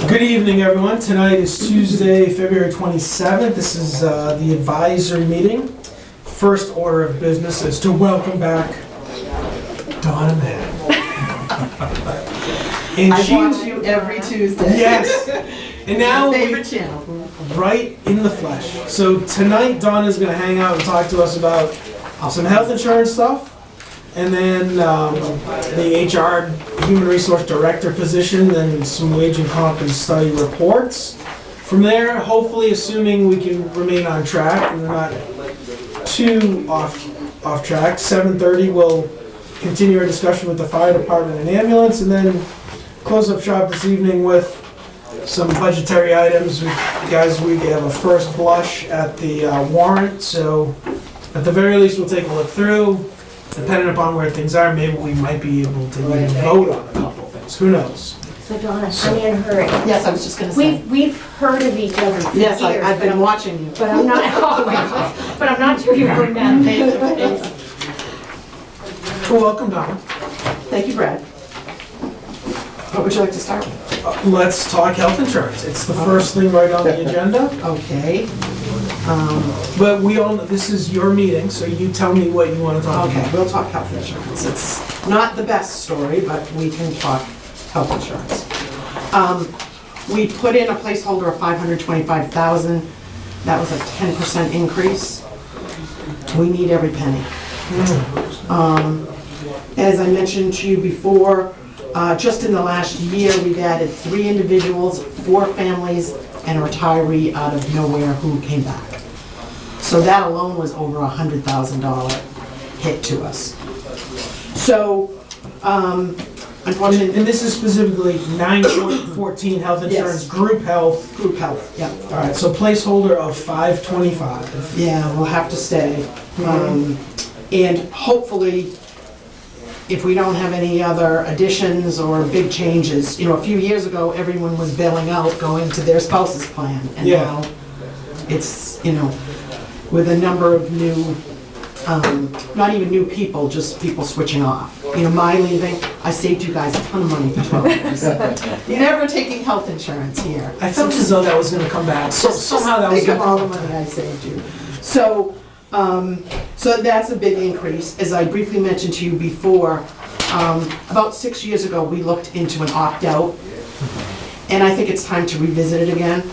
Good evening, everyone. Tonight is Tuesday, February 27th. This is the advisory meeting. First order of business is to welcome back Donna Mann. And I watch you every Tuesday. Yes. And now My favorite channel. right in the flesh. So tonight, Donna's going to hang out and talk to us about some health insurance stuff, and then the HR Human Resource Director position, and some wage and comp and study reports. From there, hopefully, assuming we can remain on track and we're not too off track, 7:30 we'll continue our discussion with the fire department and ambulance, and then close up shop this evening with some budgetary items. Guys, we have a first blush at the warrant, so at the very least, we'll take a look through. Depending upon where things are, maybe we might be able to even vote on a couple of things. Who knows? So Donna, I'm in a hurry. Yes, I was just going to say. We've heard of each other for Yes, years. I've been watching you. But I'm not, but I'm not sure you're going down face to face. Well, welcome, Donna. Thank you, Brad. What would you like to start with? Let's talk health insurance. It's the first thing right on the agenda. Okay. But we all know this is your meeting, so you tell me what you want to talk Okay, about. we'll talk health insurance. It's not the best story, but we can talk health insurance. We put in a placeholder of $525,000. That was a 10% increase. We need every penny. As I mentioned to you before, just in the last year, we've added 3 individuals, 4 families, and a retiree out of nowhere who came back. So that alone was over $100,000 hit to us. So, unfortunately, And this is specifically 9.14 health insurance, Yes. group health. group health, yeah. All right, so placeholder of 525. Yeah, we'll have to stay. And hopefully, if we don't have any other additions or big changes, a few years ago, everyone was bailing out going to their spouse's plan. And Yeah. now it's, with a number of new, not even new people, just people switching off. My leaving, I saved you guys a ton of money for 12 years. You're never taking health insurance here. I felt as though that was going to come back. So somehow that was Think going of to all come the money back. I saved you. So that's a big increase. As I briefly mentioned to you before, about 6 years ago, we looked into an opt-out, and I think it's time to revisit it again.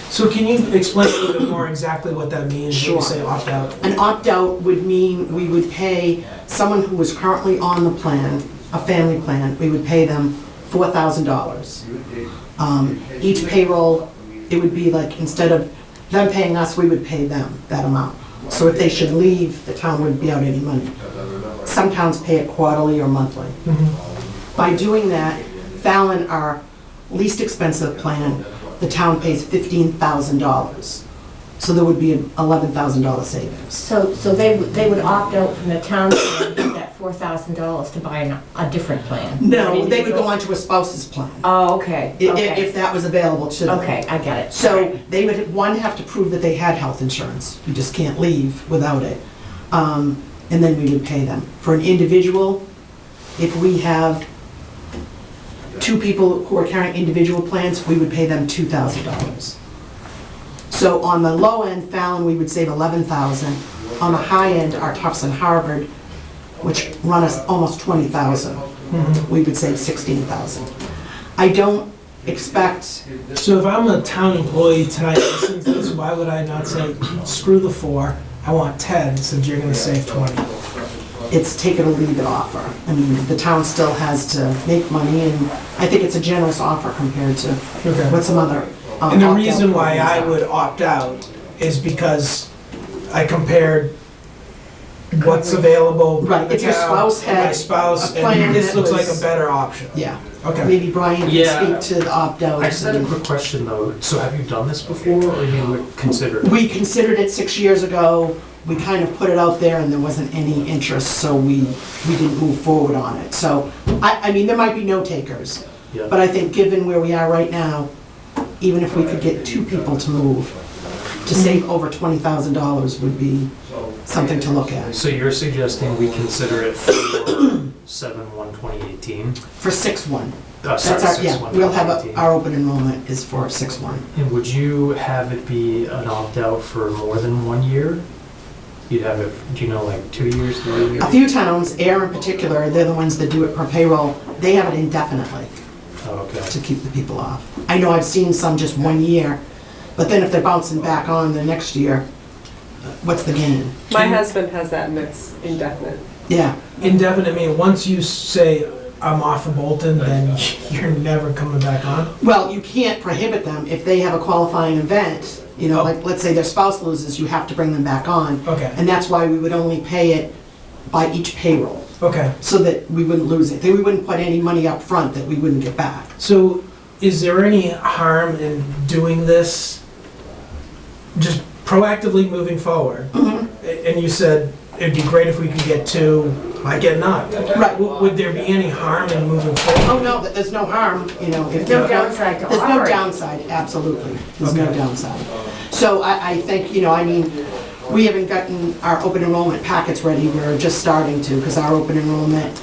So can you explain a little bit more exactly what that means when you Sure. say opt-out? An opt-out would mean we would pay someone who was currently on the plan, a family plan, we would pay them $4,000. Each payroll, it would be like, instead of them paying us, we would pay them that amount. So if they should leave, the town wouldn't be out any money. Some towns pay it quarterly or monthly. By doing that, Fallon, our least expensive plan, the town pays $15,000. So there would be an $11,000 savings. So they would opt out from the town plan, get that $4,000 to buy a different plan? No, they would go on to a spouse's plan, Oh, okay, okay. if that was available to them. Okay, I get it. So they would, one, have to prove that they had health insurance. You just can't leave without it. And then we would pay them. For an individual, if we have 2 people who are carrying individual plans, we would pay them $2,000. So on the low end, Fallon, we would save $11,000. On the high end, our Tufts and Harvard, which run us almost $20,000, we would save $16,000. I don't expect, So if I'm a town employee tonight listening to this, why would I not say, screw the 4, I want 10, since you're going to save 20? it's take it or leave it offer. I mean, the town still has to make money, and I think it's a generous offer compared to Okay. what some other. And the opt-out reason why I programs would opt out is because I compared what's available. Right, if your now, spouse and my had spouse, a plan and this that looks like was- a better option. are. Yeah, Okay. maybe Brian can Yeah. speak to the opt-out. I just had a quick question though. So have you done this before or you would consider it? We considered it 6 years ago. We kind of put it out there and there wasn't any interest, so we didn't move forward on it. So, I mean, there might be no takers, Yeah. but I think given where we are right now, even if we could get 2 people to move, to save over $20,000 would be something to look at. So you're suggesting we consider it for 7/1/2018? For 6/1. Sorry, That's our, yeah, 6/1/2018. we'll have our open enrollment is for 6/1. And would you have it be an opt-out for more than 1 year? You'd have it, do you know, like 2 years, 3 years? A few towns, Air in particular, they're the ones that do it per payroll, they have it indefinitely Oh, okay. to keep the people off. I know I've seen some just 1 year, but then if they're bouncing back on the next year, what's the gain? My husband has that and it's indefinite. Yeah, Indefinite, I mean, once you say, I'm off of Bolton, then you're never coming back on? well, you can't prohibit them if they have a qualifying event, you know, Oh. like, let's say their spouse loses, you have to bring them back on. Okay, And that's why we would only pay it by each payroll, okay. so that we wouldn't lose it. We wouldn't put any money up front that we wouldn't get back. So is there any harm in doing this, just proactively moving forward? And you said it'd be great if we could get two, I get none. Right. Would there be any harm in moving forward? Oh, no, there's no harm, you know. if No you- downside to There's no offering. downside, absolutely. There's no Okay. downside. So I think, you know, I mean, we haven't gotten our open enrollment packets ready. We're just starting to, because our open enrollment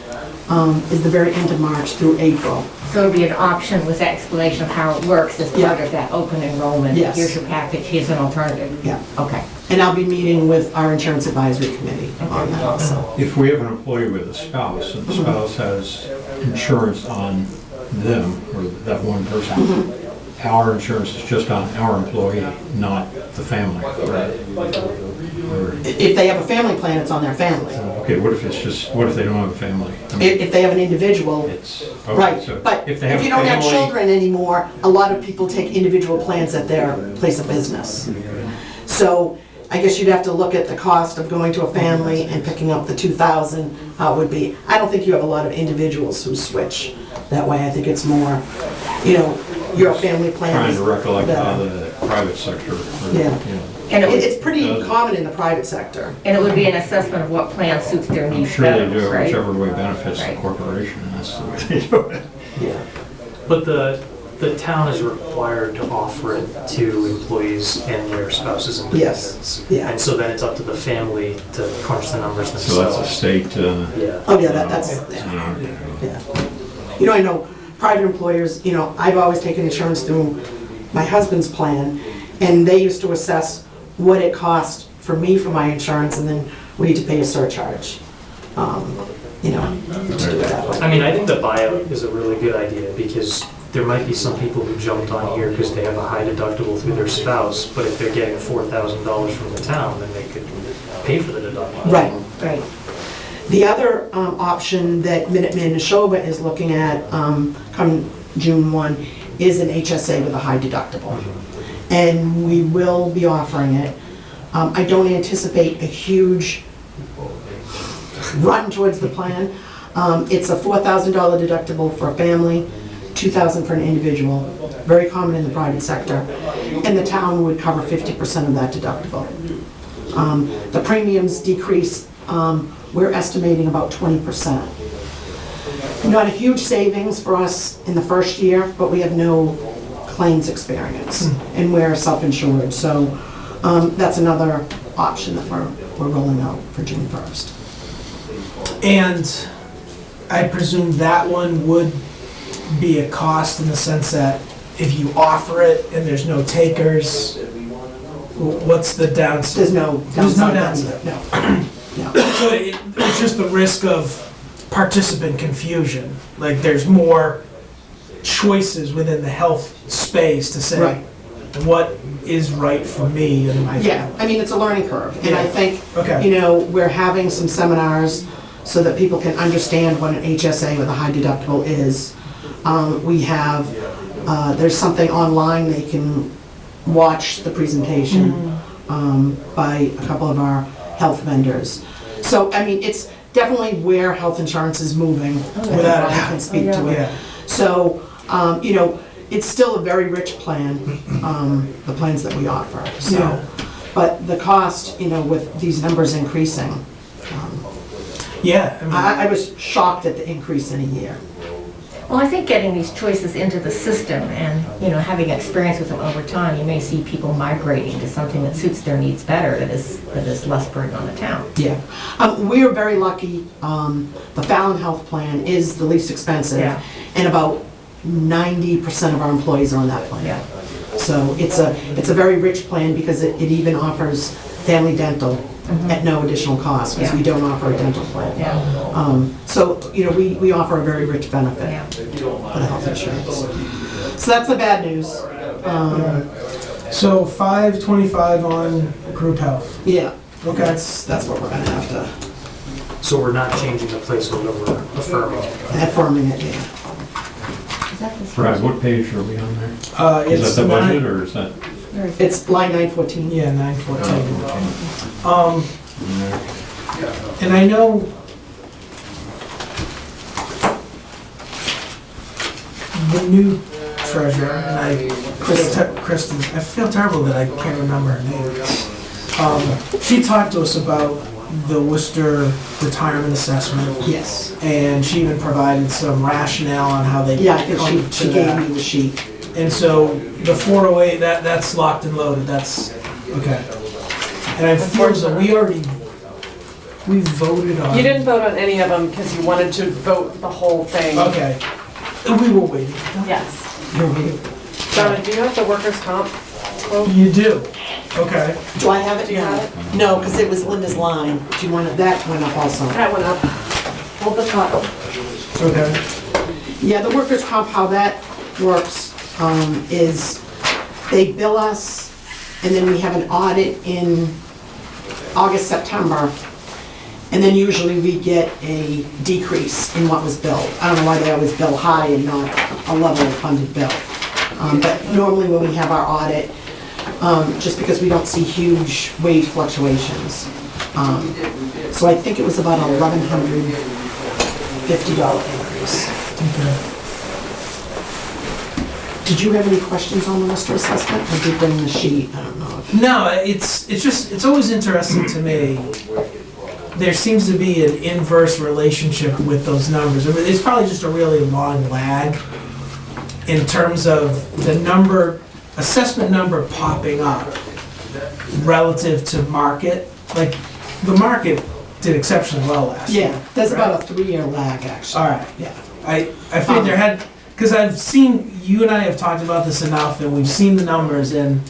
is the very end of March through April. So it'd be an option with explanation of how it works as Yeah. part of that open enrollment. Yes. Here's your package, here's an alternative. Yeah. Okay. And I'll be meeting with our insurance advisory committee on that also. If we have an employee with a spouse, and the spouse has insurance on them, or that one person, our insurance is just on our employee, not the family, right? Or- If they have a family plan, it's on their family. Okay, what if they don't have a family? I mean, If they have an individual, It's, okay, right, so but if they have if a you don't have family, children anymore, a lot of people take individual plans at their place of business. So I guess you'd have to look at the cost of going to a family and picking up the 2,000, how it would be. I don't think you have a lot of individuals who switch that way. I think it's more, you know, your family plan. trying is to recollect how better. the private sector, or, Yeah. you know, And it would, It's pretty common in the private sector. and it would be an assessment of what plan suits their I'm needs sure they better, do, right? whichever way benefits the Right. corporation, and that's the way they do it. Yeah. But the town is required to offer it to employees and their spouses and Yes. dependents. Yeah. And so then it's up to the family to crunch the numbers So that's a themselves. state, Yeah. Oh, yeah, that's, you know, yeah. You know, I know private employers, you know, I've always taken insurance through my husband's plan, and they used to assess what it cost for me for my insurance, and then we need to pay a surcharge, you know, to do it that way. I mean, I think the buyout is a really good idea because there might be some people who jumped on here because they have a high deductible through their spouse, but if they're getting $4,000 from the town, then they could pay for the deductible. Right. Right. The other option that Minuteman Neshoba is looking at come June 1 is an HSA with a high deductible. And we will be offering it. I don't anticipate a huge run towards the plan. It's a $4,000 deductible for a family, $2,000 for an individual, very common in the private sector. And the town would cover 50% of that deductible. The premiums decrease, we're estimating about 20%. Not a huge savings for us in the first year, but we have no claims experience, and we're self-insured, so that's another option that we're rolling out for June 1st. And I presume that one would be a cost in the sense that if you offer it and there's no takers, what's the downside? There's no There's no downside. downside. No, no. So it's just the risk of participant confusion. Like there's more choices within the health space to say Right. what is right for me and my Yeah, family. I mean, it's a learning curve, and I think, Okay. you know, we're having some seminars so that people can understand what an HSA with a high deductible is. We have, there's something online they can watch the presentation by a couple of our health vendors. So, I mean, it's definitely where health insurance is moving. I think Without a Brian doubt. can speak to it. Yeah. So, you know, it's still a very rich plan, the plans that we offer, so. Yeah. But the cost, you know, with these numbers increasing, Yeah, I mean, I was shocked at the increase in a year. Well, I think getting these choices into the system and, having experience with them over time, you may see people migrating to something that suits their needs better, that is less burden on the town. Yeah. We are very lucky. The Fallon Health Plan is the least expensive. Yeah. And about 90% of our employees are on that plan. Yeah. So it's a very rich plan because it even offers family dental at no additional cost, because we don't offer a dental plan. Yeah. So, we offer a very rich benefit Yeah. for the health insurance. So that's the bad news. So 525 on group health. Yeah, Okay. that's what we're gonna have to, So we're not changing the placeholder, we're affirming. affirming it, yeah. Is that this? Brad, what page are we on there? It's Is that the budget nine, or is that? Where is it? It's line 914. yeah, 914. in there? And I know the new treasurer, and Kristen, I feel terrible that I can't remember her name. She talked to us about the Worcester retirement assessment, Yes. and she even provided some rationale on how they Yeah, I think come she to gave that. me the sheet. And so the 408, that's locked and loaded, that's, okay. And I feel as though we voted on. You didn't vote on any of them because you wanted to vote the whole thing. Okay. We were waiting. Yes. You're right. Donna, do you have the workers' comp quote? You do? Okay. Do I have it? Do you have it? No, because it was Linda's line. Do you want it? That went up also. That went up. Hold the top. Okay. Yeah, the workers' comp, how that works is they bill us, and then we have an audit in August, September, and then usually we get a decrease in what was billed. I don't know why they always bill high and not a level funded bill. But normally when we have our audit, just because we don't see huge wage fluctuations. So I think it was about $1,150 increase. Okay. Did you have any questions on the Worcester assessment? I did bring the sheet, I don't know if... No, it's always interesting to me. There seems to be an inverse relationship with those numbers. I mean, it's probably just a really long lag in terms of the assessment number popping up relative to market. Like, the market did exceptionally well last year. Yeah, there's about a 3-year lag, actually. All right. Yeah. I figured there had, because I've seen, you and I have talked about this enough, and we've seen the numbers, and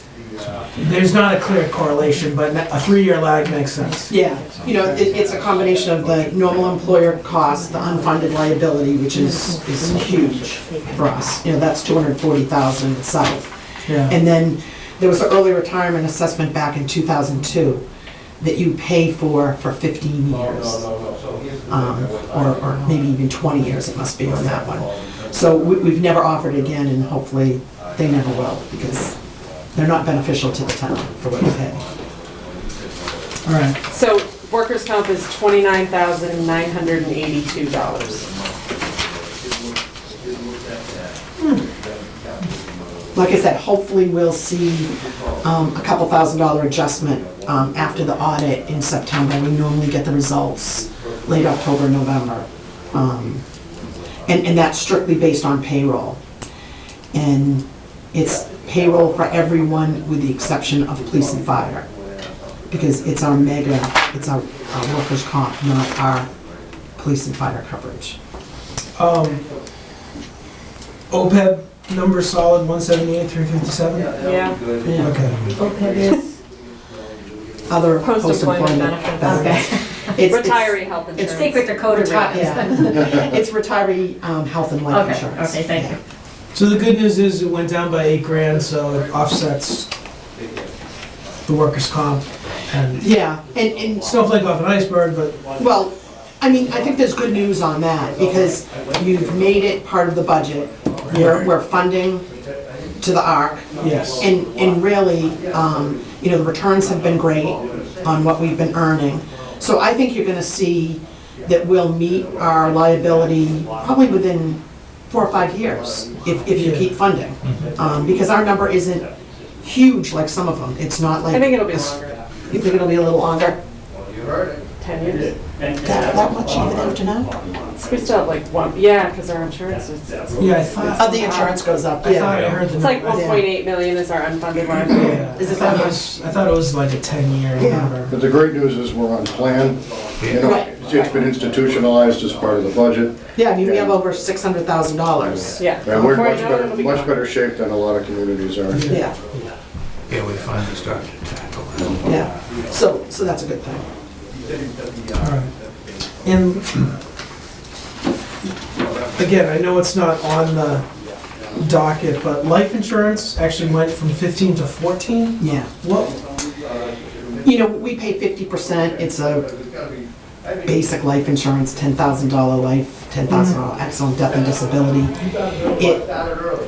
there's not a clear correlation, but a 3-year lag makes sense. Yeah, it's a combination of the normal employer cost, the unfunded liability, which is huge for us. That's $240,000 itself. Yeah. And then there was an early retirement assessment back in 2002 that you pay for 15 years. Or maybe even 20 years it must be on that one. So we've never offered again, and hopefully they never will, because they're not beneficial to the town for what we pay. All right. So workers' comp is $29,982. Like I said, hopefully we'll see a couple $1,000 adjustment after the audit in September. We normally get the results late October, November. And that's strictly based on payroll. And it's payroll for everyone with the exception of police and fire. Because it's our workers' comp, not our police and fire coverage. OPEB number solid, 178, 357? Yeah. Yeah. Okay. OPEB is, Other Post-employment post-employment benefits. benefits. Retiree health it's insurance. secret to code Yeah, agreements. it's retiree health and life Okay, insurance. okay, thank you. So the good news is it went down by $8,000, so it offsets the workers' comp and Yeah, and, snowflake off an iceberg, but well, I mean, I think there's good news on that, because you've made it part of the budget. We're funding to the ARC, yes. and really, the returns have been great on what we've been earning. So I think you're gonna see that we'll meet our liability probably within 4 or 5 years, if you Yeah. keep funding. Because our number isn't huge like some of them. It's not like... I think it'll be longer. You think it'll be a little longer? 10 years. That much even after now? We still have like one, yeah, because our insurance is, Yeah, I thought. The insurance goes up, I thought yeah. I heard the. it's like number. 1.8 million is our unfunded liability. Yeah, Is it I thought that I thought it was like a 10-year Yeah. number. But the great news is we're on plan. You know, Right. it's been institutionalized as part of the budget. Yeah, I mean, we have over $600,000. Yeah. And we're Before much you know it, better, it'll be much gone. better shape than a lot of communities are. Yeah, Yeah, we finally started to tackle that. yeah. So that's a good thing. All right. And again, I know it's not on the docket, but life insurance actually went from 15 to 14? Yeah. What? You know, we pay 50%. It's a basic life insurance, $10,000 life, $10,000 accident, death and disability. It,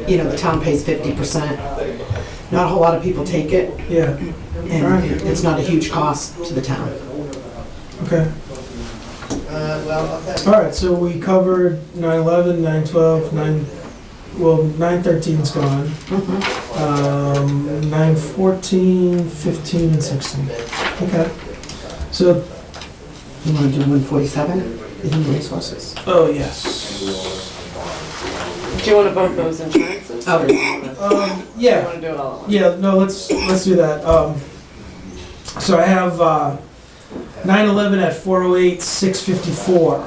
you know, the town pays 50%. Not a whole lot of people take it, Yeah, and it's not a huge cost to the town. okay. All right, so we covered 9/11, 9/12, 9/13's gone. 9/14, 15, and 16. Okay. So, You want to do 147, the human resources? oh, yes. Do you want to vote those insurances? Oh. Or do you want Yeah, to do it all at once? yeah, no, let's do that. So I have 9/11 at 408, 654.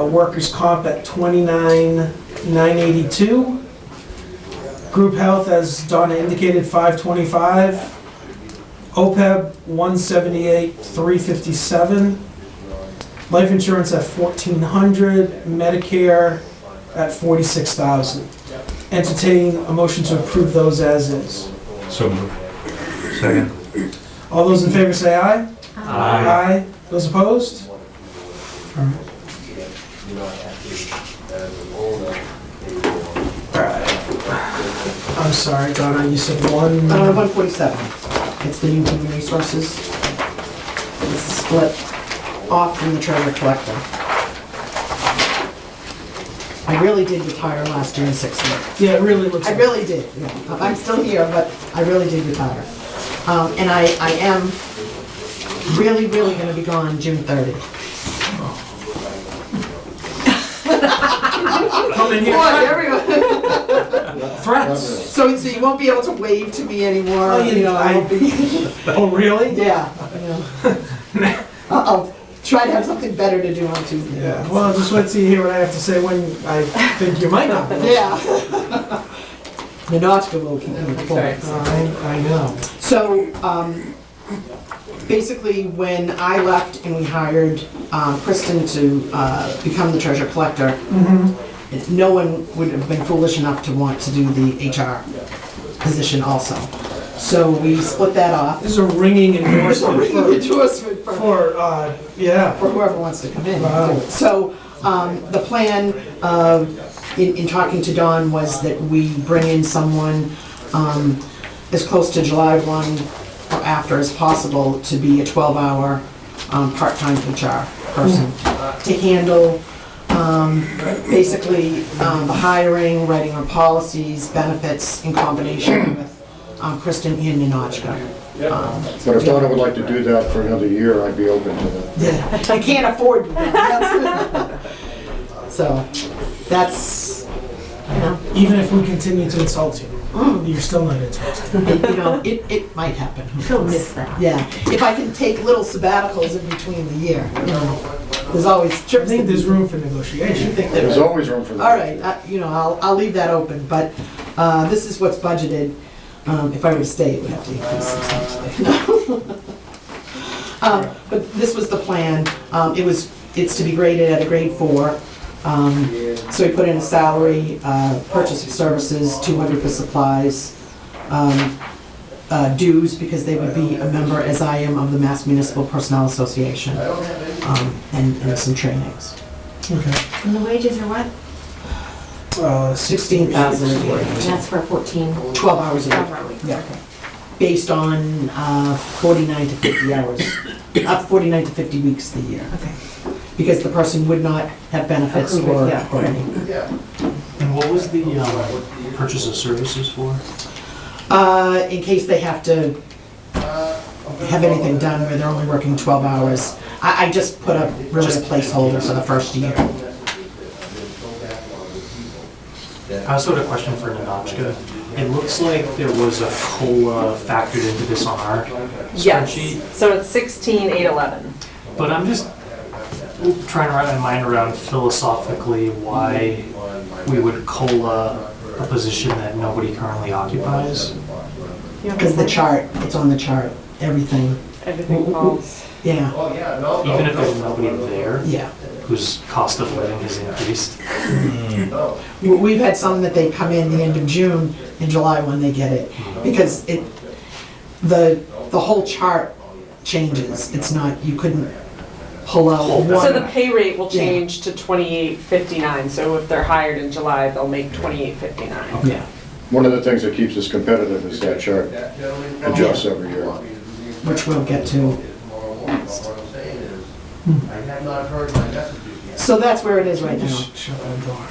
Workers' comp at 29,982. Group health, as Donna indicated, 525. OPEB, 178, 357. Life insurance at 1,400. Medicare at 46,000. Entertain a motion to approve those as is. So moved. Second. All those in favor say aye. Aye. Those opposed? Alright. I'm sorry, Donna, you said one. 147. It's the new human resources. It's split off from the treasurer collector. I really did retire last year in 6 months. Yeah, it really looks I like. really did. Yeah. I'm still here, but I really did retire. And I am really going to be gone June 30th. Come in Boy, here. everyone. Threats. So you won't be able to wave to me anymore. Oh, You know, I won't be. Oh, really? Yeah. You know. I'll try to have something better to do on Tuesday. Yeah, well, just wait till you hear what I have to say when I think you might not. Yeah. Minotka will keep me informed. I know. So, basically, when I left and we hired Kristen to become the treasure collector, no one would have been foolish enough to want to do the HR position also. So we split that off. This is a ringing endorsement Endorsement for, yeah. for whoever wants to come in. Wow. So, the plan, in talking to Dawn, was that we bring in someone as close to July 1 or after as possible to be a 12-hour part-time HR person to handle basically the hiring, writing our policies, benefits in combination with Kristen and Ninotchka. But if Donna would like to do that for another year, I'd be open to that. I can't afford that. So, that's, you know, Even if we continue to insult you, you're still not insulted. you know, it might happen. She'll miss that. Yeah, if I can take little sabbaticals in between the year, you know, there's always I trips. think there's room for You negotiation. think There's that- always room for that. All right, you know, I'll leave that open, but this is what's budgeted. If I were to stay, it would have to increase substantially. But this was the plan. It's to be graded at a grade 4. So we put in a salary, purchase of services, 200 for supplies, dues, because they would be a member, as I am, of the Mass Municipal Personnel Association, and some trainings. Okay. And the wages are what? 16,000 a year, And that's for 14, 12 hours a 12 week, hour weeks. Yeah. based on 49 to 50 hours, 49 to 50 weeks a year. Okay. Because the person would not have benefits Accrue it, or yeah. or any. And what was the purchase of services for? In case they have to have anything done where they're only working 12 hours. I just put a really a placeholder for the first year. I also had a question for Nanachka. It looks like there was a COLA factored into this on our Yes, spreadsheet, so it's 16,811. but I'm just trying to wrap my mind around philosophically why we would COLA a position that nobody currently occupies. Because the chart, it's on the chart, everything. Everything falls. Yeah, Even if there's nobody there yeah. whose cost of living has increased. We've had some that they come in the end of June and July when they get it. Because the whole chart changes. It's not, you couldn't pull out Hold that. one. So the pay rate will Yeah. change to 28.59, so if they're hired in July, they'll make 28.59. Yeah, One of the things that keeps us competitive is that chart adjusts every year. which we'll get to. So that's where it is right now. Just shut that door.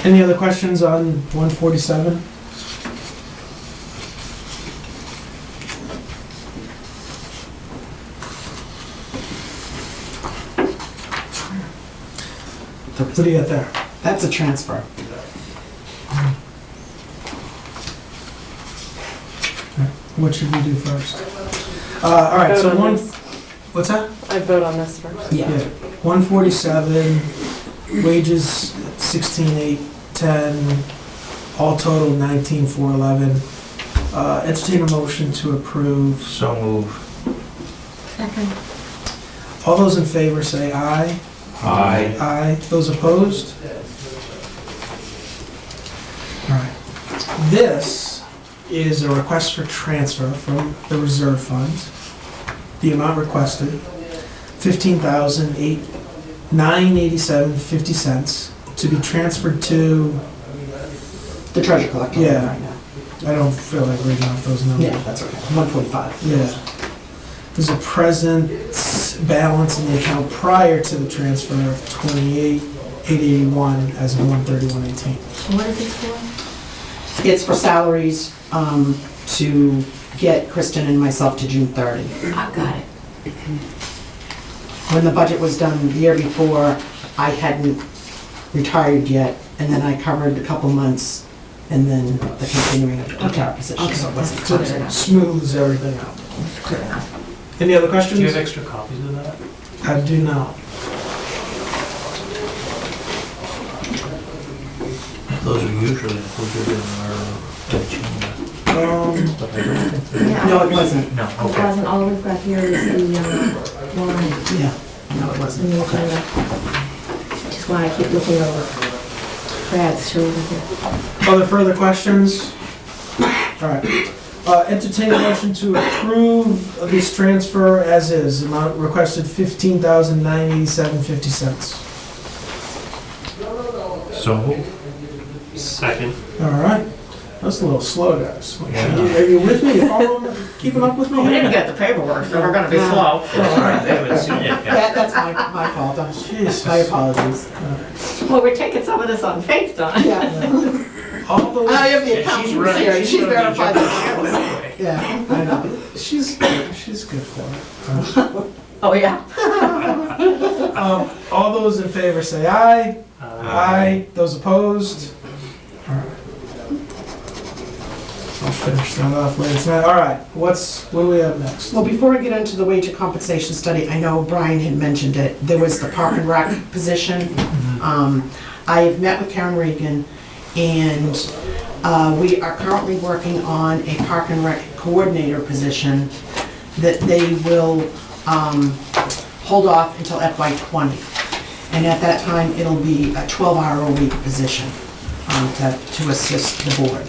Any other questions on 147? What do you got there? That's a transfer. What should we do first? All right, so Vote on one, this. what's that? I vote on this first. Yeah, 147, wages 16,810, all total 19,411. Entertain a motion to approve. So move. Second. All those in favor say aye. Aye. Aye. Those opposed? All right. This is a request for transfer from the reserve fund. The amount requested, $15,987.50 to be transferred to, The treasure collector. Yeah. Right now. I don't feel like reading off those numbers. Yeah, that's okay. 145. Yeah. There's a present balance in the account prior to the transfer of $28,881 as of 1/31/18. What is this for? It's for salaries to get Kristen and myself to June 30. I got it. When the budget was done the year before, I hadn't retired yet, and then I covered a couple months, and then the continuing of the HR position. So it wasn't So clear it enough. smooths everything out. It's clear enough. Any other Do you have questions? extra copies of that? I do not. Those are usually included in our agenda. But I don't think they're- Yeah, No, it wasn't. No, It okay. wasn't, all we've got here is the warrant Yeah, no, it in wasn't. the agenda. Which is why I keep looking over Brad's shoulder here. Other further questions? All right. Entertain a motion to approve of this transfer as is. Amount requested $15,987.50. So move. Second. All right. That's a little slow, guys. Yeah. Are you with me? You following? Keeping up with me? We didn't get the paperwork, so we're gonna be Yeah. slow. All right, they haven't seen it yet. That's my fault. Jesus. My apologies. Well, we're taking some of this on faith, Don. Yeah. All those. I have the Yeah, accountant she's running. here. She She's gonna be verified jumping the on accounts. anyway. Yeah, I know. She's good for it. Oh, yeah? All those in favor say aye. Aye. Those opposed? All right. I'll finish that off later tonight. All right, what do we have next? Well, before we get into the wage and compensation study, I know Brian had mentioned it, there was the park and rec position. I have met with Karen Regan, and we are currently working on a park and rec coordinator position that they will hold off until FY '20. And at that time, it'll be a 12-hour-a-week position to assist the board.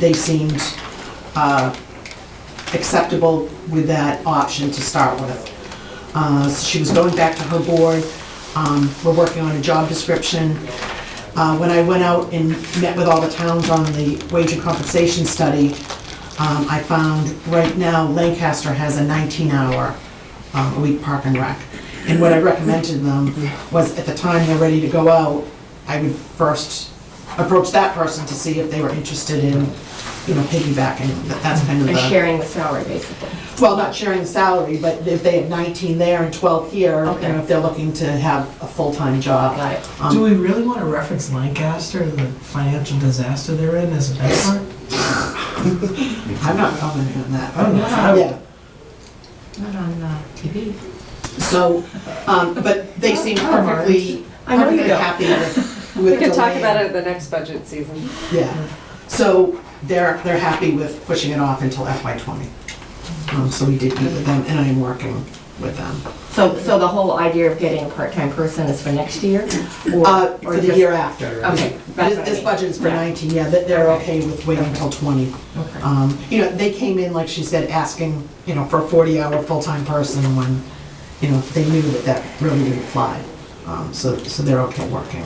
They seemed acceptable with that option to start with. So she was going back to her board. We're working on a job description. When I went out and met with all the towns on the wage and compensation study, I found right now Lancaster has a 19-hour a week park and rec. And what I recommended them was at the time they're ready to go out, I would first approach that person to see if they were interested in, piggybacking. That's kind of And the, sharing the salary, basically. well, not sharing the salary, but if they have 19 there and 12 here, Okay. if they're looking to have a full-time job. Got it. Do we really want to reference Lancaster, the financial disaster they're in, as a benchmark? I'm not commenting on that. I don't know if I would. Yeah. Not on TV. So, but they seem Oh, perfectly, I know you perfectly don't. happy with We can talk delaying. about it at the next budget season. Yeah, so they're happy with pushing it off until FY20. So we did meet with them, and I am working with them. So the whole idea of getting a part-time person is for next year? For the just- year after. Okay. that's what I This mean. budget is for Yeah. 19, yeah, that they're okay with waiting until 20. Okay. They came in, like she said, asking, for a 40-hour full-time person when, they knew that really didn't fly. So they're okay working.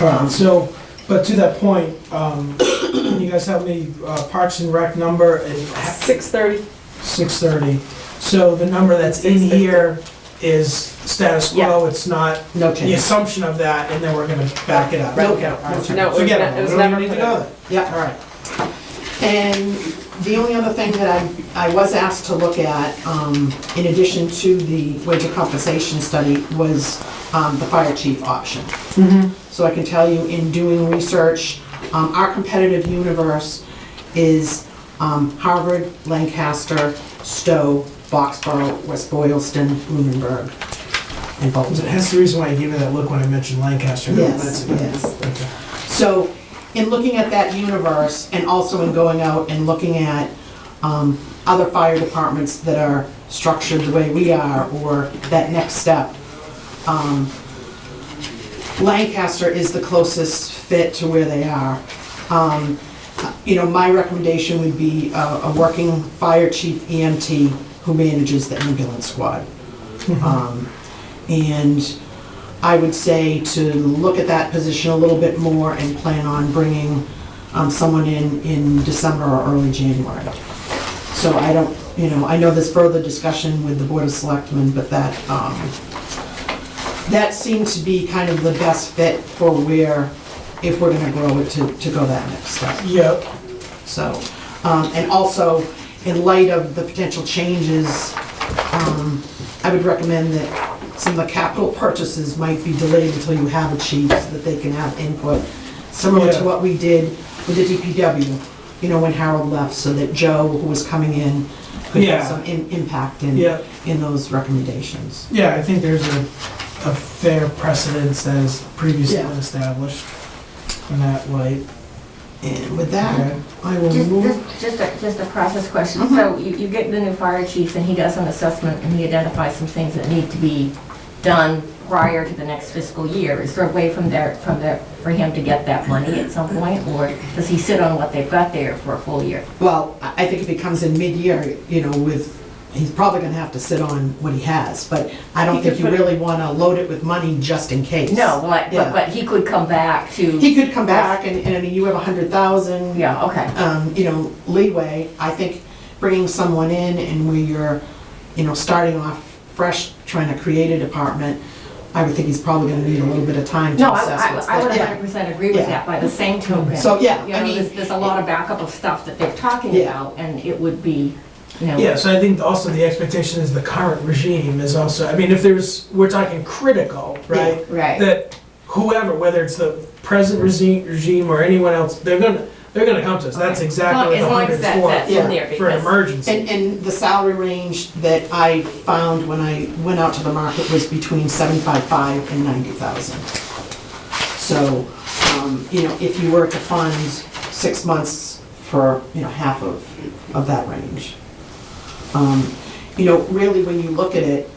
All right, so, but to that point, can you guys help me, Parks and Rec number and 6:30. 6:30? So the number that's in here is status quo, it's not No the change. assumption of that, and then we're gonna back it up. Nope. Okay, all right, No, it was forget ne- it, it was we don't never need to put go in. there. Yeah. All right. And the only other thing that I was asked to look at, in addition to the wage and compensation study, was the fire chief option. So I can tell you, in doing research, our competitive universe is Harvard, Lancaster, Stowe, Boxborough, West Boylston, Lunenburg, and Bolton. That's the reason why you gave me that look when I mentioned Lancaster. Yes, That's- yes. Okay. So, in looking at that universe, and also in going out and looking at other fire departments that are structured the way we are, or that next step, Lancaster is the closest fit to where they are. My recommendation would be a working fire chief EMT who manages the ambulance squad. And I would say to look at that position a little bit more and plan on bringing someone in December or early January. So I don't, I know there's further discussion with the Board of Selectmen, but that seemed to be kind of the best fit for where, if we're gonna grow it, to go that next step. Yep. So, and also, in light of the potential changes, I would recommend that some of the capital purchases might be delayed until you have a chief, so that they can have input, similar Yeah. to what we did with the DPW, when Harold left, so that Joe, who was coming in, could Yeah. have some impact Yeah. in those recommendations. Yeah, I think there's a fair precedence that has previously Yeah. been established in that light. And with that, Okay. I will move. Just a process question. So you get the new fire chief and he does an assessment and he identifies some things that need to be done prior to the next fiscal year. Is there a way for him to get that money at some point? Or does he sit on what they've got there for a full year? Well, I think if he comes in mid-year, he's probably gonna have to sit on what he has, but I don't He think could you put- really wanna load it with money just in case. No, Yeah. but he could come back to, He could come back and I mean, you have 100,000, yeah, okay. leeway. I think bringing someone in and where you're, starting off fresh, trying to create a department, I would think he's probably gonna need a little bit of time to No, assess what's I would there. 100% agree with Yeah. that. By the same token, So, yeah, you I know, mean. there's a lot of backup of stuff that they're talking Yeah. about, and it would be, Yeah, so I think also the expectation is the current regime is also, I mean, if we're talking critical, right? right. That whoever, whether it's the present regime or anyone else, they're gonna come to us. That's Okay. exactly what As the long as hundred's that's in there, for an because- emergency. And the salary range that I found when I went out to the market was between 75,500 and 90,000. So, if you were to fund 6 months for, half of that range. Really, when you look at it,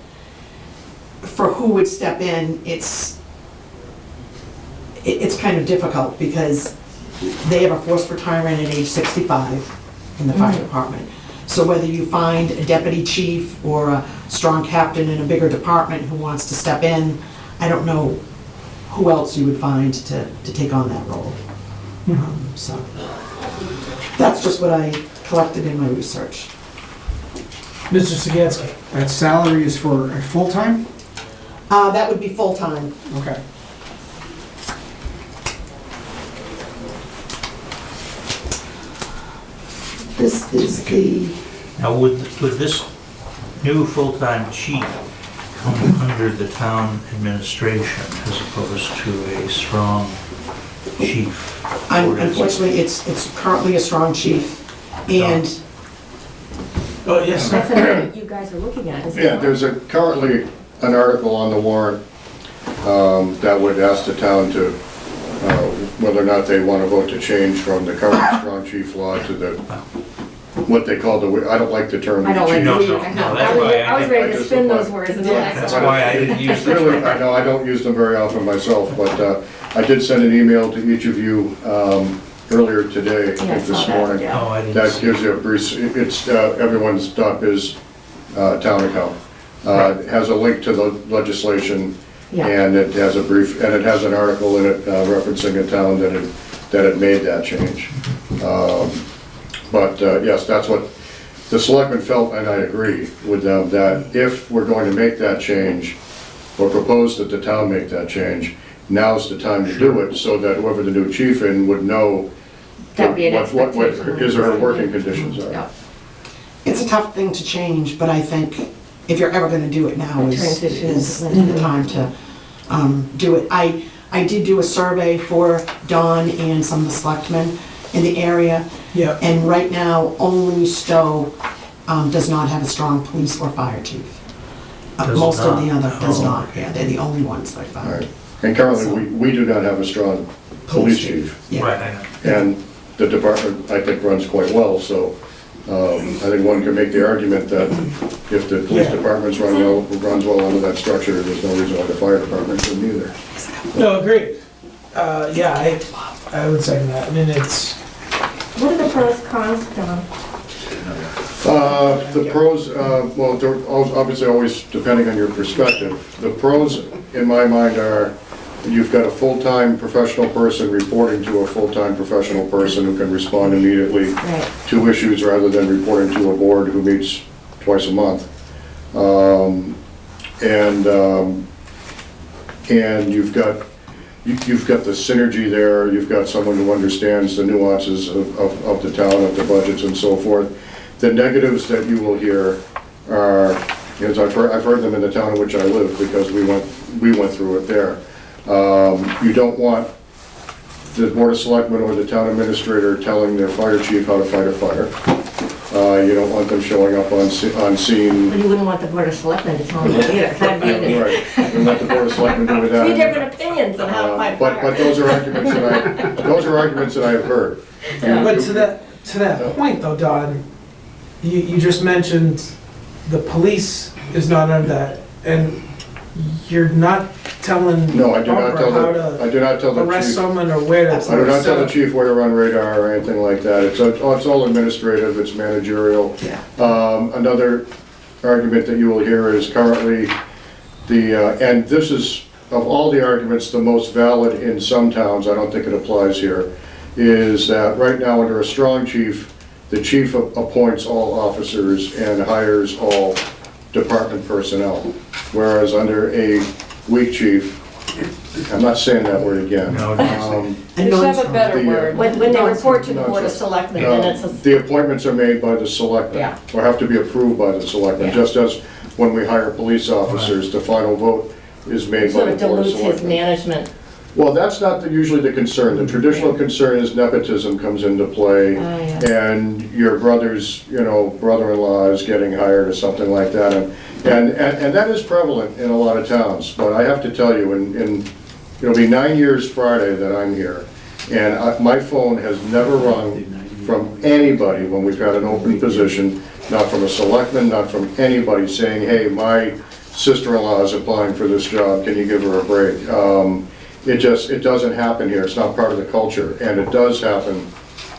for who would step in, it's kind of difficult because they have a forced retirement at age 65 in the fire department. So whether you find a deputy chief or a strong captain in a bigger department who wants to step in, I don't know who else you would find to take on that role. So that's just what I collected in my research. Mr. Sagansky. That salary is for a full-time? That would be full-time. Okay. This is the, Now, would this new full-time chief come under the town administration as opposed to a strong chief? Or is it- unfortunately, it's currently a strong chief, and Oh, yes, That's sir. something you guys are looking at, isn't it? Yeah, there's currently an article on the warrant that would ask the town to, whether or not they want to vote to change from the current strong chief law to the, what they call the, I don't like the term. I don't like chief. No, the no, weed. no, that's why I was I- ready I to just spin apply- those words in the Yeah. next That's one. why I didn't use It's the really, term. I know, I don't use them very often myself, but I did send an email to each of you earlier today, I Yeah, I think saw this that, morning. yeah. Oh, I didn't. That see gives you a brief, it's everyone's .biz town account. It has a link to the legislation, Yeah. and it has a brief, and it has an article in it referencing a town that had made that change. But yes, that's what the selectmen felt, and I agree with them, that if we're going to make that change, or propose that the town make that change, now's the time to do it, so that whoever the new chief in would know That'd be an what expectation. his or her working conditions are. Yeah. it's a tough thing to change, but I think if you're ever gonna do it now Transition is into the time to do it. I did do a survey for Dawn and some of the selectmen in the area, Yeah, and right now, only Stowe does not have a strong police or fire chief. Does Most of the not? other does Oh, not, okay. yeah, they're the only ones I All found. right. And currently, we do not have a strong police chief, Yeah. Right, I know. and the department, I think, runs quite well, so I think one can make the argument that if the police Yeah. department's runs well under that structure, there's no reason why the fire department shouldn't either. no, agreed. Yeah, I would second that. I mean, it's, What are the pros, cons, John? The pros, well, they're obviously always depending on your perspective. The pros, in my mind, are you've got a full-time professional person reporting to a full-time professional person who can respond immediately Right. to issues rather than reporting to a board who meets twice a month. And you've got the synergy there, you've got someone who understands the nuances of the town, of the budgets and so forth. The negatives that you will hear are, because I've heard them in the town in which I live, because we went through it there. You don't want the board of selectmen or the town administrator telling their fire chief how to fight a fire. You don't want them showing up on scene. But you wouldn't want the Board of Selectmen to tell them that either. That'd be the- Right, and let the board of selectmen do that. Three different opinions on how to fight But fire. those are arguments that I have heard. but to that point though, Don, you just mentioned the police is not under that, and you're not telling No, I do not Barbara tell how I to do not tell the arrest chief, someone or where to. I do not tell the chief where to run radar or anything like that. It's all administrative, it's managerial. Yeah. Another argument that you will hear is currently and this is, of all the arguments, the most valid in some towns, I don't think it applies here, is that right now under a strong chief, the chief appoints all officers and hires all department personnel. Whereas under a weak chief, I'm not saying that word again. No, don't say um, And Just have a non-strong. better The, word. When they report to the No, Board of it's- Selectmen, then it's a, The appointments are made by the selectmen, Yeah. or have to be approved by the selectmen, Yeah. just as when we hire police officers, the final vote is made by sort the of board of dilutes his selectmen. management. Well, that's not usually the concern. The traditional concern is nepotism comes into play, yeah. and your brother's, brother-in-law is getting hired or something like that, and that is prevalent in a lot of towns. But I have to tell you, it'll be 9 years Friday that I'm here, and my phone has never rung from anybody when we've had an open position, not from a selectman, not from anybody saying, hey, my sister-in-law is applying for this job, can you give her a break? It doesn't happen here, it's not part of the culture, and it does happen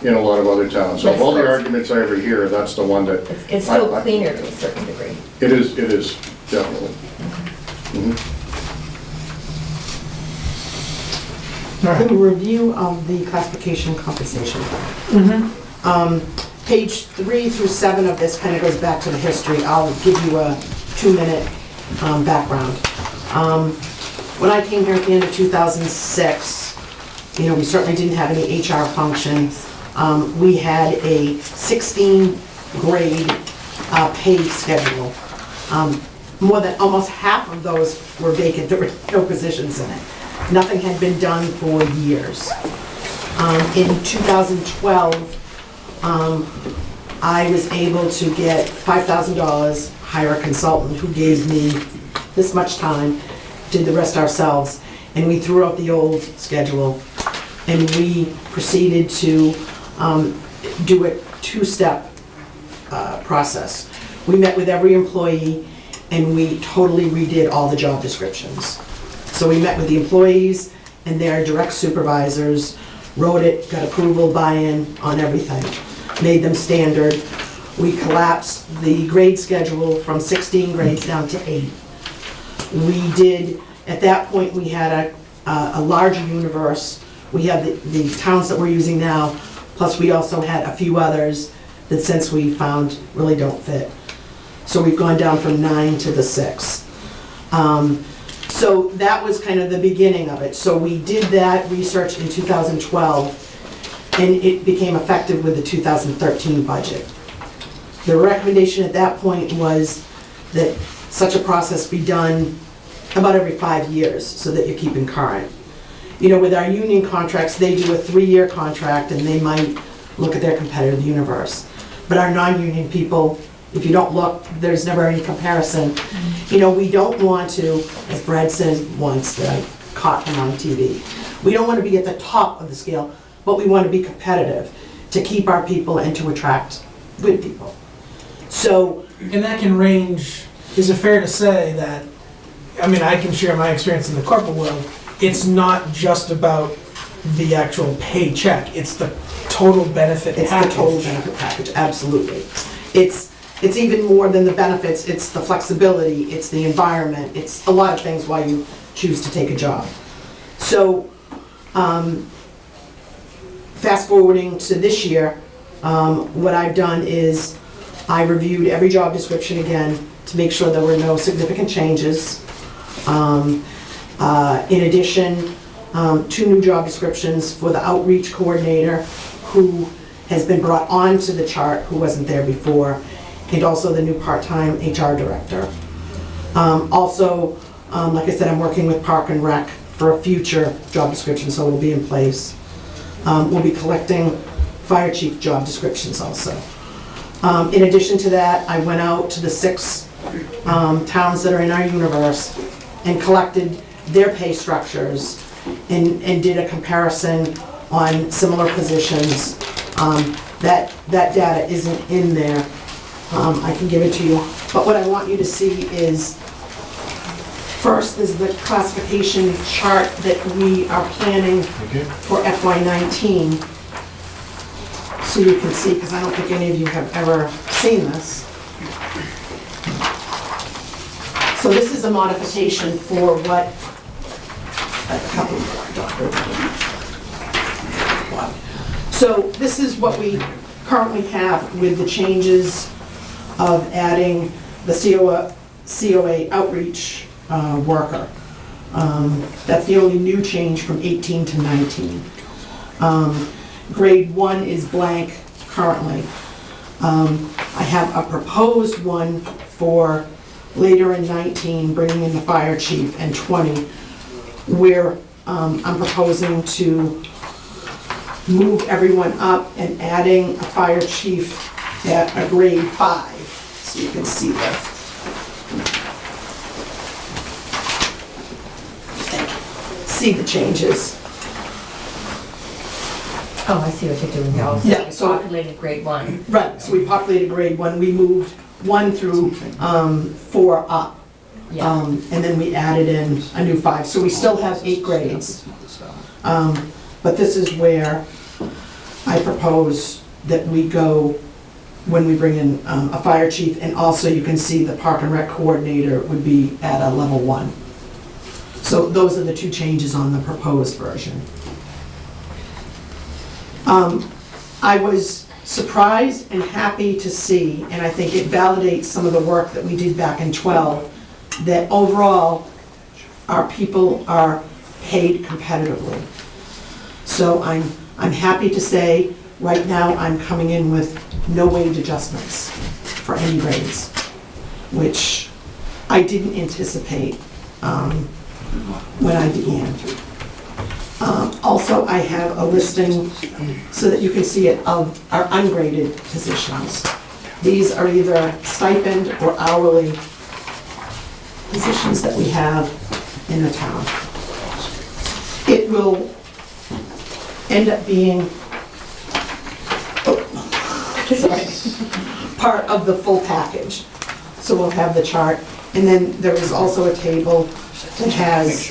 in a lot of other towns. So of all the arguments I ever hear, that's the one that, It's still cleaner to a certain degree. it is, definitely. The review of the classification and compensation. Page 3 through 7 of this kind of goes back to the history. I'll give you a 2-minute background. When I came here at the end of 2006, we certainly didn't have any HR functions. we had a 16 grade pay schedule. More than, almost half of those were vacant, there were no positions in it. Nothing had been done for years. In 2012, I was able to get $5,000, hire a consultant who gave me this much time, did the rest ourselves, and we threw out the old schedule, and we proceeded to do a two-step process. We met with every employee, and we totally redid all the job descriptions. So we met with the employees and their direct supervisors, wrote it, got approval, buy-in on everything, made them standard. We collapsed the grade schedule from 16 grades down to 8. We did, at that point, we had a larger universe. We had the towns that we're using now, plus we also had a few others that since we found really don't fit. So we've gone down from 9 to the 6. So that was kind of the beginning of it. So we did that research in 2012, and it became effective with the 2013 budget. The recommendation at that point was that such a process be done about every 5 years so that you're keeping current. You know, with our union contracts, they do a 3-year contract and they might look at their competitive universe. But our non-union people, if you don't look, there's never any comparison. You know, we don't want to, as Brad said once, that I caught him on TV, we don't want to be at the top of the scale, but we want to be competitive to keep our people and to attract good people. So, And that can range, is it fair to say that, I mean, I can share my experience in the corporate world, it's not just about the actual paycheck, it's the total benefit package. it's the total benefit package, absolutely. It's even more than the benefits, it's the flexibility, it's the environment, it's a lot of things why you choose to take a job. So, fast forwarding to this year, what I've done is I reviewed every job description again to make sure there were no significant changes. In addition, 2 new job descriptions for the outreach coordinator who has been brought onto the chart, who wasn't there before, and also the new part-time HR director. Also, like I said, I'm working with Park and Rec for a future job description, so it'll be in place. We'll be collecting fire chief job descriptions also. In addition to that, I went out to the 6 towns that are in our universe and collected their pay structures and did a comparison on similar positions. That data isn't in there. I can give it to you. But what I want you to see is, first is the classification chart that we are planning for FY19. So you can see, because I don't think any of you have ever seen this. So this is a modification for what, a couple more, Dr. So this is what we currently have with the changes of adding the COA outreach worker. That's the only new change from 18 to 19. Grade 1 is blank currently. I have a proposed one for later in 19, bringing in the fire chief, and 20, where I'm proposing to move everyone up and adding a fire chief at a grade 5, so you can see that. See the changes. Oh, I see what you're doing now. So Yeah, you so- populated grade 1. Right, so we populated grade 1, we moved 1 through 4 up. Yeah. And then we added in a new 5, so we still have 8 grades. But this is where I propose that we go when we bring in a fire chief, and also you can see the park and rec coordinator would be at a level 1. So those are the 2 changes on the proposed version. I was surprised and happy to see, and I think it validates some of the work that we did back in 12, that overall, our people are paid competitively. So I'm happy to say Right now, I'm coming in with no wage adjustments for any grades, which I didn't anticipate when I began. Also, I have a listing, so that you can see it, of our ungraded positions. These are either stipend or hourly positions that we have in the town. It will end up being part of the full package. So we'll have the chart, and then there is also a table that has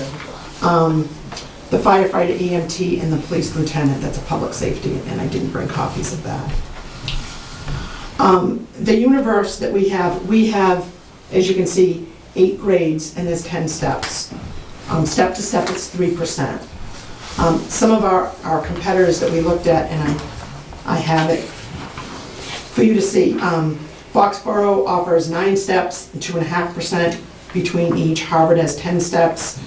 the firefighter, EMT, and the police lieutenant. That's a public safety, and I didn't bring copies of that. The universe that we have, as you can see, 8 grades, and there's 10 steps. Step to step, it's 3%. Some of our competitors that we looked at, and I have it for you to see. Foxborough offers 9 steps and 2.5% between each. Harvard has 10 steps,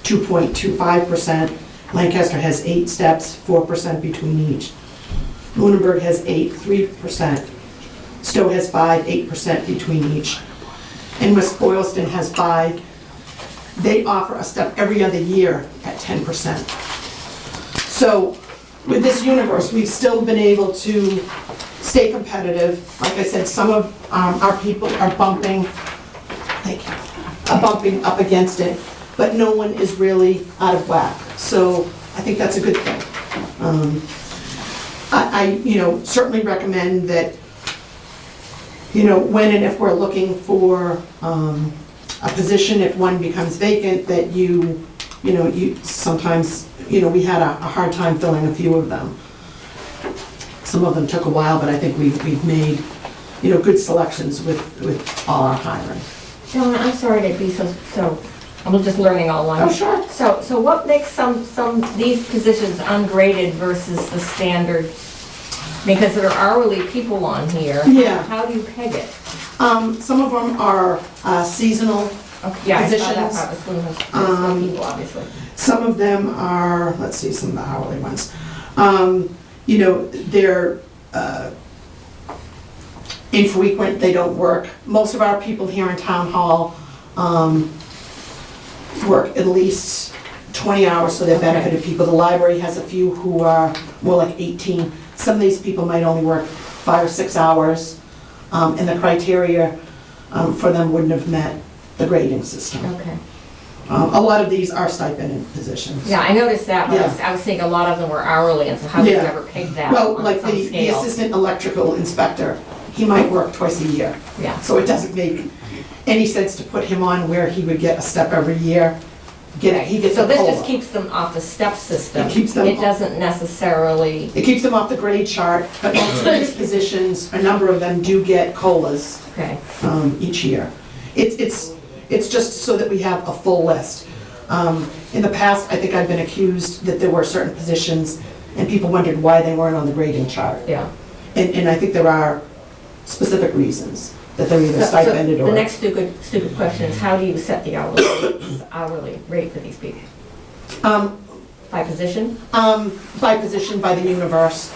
2.25%. Lancaster has 8 steps, 4% between each. Lunenburg has 8, 3%. Stowe has 5, 8% between each. And West Boylston has 5. They offer a step every other year at 10%. So with this universe, we've still been able to stay competitive. Like I said, some of our people are bumping up against it, but no one is really out of whack. So I think that's a good thing. I certainly recommend that, when and if we're looking for a position, if one becomes vacant, that you sometimes, we had a hard time filling a few of them. Some of them took a while, but I think we've made, good selections with all our hiring. Donna, I'm sorry to be so, I'm just learning all along. Oh, sure. So what makes these positions ungraded versus the standard? Because there are hourly people on here. Yeah. How do you peg it? Some of them are seasonal Yeah, positions. I saw that part with seasonal people, obviously. Some of them are, let's see, some of the hourly ones. They're infrequent, they don't work. Most of our people here in Town Hall work at least 20 hours, so they're benefited people. The library has a few who are more like 18. Some of these people might only work 5 or 6 hours, and the criteria for them wouldn't have met the grading system. Okay. A lot of these are stipended positions. Yeah, I noticed that, but Yeah. I was thinking a lot of them were hourly, and so how do you Yeah. ever peg that Well, on like some the scale? assistant electrical inspector, he might work twice a year. Yeah. So it doesn't make any sense to put him on where he would get a step every year. He gets So a this COLA. just keeps them off the step system? It keeps them It off- doesn't necessarily, It keeps them off the grade chart, but most of these positions, a number of them do get COLAs okay. each year. It's just so that we have a full list. In the past, I think I've been accused that there were certain positions and people wondered why they weren't on the grading chart. Yeah. And I think there are specific reasons that they're either stipended or... The next stupid question is, how do you set the hourly rate for these people? By position? By position, by the universe.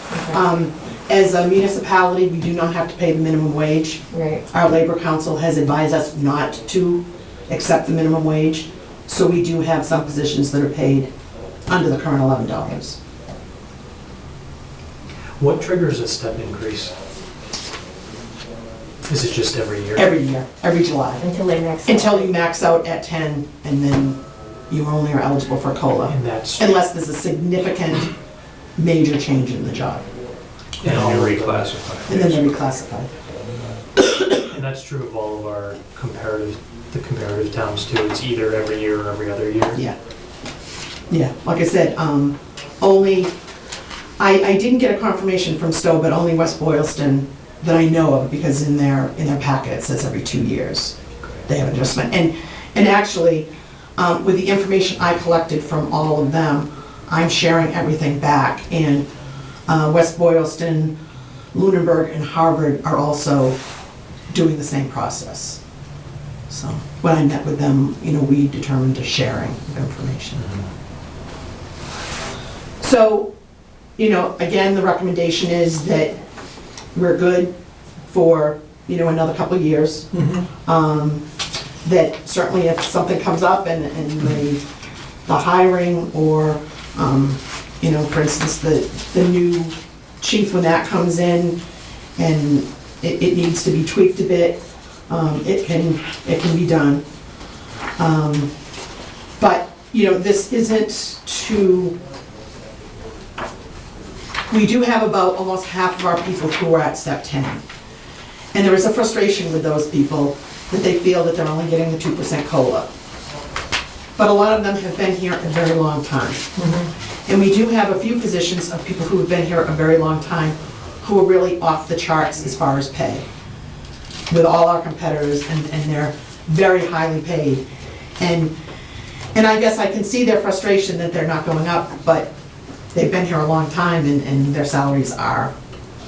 As a municipality, we do not have to pay the minimum wage. Right. Our Labor Council has advised us not to accept the minimum wage, so we do have some positions that are paid under the current $11. What triggers a step increase? Is it just every year? Every year, every July. Until they max out. Until you max out at 10, and then you only are eligible for COLA, And that's, unless there's a significant major change in the job, And you reclassify. and then they're reclassified. and that's true of all of our the comparative towns too. It's either every year or every other year. Yeah. Yeah, like I said, only, I didn't get a confirmation from Stowe, but only West Boylston that I know of, because in their packet it says every 2 years they have an adjustment. And actually, with the information I collected from all of them, I'm sharing everything back, and West Boylston, Lunenburg, and Harvard are also doing the same process. So when I met with them, we determined a sharing of information. So again, the recommendation is that we're good for, another couple of years. That certainly if something comes up and the hiring or, for instance, the new chief, when that comes in and it needs to be tweaked a bit, it can be done. But, this isn't to, we do have about almost half of our people who are at step 10. And there is a frustration with those people that they feel that they're only getting the 2% COLA. But a lot of them have been here a very long time. And we do have a few positions of people who have been here a very long time who are really off the charts as far as pay with all our competitors, and they're very highly paid. And I guess I can see their frustration that they're not going up, but they've been here a long time and their salaries are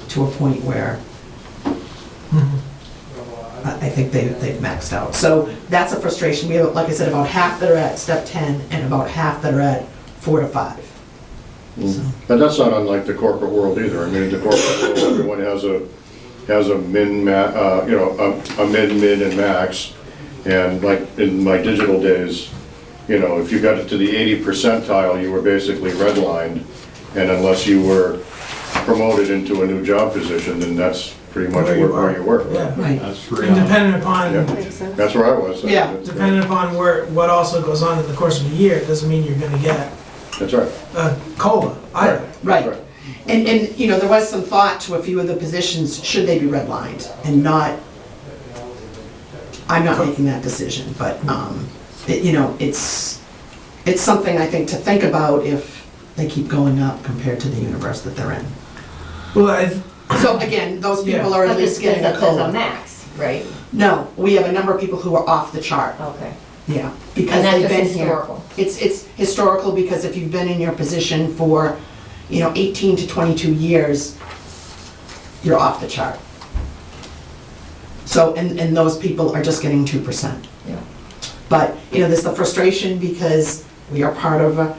to a point where I think they've maxed out. So that's a frustration. We have, like I said, about half that are at step 10 and about half that are at 4 to 5. And that's not unlike the corporate world either. I mean, in the corporate world, everyone has a min, a mid, and max. And like in my digital days, if you got it to the 80 percentile, you were basically redlined. And unless you were promoted into a new job position, then that's pretty much where you were. Yeah. Right. That's And real. dependent upon, Yeah. That's where I was. Yeah. dependent upon what also goes on in the course of the year, doesn't mean you're gonna get That's right. a COLA either. Right. And there was some thought to a few of the positions, should they be redlined and not, I'm not making that decision, but, it's something I think to think about if they keep going up compared to the universe that they're in. Well, So again, those people are at But least there's getting a a COLA. max, right? No, we have a number of people who are off the chart, Okay. yeah, because And that's they've just been here. historical. It's historical because if you've been in your position for, 18 to 22 years, you're off the chart. So, and those people are just getting 2%. Yeah. But, there's the frustration because we are part of a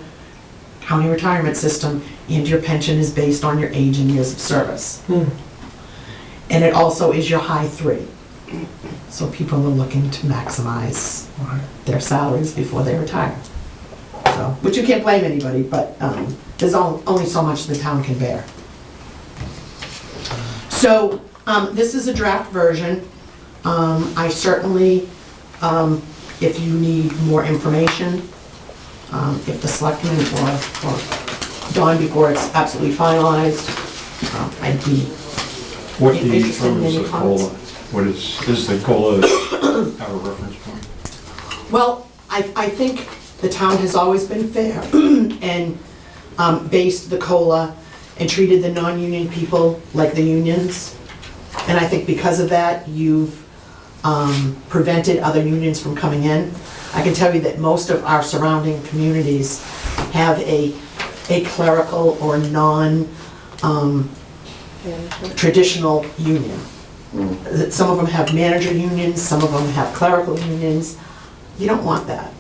county retirement system and your pension is based on your age and years of service. And it also is your high 3. So people are looking to maximize their salaries before they retire. So, which you can't blame anybody, but there's only so much the town can bear. So this is a draft version. I certainly, if you need more information, if the selectmen or Dawn before it's absolutely finalized, I'd be What do you interested in determine any the comments. COLA? What is the COLA our reference point? Well, I think the town has always been fair and based the COLA and treated the non-union people like the unions. And I think because of that, you've prevented other unions from coming in. I can tell you that most of our surrounding communities have a clerical or non-traditional union. Some of them have manager unions, some of them have clerical unions. You don't want that.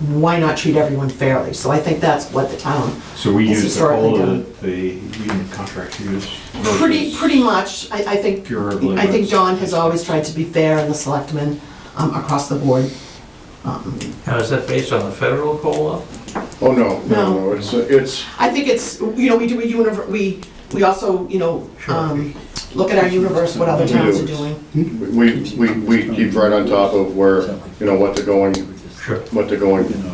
Why not treat everyone fairly? So I think that's what the town So we has use the historically COLA done. that the union contracts use versus Pretty much. I think pure I think limits. Dawn has always tried to be fair and the selectmen across the board. Now, is that based on the federal COLA? Oh, no, No. it's, I think it's, we do a we also, look at our universe, what other We towns do. are doing. we keep right on top of where, what the going Sure.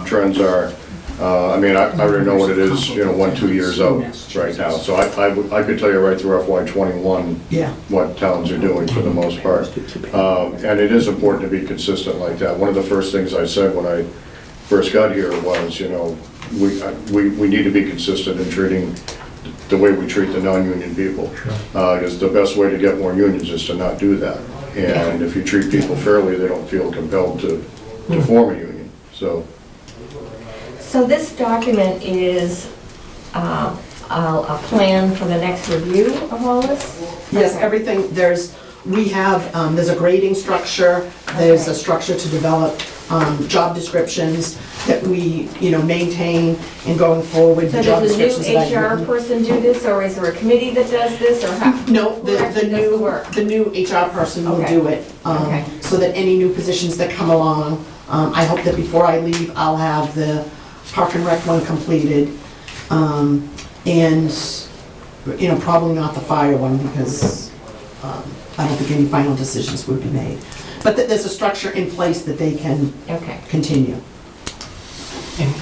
trends are. I already know what it is, 1-2 years out right now. So I could tell you right through FY21 Yeah. what towns are doing for the most part. And it is important to be consistent like that. One of the first things I said when I first got here was, we need to be consistent in treating the way we treat the non-union people. Because the best way to get more unions is to not do that. And if you treat people fairly, they don't feel compelled to form a union. So this document is a plan for the next review of all this? Yes, everything, there's we have, there's a grading structure, there's a structure to develop job descriptions that we, maintain and going forward, So the job does the descriptions that new I've HR written. person do this, or is there a committee that does this, or how? No, Who actually does the work? the new HR person will Okay. do it, Okay. so that any new positions that come along, I hope that before I leave, I'll have the Park and Rec one completed, and, probably not the fire one, because I don't think any final decisions would be made. But that there's a structure in place that they can Okay. continue. And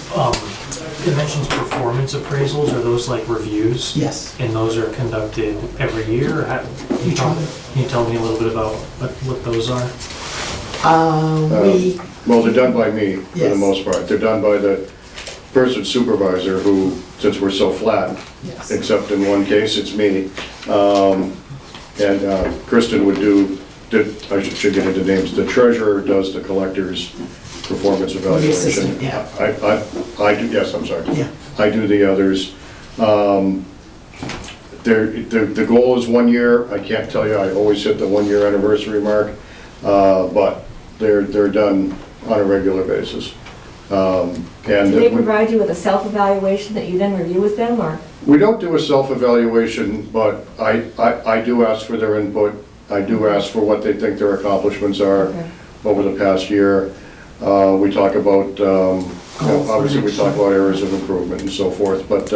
it mentions performance appraisals, are those like reviews? Yes. And those are conducted every year? Or can you tell me a little bit about what those are? Well, they're done by me, for the Yes. most part. They're done by the person supervisor who, since we're so flat, Yes. except in one case, it's me. And Kristen would I should get into names, the treasurer does the collector's performance the evaluation. assistant, yeah. I do, yes, I'm sorry. Yeah. I do the others. The goal is 1 year. I can't tell you, I always hit the 1 year anniversary mark, but they're done on a regular basis. Do they provide you with a self-evaluation that you then review with them, or? We don't do a self-evaluation, but I do ask for their input. I do ask for what they think their accomplishments are Okay. over the past year. We talk about, obviously we talk about areas of improvement and so forth, but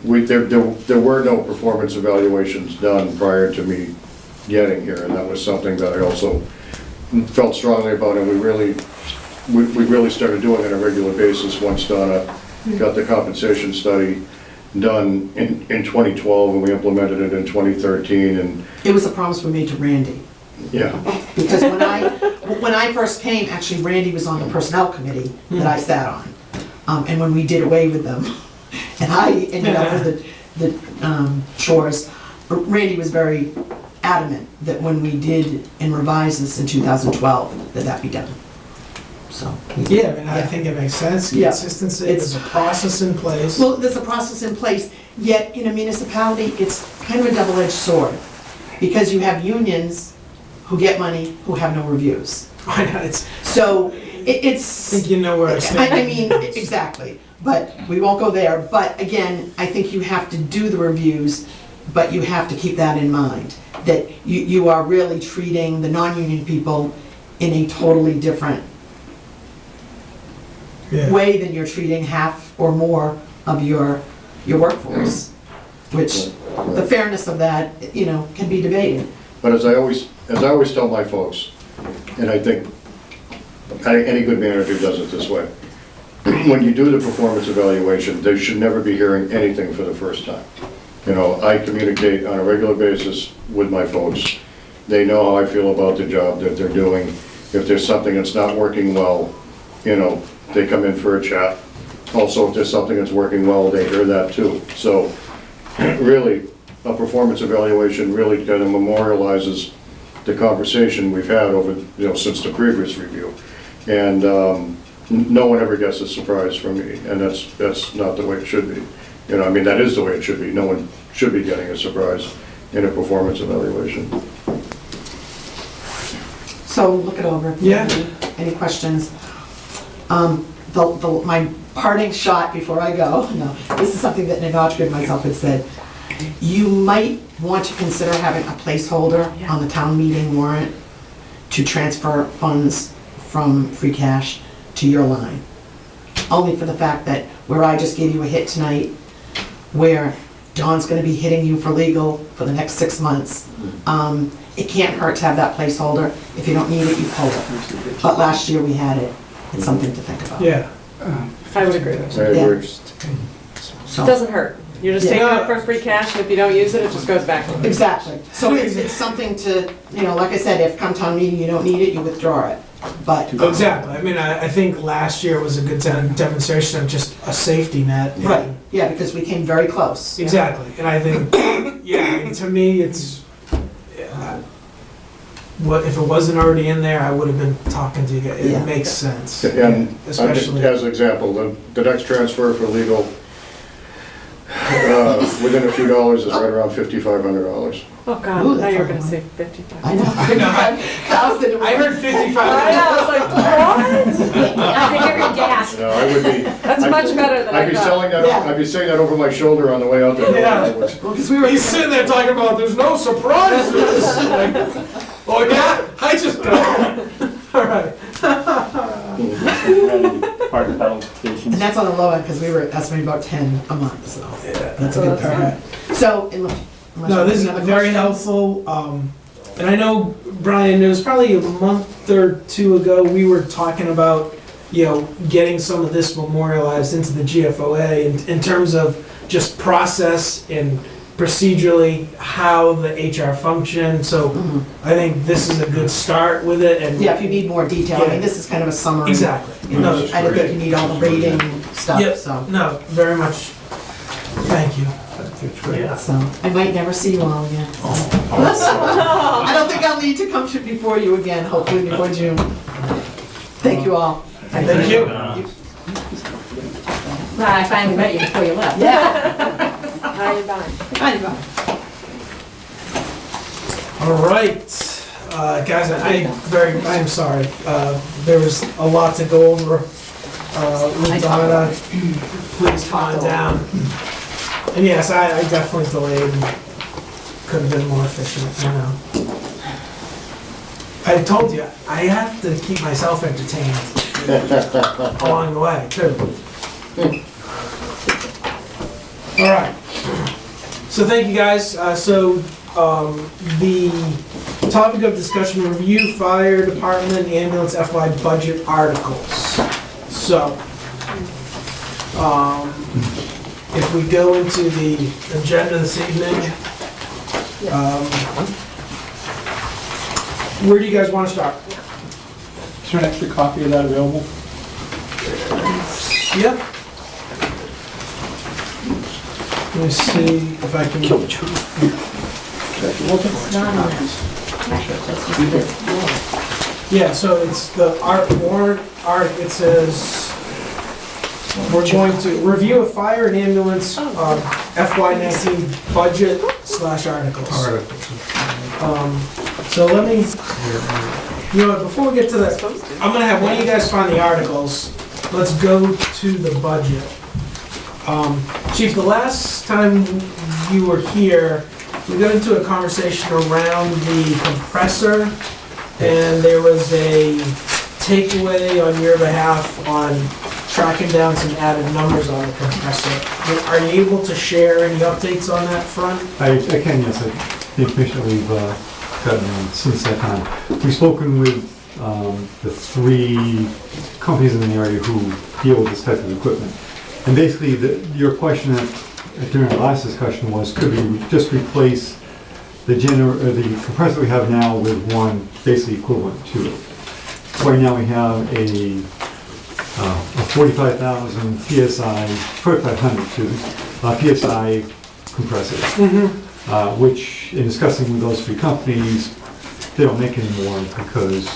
there were no performance evaluations done prior to me getting here, and that was something that I also felt strongly about, and we really started doing it on a regular basis once Donna got the compensation study done in 2012, and we implemented it in 2013, and It was a promise we made to Randy. yeah. Because when I first came, actually Randy was on the personnel committee that I sat on. And when we did away with them, and I ended up with the chores, Randy was very adamant that when we did and revised this in 2012, that be done. So. Yeah, I mean, I think it makes sense, Yeah. consistency, It's- there's a process in place. Well, there's a process in place, yet in a municipality, it's kind of a double-edged sword. Because you have unions who get money, who have no reviews. I know, it's, So I it's, think you know where I stand. I mean, exactly, but we won't go there. But again, I think you have to do the reviews, but you have to keep that in mind, that you are really treating the non-union people in a totally different Yeah. way than you're treating half or more of your workforce, which the fairness of that, can be debated. But as I always tell my folks, and I think any good manager does it this way, when you do the performance evaluation, they should never be hearing anything for the first time. I communicate on a regular basis with my folks. They know how I feel about the job that they're doing. If there's something that's not working well, they come in for a chat. Also, if there's something that's working well, they hear that too. So really, a performance evaluation really kind of memorializes the conversation we've had over, since the previous review. And no one ever gets a surprise from me, and that's not the way it should be. That is the way it should be. No one should be getting a surprise in a performance evaluation. So look it over. If you Yeah. have any questions. My parting shot before I go, no, this is something that Ninochka and myself had said. You might want to consider having a placeholder on the town meeting warrant to transfer funds from free cash to your line. Only for the fact that where I just gave you a hit tonight, where Dawn's gonna be hitting you for legal for the next 6 months, it can't hurt to have that placeholder. If you don't need it, you pull it. But last year we had it. It's something to think about. Yeah, I would agree with I that. agree. So- It doesn't hurt. You're just taking it for free cash, and if you don't use it, it just goes back. Exactly. So it's something to, like I said, if come town meeting you don't need it, you withdraw it. But. exactly. I mean, I think last year was a good demonstration of just a safety net. and- Right, yeah, because we came very close. Exactly, and I think, to me, it's, what, if it wasn't already in there, I would have been talking to you guys. Yeah. It makes sense. And Especially. as an example, the next transfer for legal, within a few dollars is right around $5,500. Oh, God, Ooh, now that's you're a gonna lot. say 55. I know, 55,000. I heard 55. I was like, what? I hear your gasp. No, I would be. That's much better than I I'd be thought. selling that, Yeah. I'd be saying that over my shoulder on the way out there. Yeah. Well, 'cause we were, He's sitting there talking about there's no surprises. Like, oh yeah, I just all right. Hard pedal stations. and that's on the low end, because we were estimating about 10 a month, so that's a So good that's part. So, unless No, you this is have another very question? helpful. And I know, Brian, it was probably a month or two ago, we were talking about, getting some of this memorialized into the GFOA in terms of just process and procedurally how the HR function. So Mhm. I think this is a good start with it. And Yeah, if you need more detail, I mean, this is kind of a summary. exactly. You know, No, I don't think you need all the rating stuff, Yep. so. No, very much. Thank you. Yeah. So, I might never see you all again. I don't think I'll need to come to before you again, hopefully before June. Thank you all. Thank you. Well, I finally met you before you left. Yeah. How you buying? I know. All right, guys, I'm sorry. There was a lot to go over. With Donna, please calm down. And yes, I definitely delayed and could have been more efficient, I know. I told you, I have to keep myself entertained along the way, too. All right. So thank you, guys. The topic of discussion, review fire department ambulance FY budget articles. So, if we go into the agenda this evening, where do you guys want to start? Is there an extra copy of that available? Yep. Let me see if I can. It's not on that. Yeah, so it's the warrant art, it says, we're going to review a fire and ambulance FY19 budget / articles. So let me, before we get to that, I'm gonna have one of you guys find the articles. Let's go to the budget. Chief, the last time you were here, we got into a conversation around the compressor, and there was a takeaway on your behalf on tracking down some added numbers on the compressor. Are you able to share any updates on that front? I can, yes. The information that we've gotten since that time. We've spoken with the 3 companies in the area who deal with this type of equipment. And basically, your question during our last discussion was, could we just replace the compressor we have now with one basically equivalent to it? Right now we have a 45,000 PSI, 4,500 PSI compressor, which in discussing with those 3 companies, they don't make anymore because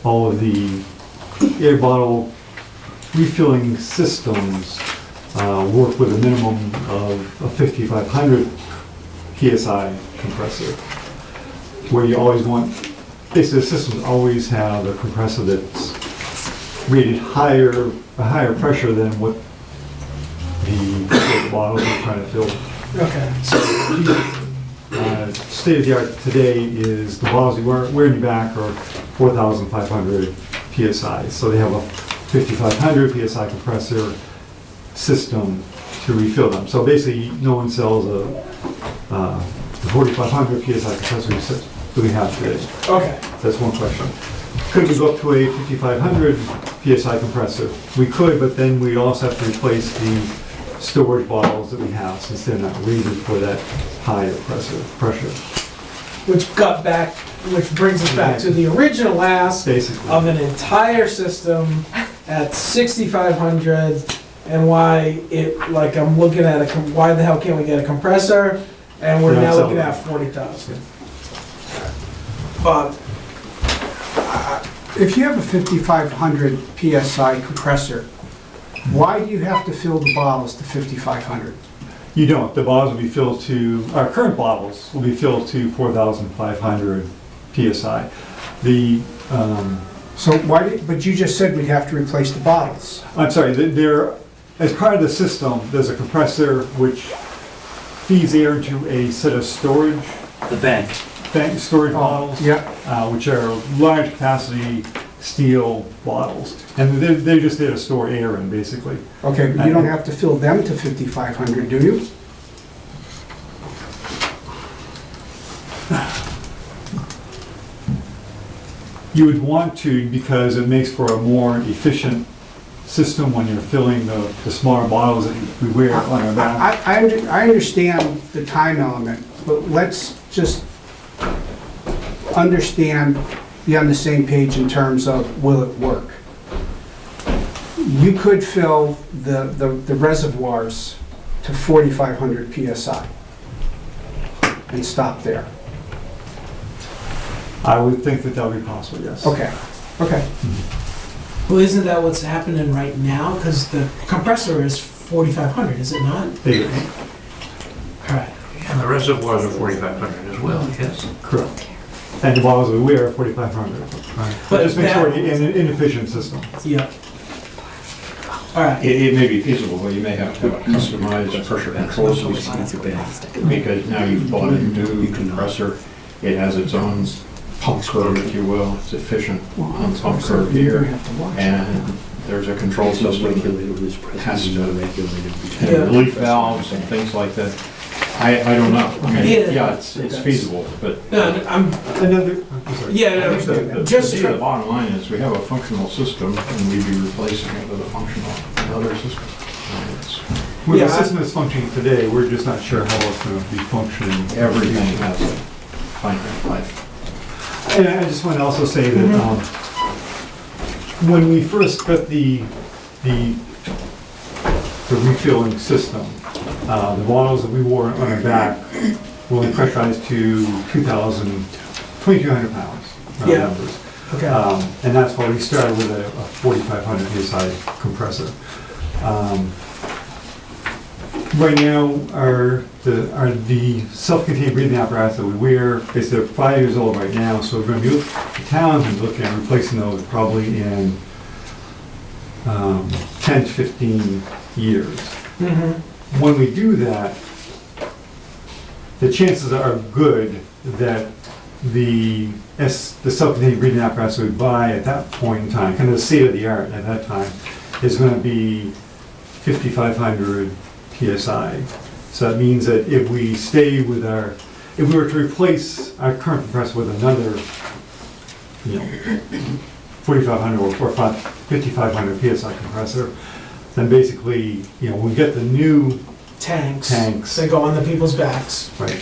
all of the air bottle refilling systems work with a minimum of a 5,500 PSI compressor, where you always want, basically the systems always have a compressor that's rated a higher pressure than what the bottles are trying to fill. Okay. State of the art today is the bottles you wear in your back are 4,500 PSI. So they have a 5,500 PSI compressor system to refill them. So basically, no one sells the 4,500 PSI compressor that we have today. Okay. That's one question. Could we go up to a 5,500 PSI compressor? We could, but then we'd also have to replace the storage bottles that we have, since they're not rated for that higher pressure. Which brings us back to the original ask Basically. of an entire system at 6,500, and why I'm looking at why the hell can't we get a compressor? And we're Yeah, now so- looking at 40,000. But If you have a 5,500 PSI compressor, why do you have to fill the bottles to 5,500? You don't. The bottles will be filled to, our current bottles will be filled to 4,500 PSI. The, So but you just said we'd have to replace the bottles. I'm sorry, there, as part of the system, there's a compressor which feeds air into a set of storage, The bank. storage bottles. Yeah. Which are large capacity steel bottles. And they're just there to store air in, basically. Okay, but you don't have to fill them to 5,500, do you? You would want to, because it makes for a more efficient system when you're filling the smaller bottles that we wear on our back. I understand the time element, but let's just understand, be on the same page in terms of will it work? You could fill the reservoirs to 4,500 PSI and stop there. I would think that would be possible, yes. Okay, okay. Well, isn't that what's happening right now? Because the compressor is 4,500, is it not? They- All right. And the reservoirs are 4,500 as well, yes? Correct. And the bottles we wear are 4,500. But it just makes for an inefficient system. Yeah. All right. It may be feasible, but you may have to have a customized pressure control system. Because now you've bought a new compressor, it has its own pump curve, if you will, it's efficient on pump curve here, and there's a control system that has to, and relief valves and things like that. I don't know. I mean, yeah, it's feasible, but. No, I'm sorry. yeah. No, The bottom line is, we have a functional system, and we'd be replacing it with a functional another system. Well, the system is functioning today, we're just not sure how it's going to be functioning. Everything has a finite life. And I just want to also say that when we first got the refilling system, the bottles that we wore on our back will be pressurized to 2,200 pounds. Yeah. Numbers. Okay. And that's why we started with a 4,500 PSI compressor. Right now, the self-contained breathing apparatus that we wear, they're 5 years old right now, so we're going to be, the town's been looking at replacing those probably in 10 to 15 years. Mm-hmm. When we do that, the chances are good that the self-contained breathing apparatus we buy at that point in time, kind of the state of the art at that time, is going to be 5,500 PSI. So that means that if we stay with if we were to replace our current compressor with another, 4,500 or 5,500 PSI compressor, then basically, when we get the new Tanks tanks, that go on the people's backs. right,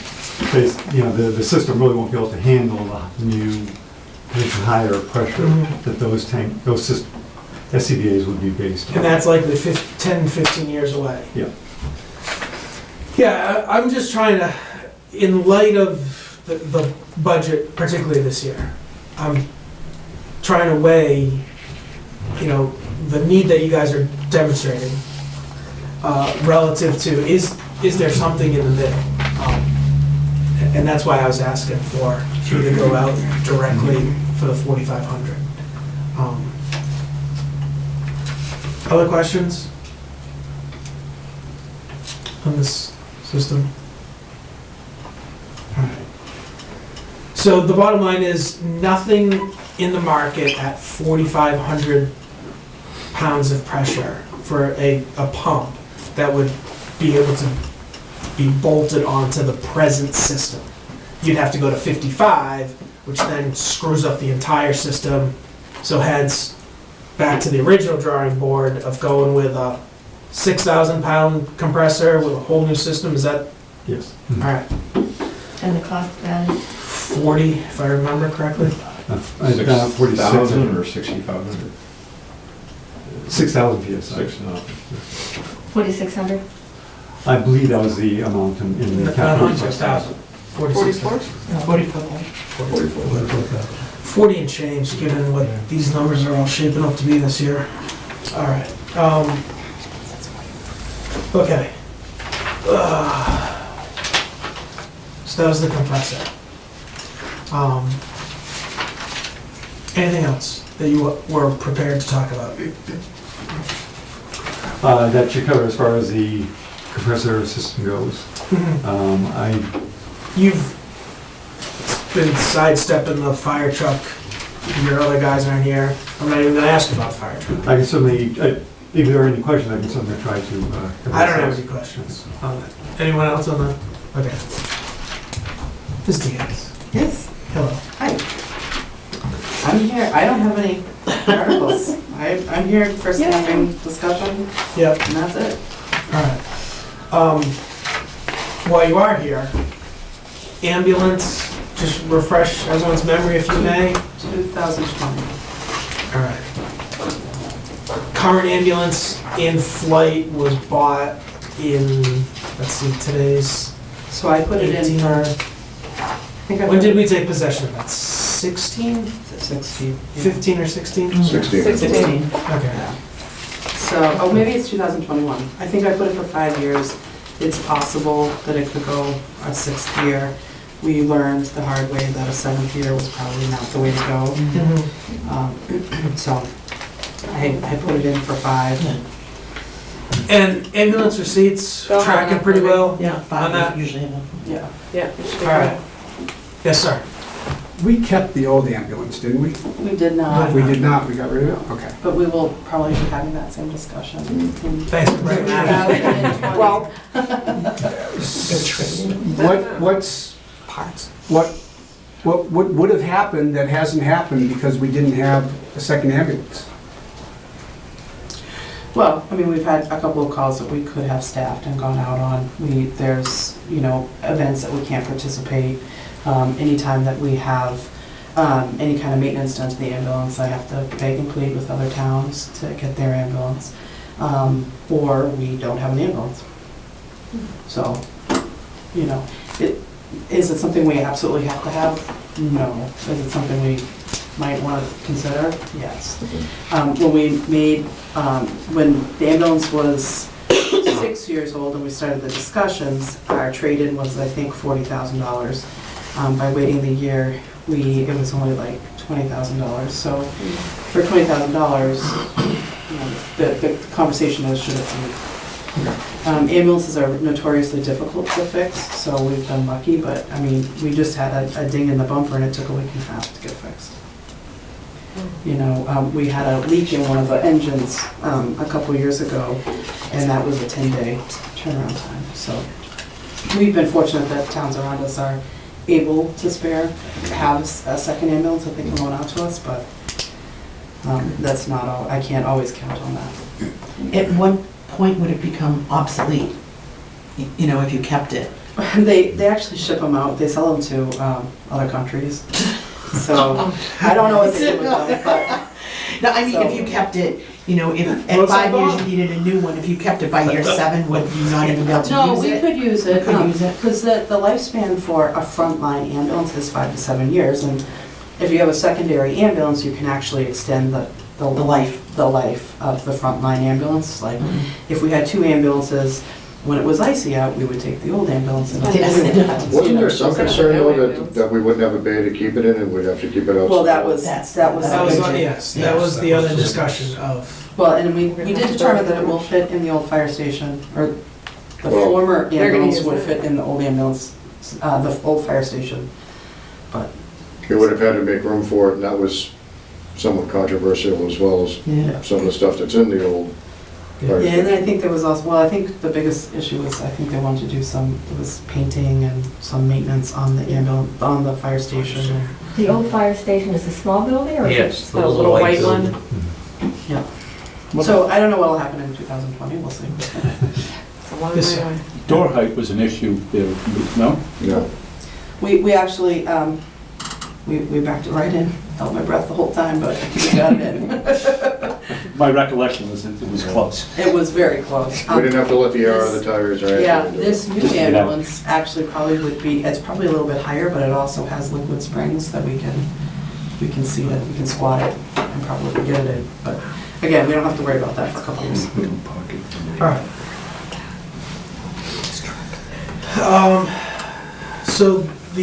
the system really won't be able to handle the new higher pressure that those SCBAs would be based on. And that's likely 10, 15 years away. Yeah. Yeah, I'm just trying to, in light of the budget, particularly this year, I'm trying to weigh, the need that you guys are demonstrating relative to, is there something in the middle? And that's why I was asking for you to go out directly for the 4,500. Other questions on this system? All right. So the bottom line is nothing in the market at 4,500 pounds of pressure for a pump that would be able to be bolted onto the present system. You'd have to go to 55, which then screws up the entire system. So heads back to the original drawing board of going with a 6,000 pound compressor with a whole new system. Is that? Yes. All right. And the cost of that is? 40, if I remember correctly. 6,000 or 6,500? 6,000 PSI. 6,000. 4,600? I believe that was the amount in the capital. 6,000. 44? 40 and change, given what these numbers are all shaping up to be this year. All right. Okay. So that was the compressor. Anything else that you were prepared to talk about? That should cover as far as the compressor system goes. You've been sidestepping the fire truck. Your other guys aren't here. I'm not even gonna ask you about the fire truck. I can certainly, if there are any questions, I can certainly try to. I don't have any questions on that. Anyone else on that? Okay. Ms. Diaz. Yes. Hello. Hi. I'm here, I don't have any articles. I'm here for staffing discussion, Yep. and that's it. All right. While you are here, ambulance, just refresh everyone's memory if you may. 2020. All right. Current ambulance in flight was bought in, let's see, today's So I put it in 18. for, When did we take possession of that? 16? 16. 15 or 16? 16. 16. Okay. So, oh, maybe it's 2021. I think I put it for 5 years. It's possible that it could go a 6th year. We learned the hard way that a 7th year was probably not the way to go. So I put it in for 5. And ambulance receipts Go on, tracking pretty well? Yeah, On 5 that? usually enough. Yeah. Yeah. All right. Yes, sir. We kept the old ambulance, didn't we? We did not, We did not, we got rid of it? Okay. but we will probably be having that same discussion in Thanks for bringing that up. 2020. Well, What's, Parts. what would have happened that hasn't happened because we didn't have a second ambulance? Well, I mean, we've had a couple of calls that we could have staffed and gone out on. There's, events that we can't participate. Anytime that we have any kind of maintenance done to the ambulance, I have to beg and plead with other towns to get their ambulance. Or we don't have an ambulance. So, is it something we absolutely have to have? No. Is it something we might want to consider? Yes. When we made, when the ambulance was 6 years old and we started the discussions, our trade-in was, I think, $40,000. By waiting the year, it was only like $20,000. So for $20,000, the conversation is, should it be? Ambulances are notoriously difficult to fix, so we've been lucky, but I mean, we just had a ding in the bumper and it took a week and a half to get fixed. We had a leak in one of the engines a couple years ago, and that was a 10-day turnaround time. So we've been fortunate that towns around us are able to have a second ambulance that they can loan out to us, but that's not all, I can't always count on that. At what point would it become obsolete, if you kept it? They actually ship them out, they sell them to other countries. So, I don't know what they do with them, but. No, I mean, if you kept it, if at 5 years you needed a new one, if you kept it by year 7, would you not even be able to use it? No, we could use it. We could use it? Because the lifespan for a frontline ambulance is 5 to 7 years, and if you have a secondary ambulance, you can actually extend the life of the frontline ambulance. Like, if we had 2 ambulances, when it was icy out, we would take the old ambulance and. Wasn't there some concern though that we wouldn't have a bay to keep it in and we'd have to keep it outside? Well, that was That was the other discussion of. Well, and we did determine that it will fit in the old fire station, or the former they're gonna ambulance use would it. fit in the old ambulance, the old fire station. But, You would have had to make room for it, and that was somewhat controversial as well as Yeah. some of the stuff that's in the old fire yeah, and station. then I think there was also, well, I think the biggest issue was, I think they wanted to do painting and some maintenance on the ambulance, on the fire station. The old fire station is a small building or? Yes, the little white one. Yeah. So I don't know what'll happen in 2020, we'll see. It's a long Yes, way sir. away. Door height was an issue there, no? No. We actually, we backed it right in, held my breath the whole time, but we got it in. My recollection was that it was close. It was very close. We didn't have to let the air out of the tires or anything. Yeah, to do it. this new Just get out. ambulance actually probably would be, it's probably a little bit higher, but it also has liquid springs that we can seat it, we can squat it and probably get it in. But again, we don't have to worry about that for a couple years. All right. So let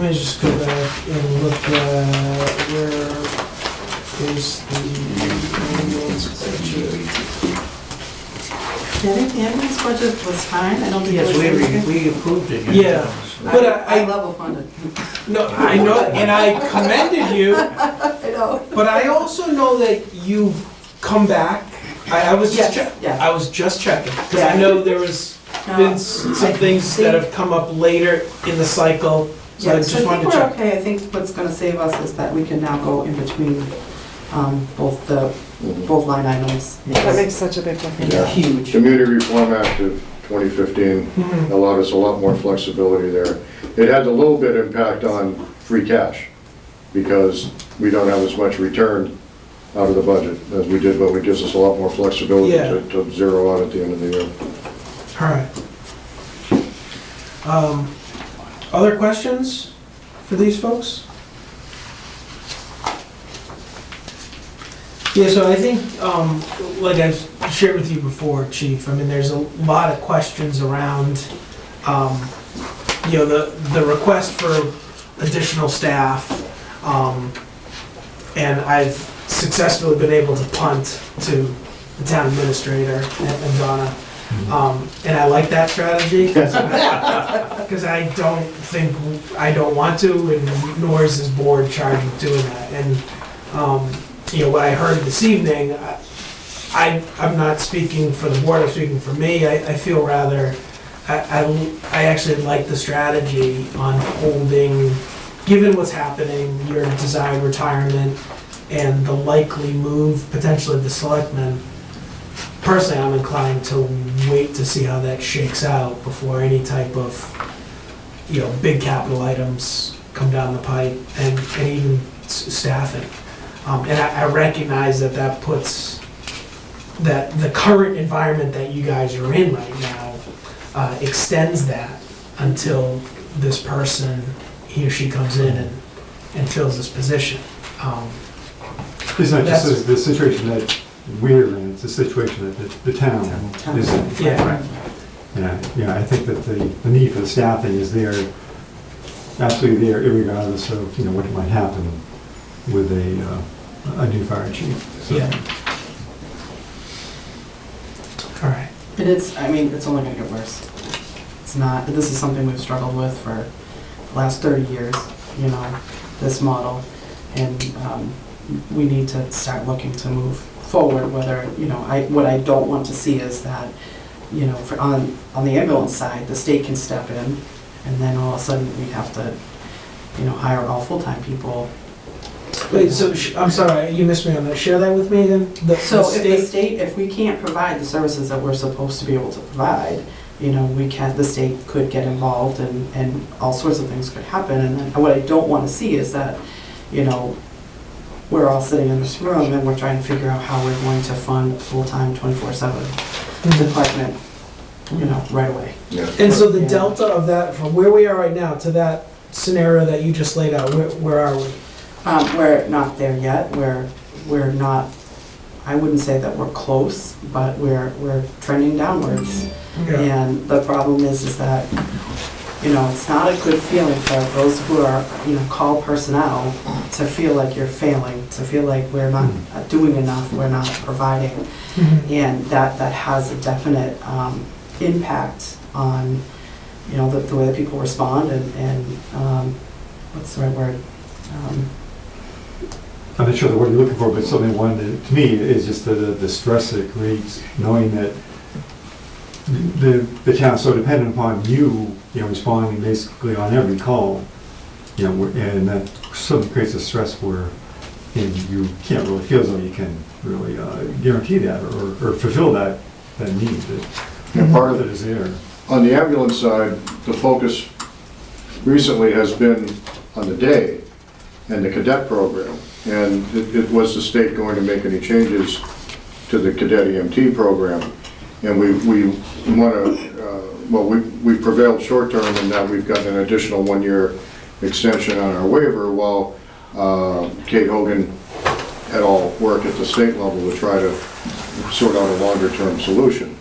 me just go back and look at where is the ambulance budget. I think the ambulance budget was fine, I don't think it Yes, was anything. we approved it. Yeah. But I level funded. No, I know, and I commended you, I know. but I also know that you've come back. I was just Yes, yeah. I was just checking, because I know there was been some things that have come up later in the cycle, so I Yeah, so just I wanted think to we're check. okay. I think what's gonna save us is that we can now go in between both line items. That makes such a big difference. Yeah. Huge. Community Reform Act of 2015 Mhm. allowed us a lot more flexibility there. It had a little bit impact on free cash, because we don't have as much return out of the budget as we did, but it gives us a lot more flexibility Yeah. to zero out at the end of the year. All right. Other questions for these folks? Yeah, so I think, like I've shared with you before, Chief, I mean, there's a lot of questions around, the request for additional staff, and I've successfully been able to punt to the town administrator and Donna. And I like that strategy, because I don't want to, and nor is this board charged with doing that. And, what I heard this evening, I'm not speaking for the board, I'm speaking for me. I feel rather, I actually like the strategy on holding, given what's happening, your desired retirement, and the likely move potentially of the selectmen. Personally, I'm inclined to wait to see how that shakes out before any type of, big capital items come down the pipe, and even staffing. And I recognize that puts, that the current environment that you guys are in right now extends that until this person, he or she comes in and fills this position. It's not just the situation that we're in, it's a situation that the town is in. Yeah. Yeah, I think that the need for the staffing is there, absolutely there, irregardless of, what might happen with a new fire chief. So, Yeah. All right. It's only gonna get worse. It's not, this is something we've struggled with for the last 30 years, this model. And we need to start looking to move forward, whether, what I don't want to see is that, on the ambulance side, the state can step in, and then all of a sudden we have to, hire all full-time people. Wait, so, I'm sorry, you missed me on that. Share that with me again? So if we can't provide the services that we're supposed to be able to provide, the state could get involved, and all sorts of things could happen. And then what I don't want to see is that, we're all sitting in this room and we're trying to figure out how we're going to fund a full-time 24/7 department, right away. Yeah. And so the delta of that, from where we are right now to that scenario that you just laid out, where are we? We're not there yet. We're not, I wouldn't say that we're close, but we're trending downwards. And the problem is that, it's not a good feeling for those who are, call personnel to feel like you're failing, to feel like we're not doing enough, we're not providing. And that has a definite impact on, the way that people respond and what's the right word? I'm not sure the word you're looking for, but something one that, to me, is just the stress it creates, knowing that the town's so dependent upon you, responding basically on every call, and that suddenly creates a stress where you can't really feel as though you can really guarantee that or fulfill that need that Part of that is there. On the ambulance side, the focus recently has been on the day and the cadet program. And it was the state going to make any changes to the cadet EMT program. And we want to, we prevailed short-term in that we've got an additional 1-year extension on our waiver while Kate Hogan at all work at the state level to try to sort out a longer-term solution.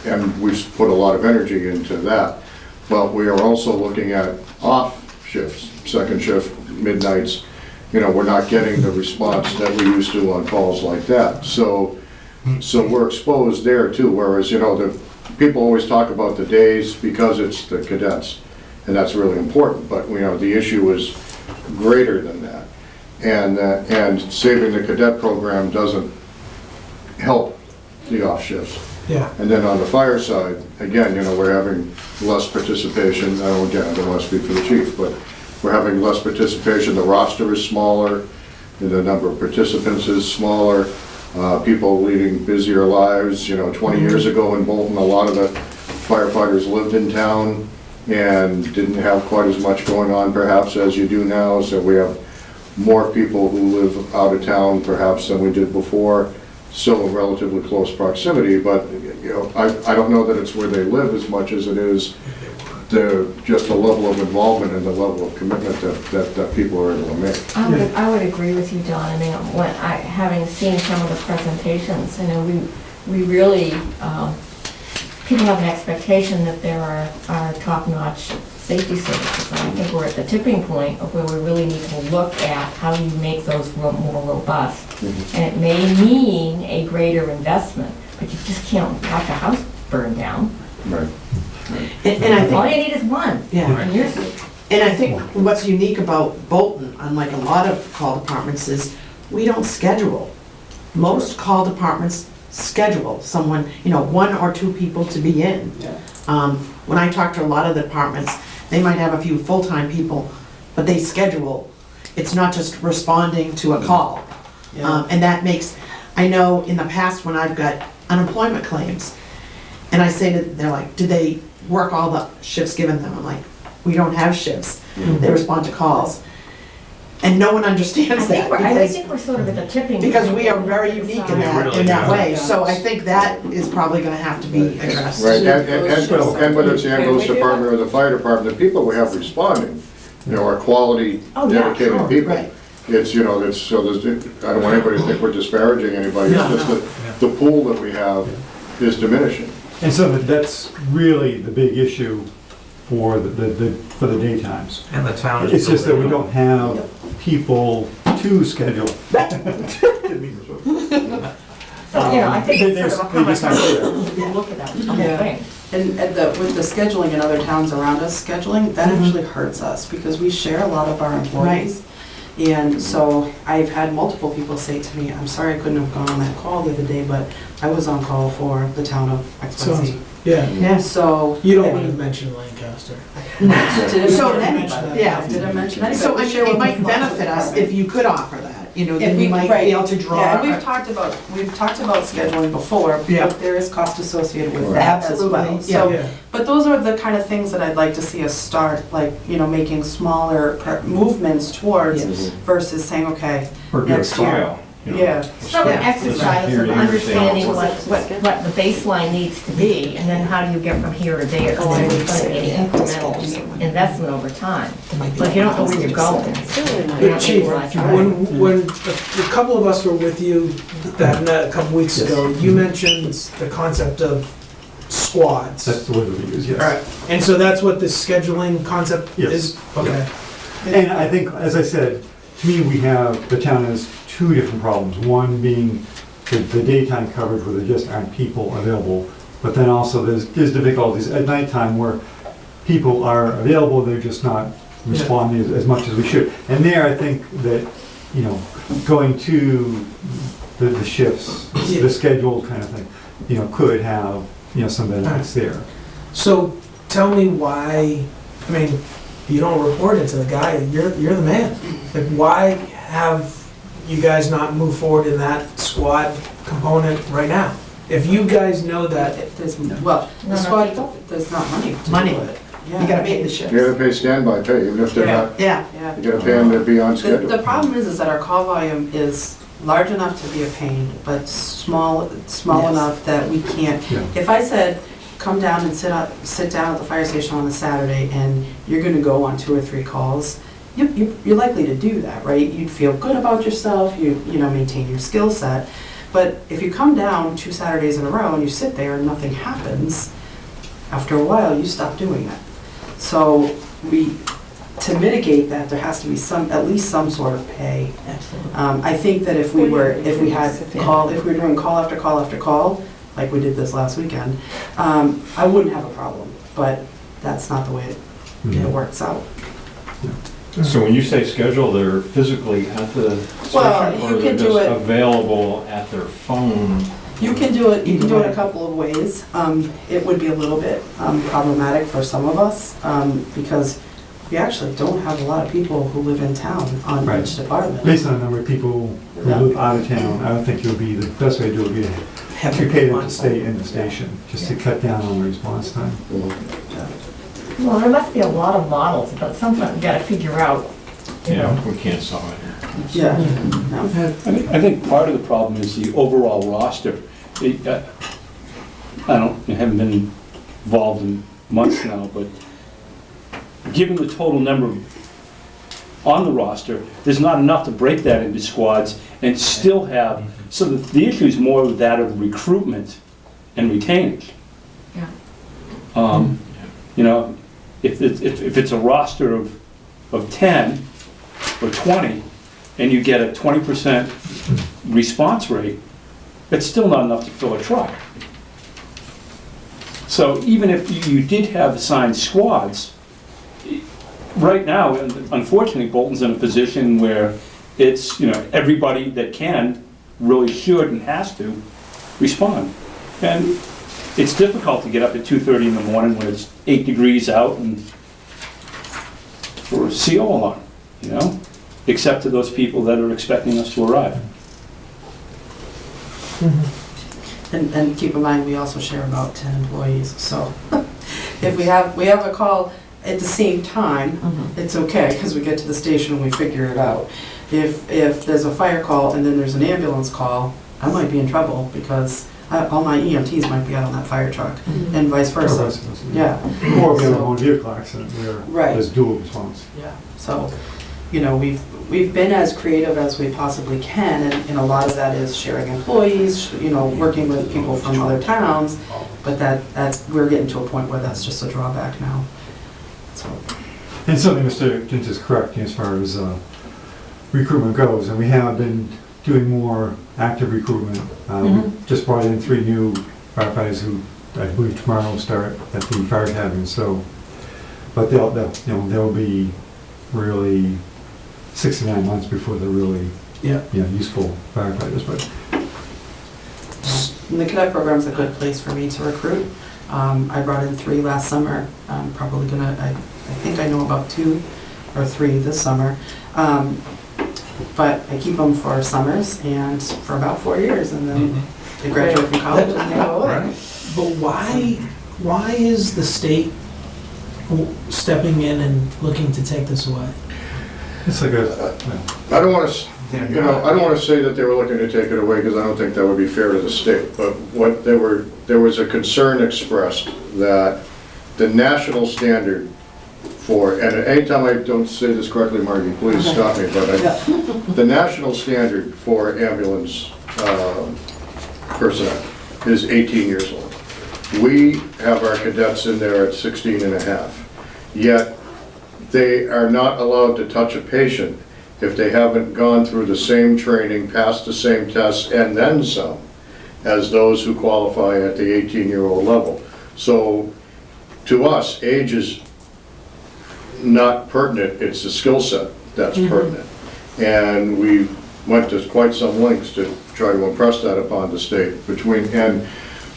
And we've put a lot of energy into that. But we are also looking at off shifts, second shift, midnights. You know, we're not getting the response that we used to on calls like that. So we're exposed there too, whereas, you know, the people always talk about the days because it's the cadets, and that's really important, but, you know, the issue is greater than that. And saving the cadet program doesn't help the off shifts. Yeah. And then on the fire side, again, you know, we're having less participation. I don't want to speak for the chief, but we're having less participation. The roster is smaller, and the number of participants is smaller. People leading busier lives. You know, 20 years ago in Bolton, a lot of the firefighters lived in town and didn't have quite as much going on perhaps as you do now. So we have more people who live out of town perhaps than we did before. Still in relatively close proximity, but, you know, I don't know that it's where they live as much as it is just the level of involvement and the level of commitment that people are able to make. I would agree with you, Don. I mean, having seen some of the presentations, you know, we really, people have an expectation that there are top-notch safety services. And I think we're at the tipping point of where we really need to look at how you make those more robust. And it may mean a greater investment, but you just can't watch a house burn down. Right. And I think, All you need is one. Yeah. And you're- and I think what's unique about Bolton, unlike a lot of call departments, is we don't schedule. Most call departments schedule someone, you know, 1 or 2 people to be in. When I talk to a lot of the departments, they might have a few full-time people, but they schedule. It's not just responding to a call. And that makes, I know in the past when I've got unemployment claims, and I say that, they're like, do they work all the shifts given them? I'm like, we don't have shifts. They respond to calls. And no one understands that. I think we're sort of at the tipping point. Because we are very unique in that way. So I think that is probably gonna have to be addressed. Right, and whether it's the ambulance department or the fire department, the people we have responding, you know, are quality, dedicated people. Right. It's, you know, I don't want anybody to think we're disparaging anybody, it's just that the pool that we have is diminishing. And so that's really the big issue for the daytimes. And the town is. It's just that we don't have people to schedule. So, you know, I think it's They sort of a just aren't common there. look at that whole Yeah. thing. And with the scheduling in other towns around us, scheduling, that actually hurts us because we share a lot of our employees. And so I've had multiple people say to me, I'm sorry I couldn't have gone on that call the other day, but I was on call for the town of XYZ. Yeah. Yeah. So. You don't I want to mean, mention Lancaster. Did So I then- mention anybody? yeah. Did I mention anybody? So I We share mean, it with might the benefit us if you could offer that, you know, then If we we- might right. be able to draw. Yeah, and we've talked about scheduling before, Yeah. but there is cost associated with Right. that as well. Absolutely, So, Yeah. but those are the kind of things that I'd like to see us start, like, you know, making smaller movements towards Yes. versus saying, okay, Or do a next year. trial. you know. Yeah. Some Yeah. exercise Here of you understanding understand. what the baseline needs to be, and then how do you get from here to there? And then you're gonna get incremental investment over time. But if you don't know where you're going, you don't Chief, realize. when a couple of us were with you that met a couple weeks ago, you mentioned the concept of squads. That's the word that we use, yes. All right, and so that's what this scheduling concept Yes. is? Okay. And I think, as I said, to me, the town has 2 different problems. One being the daytime coverage where there just aren't people available. But then also there's difficulties at nighttime where people are available, they're just not responding as much as we should. And there, I think that, you know, going to the shifts, the scheduled kind of thing, you know, could have, you know, some benefits there. So tell me why, I mean, you don't report it to the guy, you're the man. Like, why have you guys not moved forward in that squad component right now? If you guys know that, There's, well, No, the no, squad, people. there's not money to Money. do it. You gotta pay the shifts. You gotta pay standby pay, even if they're Yeah. not, Yeah. Yeah. you gotta pay them to be on The schedule. problem is that our call volume is large enough to be a pain, but small Yes. enough that we can't. Yeah. If I said, come down and sit down at the fire station on a Saturday and you're gonna go on 2 or 3 calls, you're likely to do that, right? You'd feel good about yourself, you know, maintain your skill set. But if you come down 2 Saturdays in a row and you sit there and nothing happens, after a while, you stop doing it. So to mitigate that, there has to be at least some sort of pay. Absolutely. I think that if we were doing call after call after call, like we did this last weekend, I wouldn't have a problem, but that's not the way it works out. So when you say schedule, they're physically at the Well, station, you or they're can do just it- available at their phone? You can do it a couple of ways. It would be a little bit problematic for some of us, because we actually don't have a lot of people who live in town on Right. each department. Based on the number of people who live out of town, I don't think it would be, the best way to do it would be to pay them to stay in the station, just to cut down on the response time. Well, there must be a lot of models, but something we gotta figure out, you know. We can't solve it. Yeah. No. I think part of the problem is the overall roster. I haven't been involved in months now, but given the total number on the roster, there's not enough to break that into squads and still have, so the issue is more of that of recruitment and retainage. Yeah. You know, if it's a roster of 10 or 20, and you get a 20% response rate, it's still not enough to fill a truck. So even if you did have assigned squads, right now, unfortunately, Bolton's in a position where it's, you know, everybody that can really should and has to respond. And it's difficult to get up at 2:30 in the morning when it's 8 degrees out and for a CO alarm, you know, except to those people that are expecting us to arrive. And keep in mind, we also share about 10 employees, so if we have a call at the same time, it's okay, because we get to the station and we figure it out. If there's a fire call and then there's an ambulance call, I might be in trouble, because all my EMTs might be out on that fire truck, and vice versa. Yeah. Or we have a So- motor vehicle accident where Right. there's dual response. Yeah, so, you know, we've been as creative as we possibly can, and a lot of that is sharing employees, you know, working with people from other towns, but we're getting to a point where that's just a drawback now, so. And something Mr. Gint is correct as far as recruitment goes, and we have been doing more active recruitment. We just brought in 3 new firefighters who I believe tomorrow will start at the fire academy, so, but they'll be really 6 to 9 months before they're really, useful firefighters, but. And the cadet program's a good place for me to recruit. I brought in 3 last summer. I'm probably I think I know about 2 or 3 this summer. But I keep them for summers and for about 4 years, and then they graduate from college and they go away. But why is the state stepping in and looking to take this away? It's like a, I don't want to say that they were looking to take it away, because I don't think that would be fair to the state. But there was a concern expressed that the national standard for, and anytime I don't say this correctly, Margie, please stop me, but the national standard for ambulance personnel is 18 years old. We have our cadets in there at 16 and a half, yet they are not allowed to touch a patient if they haven't gone through the same training, passed the same tests, and then some, as those who qualify at the 18-year-old level. So to us, age is not pertinent, it's the skill set that's pertinent. And we went to quite some lengths to try to impress that upon the state. And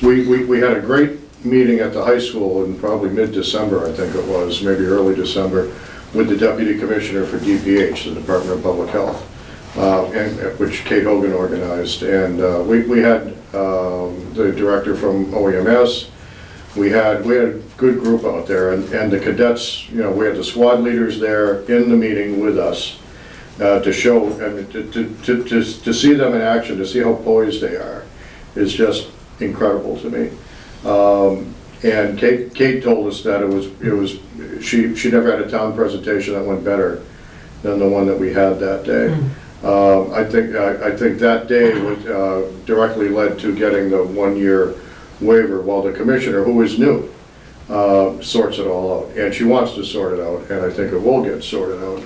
we had a great meeting at the high school in probably mid-December, I think it was, maybe early December, with the Deputy Commissioner for DPH, the Department of Public Health, which Kate Hogan organized. And we had the director from OEMS. We had a good group out there, and the cadets, you know, we had the squad leaders there in the meeting with us to show, and to see them in action, to see how poised they are, is just incredible to me. And Kate told us that she never had a town presentation that went better than the one that we had that day. I think that day would, directly led to getting the 1-year waiver, while the commissioner, who is new, sorts it all out. And she wants to sort it out, and I think it will get sorted out.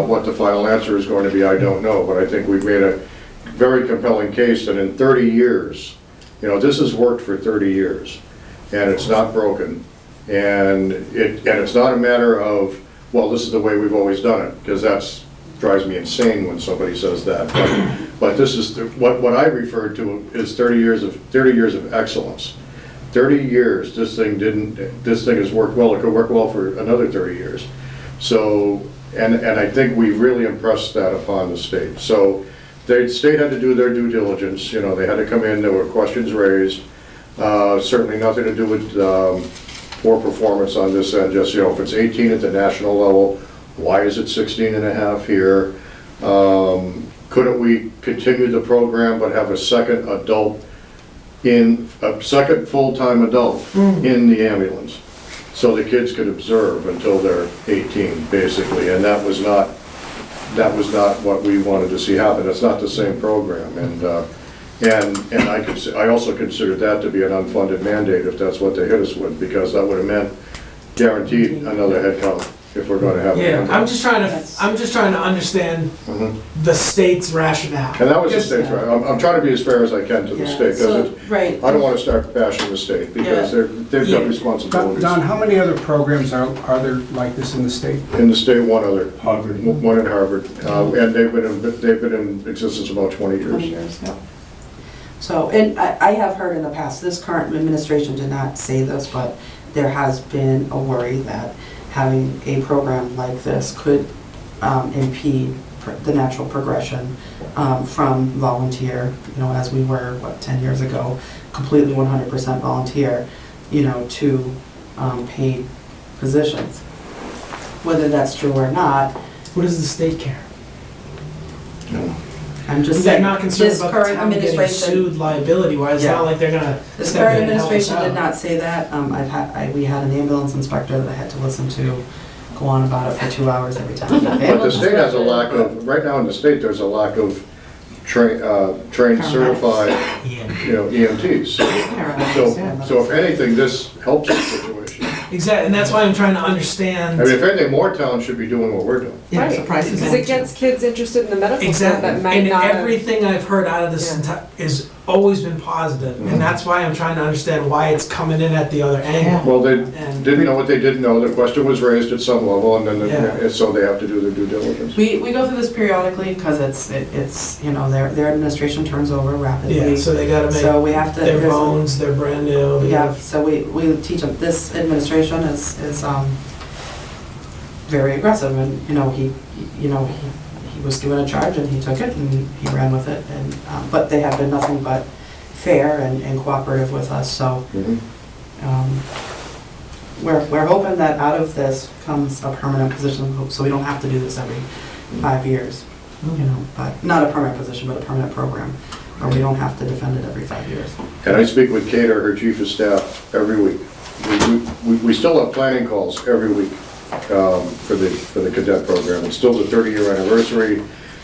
What the final answer is going to be, I don't know, but I think we've made a very compelling case that in 30 years, this has worked for 30 years, and it's not broken. And it's not a matter of, well, this is the way we've always done it, because that drives me insane when somebody says that. But this is what I refer to is 30 years of excellence. 30 years, this thing has worked well. It could work well for another 30 years. So, and I think we really impressed that upon the state. So the state had to do their due diligence. They had to come in. There were questions raised. Certainly nothing to do with poor performance on this end. Just, if it's 18 at the national level, why is it 16 and a half here? Couldn't we continue the program but have a second full-time adult in the ambulance, so the kids could observe until they're 18, basically? And that was not what we wanted to see happen. It's not the same program, and I also considered that to be an unfunded mandate if that's what they hit us with, because that would have meant guaranteed another head count if we're going to have. Yeah, I'm just trying to understand the state's rationale. And that was the state's right. I'm trying to be as fair as I can to the state, because Right. I don't want to start bashing the state, because they've got responsibilities. Don, how many other programs are there like this in the state? In the state, one other. Harvard. One at Harvard, and they've been in existence about 20 years. 20 years, yeah. So, and I have heard in the past, this current administration did not say this, but there has been a worry that having a program like this could impede the natural progression from volunteer, as we were, 10 years ago, completely 100% volunteer, to paid positions. Whether that's true or not. What does the state care? I'm just They're saying, not concerned this about the current town getting administration, sued liability-wise. It's Yeah. not like they're gonna this step current in and help us administration did out. not say that. We had an ambulance inspector that I had to listen to go on about it for 2 hours every time. But the state has a lack of, right now in the state, there's a lack of trained, certified, EMTs. So if anything, this helps the situation. Exactly, and that's why I'm trying to understand. I mean, if anything, more towns should be doing what we're doing. Yeah, Right, surprise is because it gets kids interested in the medical stuff Exactly, that might and not have. everything I've heard out of this is always been positive, and that's why I'm trying to understand why it's coming in at the other angle. Well, they And- didn't know what they didn't know. The question was raised at some level, and then, Yeah. so they have to do their due diligence. We go through this periodically because it's their administration turns over rapidly. Yeah, so they gotta make So we have to. their there's a- bones, they're brand new. they Yeah, have- so we teach them, this administration is very aggressive, and, he was given a charge and he took it and he ran with it, and, but they have been nothing but fair and cooperative with us, so, Mhm. we're hoping that out of this comes a permanent position, so we don't have to do this every 5 years, but, not a permanent position, but a permanent program, where we don't have to defend it every 5 years. And I speak with Kate, her chief of staff, every week. We still have planning calls every week for the cadet program. It's still the 30-year anniversary.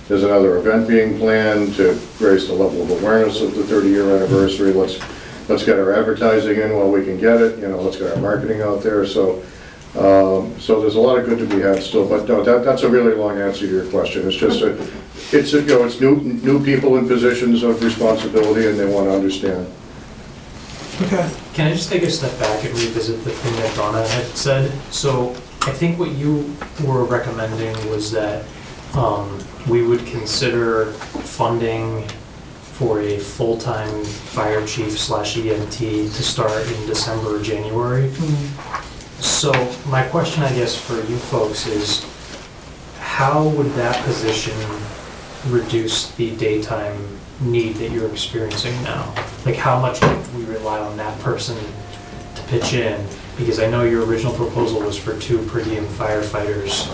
There's another event being planned to raise the level of awareness of the 30-year anniversary. Let's get our advertising in while we can get it. Let's get our marketing out there. So there's a lot of good to be had still. But no, that's a really long answer to your question. It's just it's new people in positions of responsibility, and they want to understand. Okay. Can I just take a step back and revisit the thing that Donna had said? So I think what you were recommending was that we would consider funding for a full-time fire chief / EMT to start in December or January. So my question, I guess, for you folks is, how would that position reduce the daytime need that you're experiencing now? Like, how much would we rely on that person to pitch in? Because I know your original proposal was for 2 per diem firefighters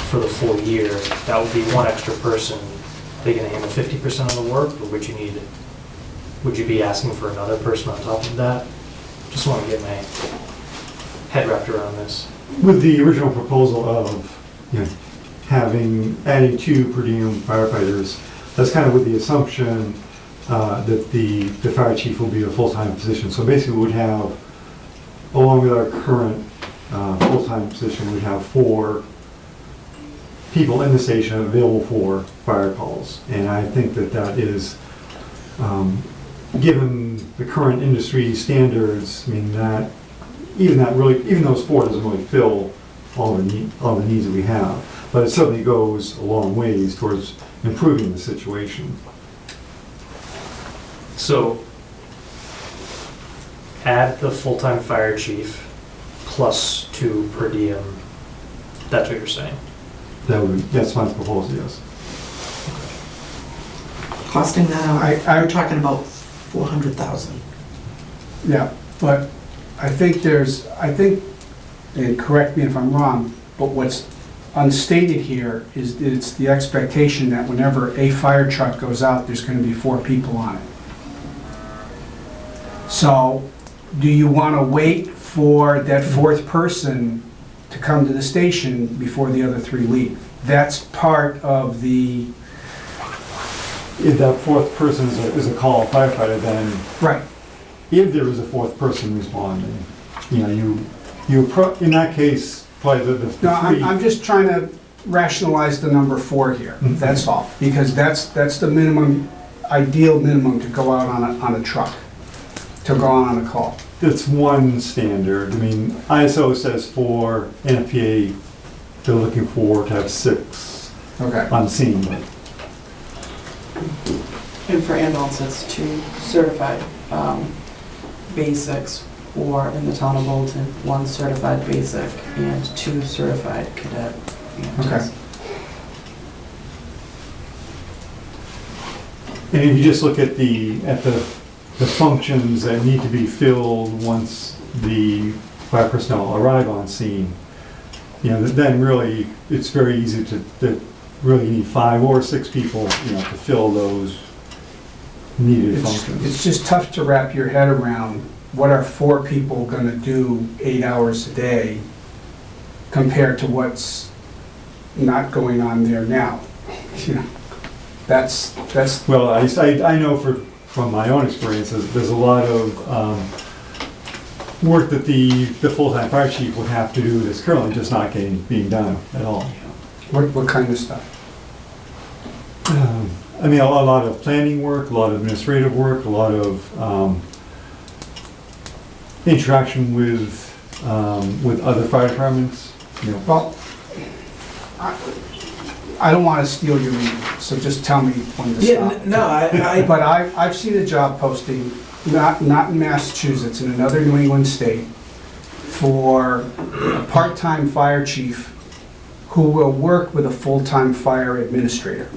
for the full year. That would be 1 extra person. Are they gonna handle 50% of the work, or would you be asking for another person on top of that? Just wanna get my head wrapped around this. With the original proposal of, adding 2 per diem firefighters, that's kind of with the assumption that the fire chief will be a full-time position. So basically we would have, along with our current full-time position, we'd have 4 people in the station available for fire calls. And I think that that is, given the current industry standards, I mean, even those 4 doesn't really fill all the needs that we have. But it certainly goes a long ways towards improving the situation. So add the full-time fire chief plus 2 per diem. That's what you're saying? That's my proposal, yes. Costing now, I- we're talking about 400,000. Yeah, but I think, and correct me if I'm wrong, but what's unstated here is that it's the expectation that whenever a fire truck goes out, there's gonna be 4 people on it. So, do you wanna wait for that 4th person to come to the station before the other 3 leave? That's part of the... If that 4th person is a call firefighter, then Right. if there is a 4th person responding, in that case, probably the No, 3. I'm just trying to rationalize the number 4 here, Mhm. that's all. Because that's the minimum, ideal minimum to go out on a truck, to go out on a call. It's one standard. I mean, ISO says 4, NFPA, they're looking for to have 6 Okay. on scene. And for ambulance, it's 2 certified basics, or in the town of Bolton, 1 certified basic and 2 certified cadet EMTs. Okay. And if you just look at the functions that need to be filled once the fire personnel arrive on scene, then really, it's very easy to really need 5 or 6 people, to fill those needed functions. It's just tough to wrap your head around what are 4 people gonna do 8 hours a day compared to what's not going on there now. That's Well, I know from my own experiences, there's a lot of work that the full-time fire chief would have to do that's currently just not being done at all. what kind of stuff? I mean, a lot of planning work, a lot of administrative work, a lot of interaction with other fire departments, Well, I don't wanna steal your meeting, so just tell me when to Yeah, stop. no, But I've seen a job posting, not in Massachusetts, in another New England state, for a part-time fire chief who will work with a full-time fire administrator.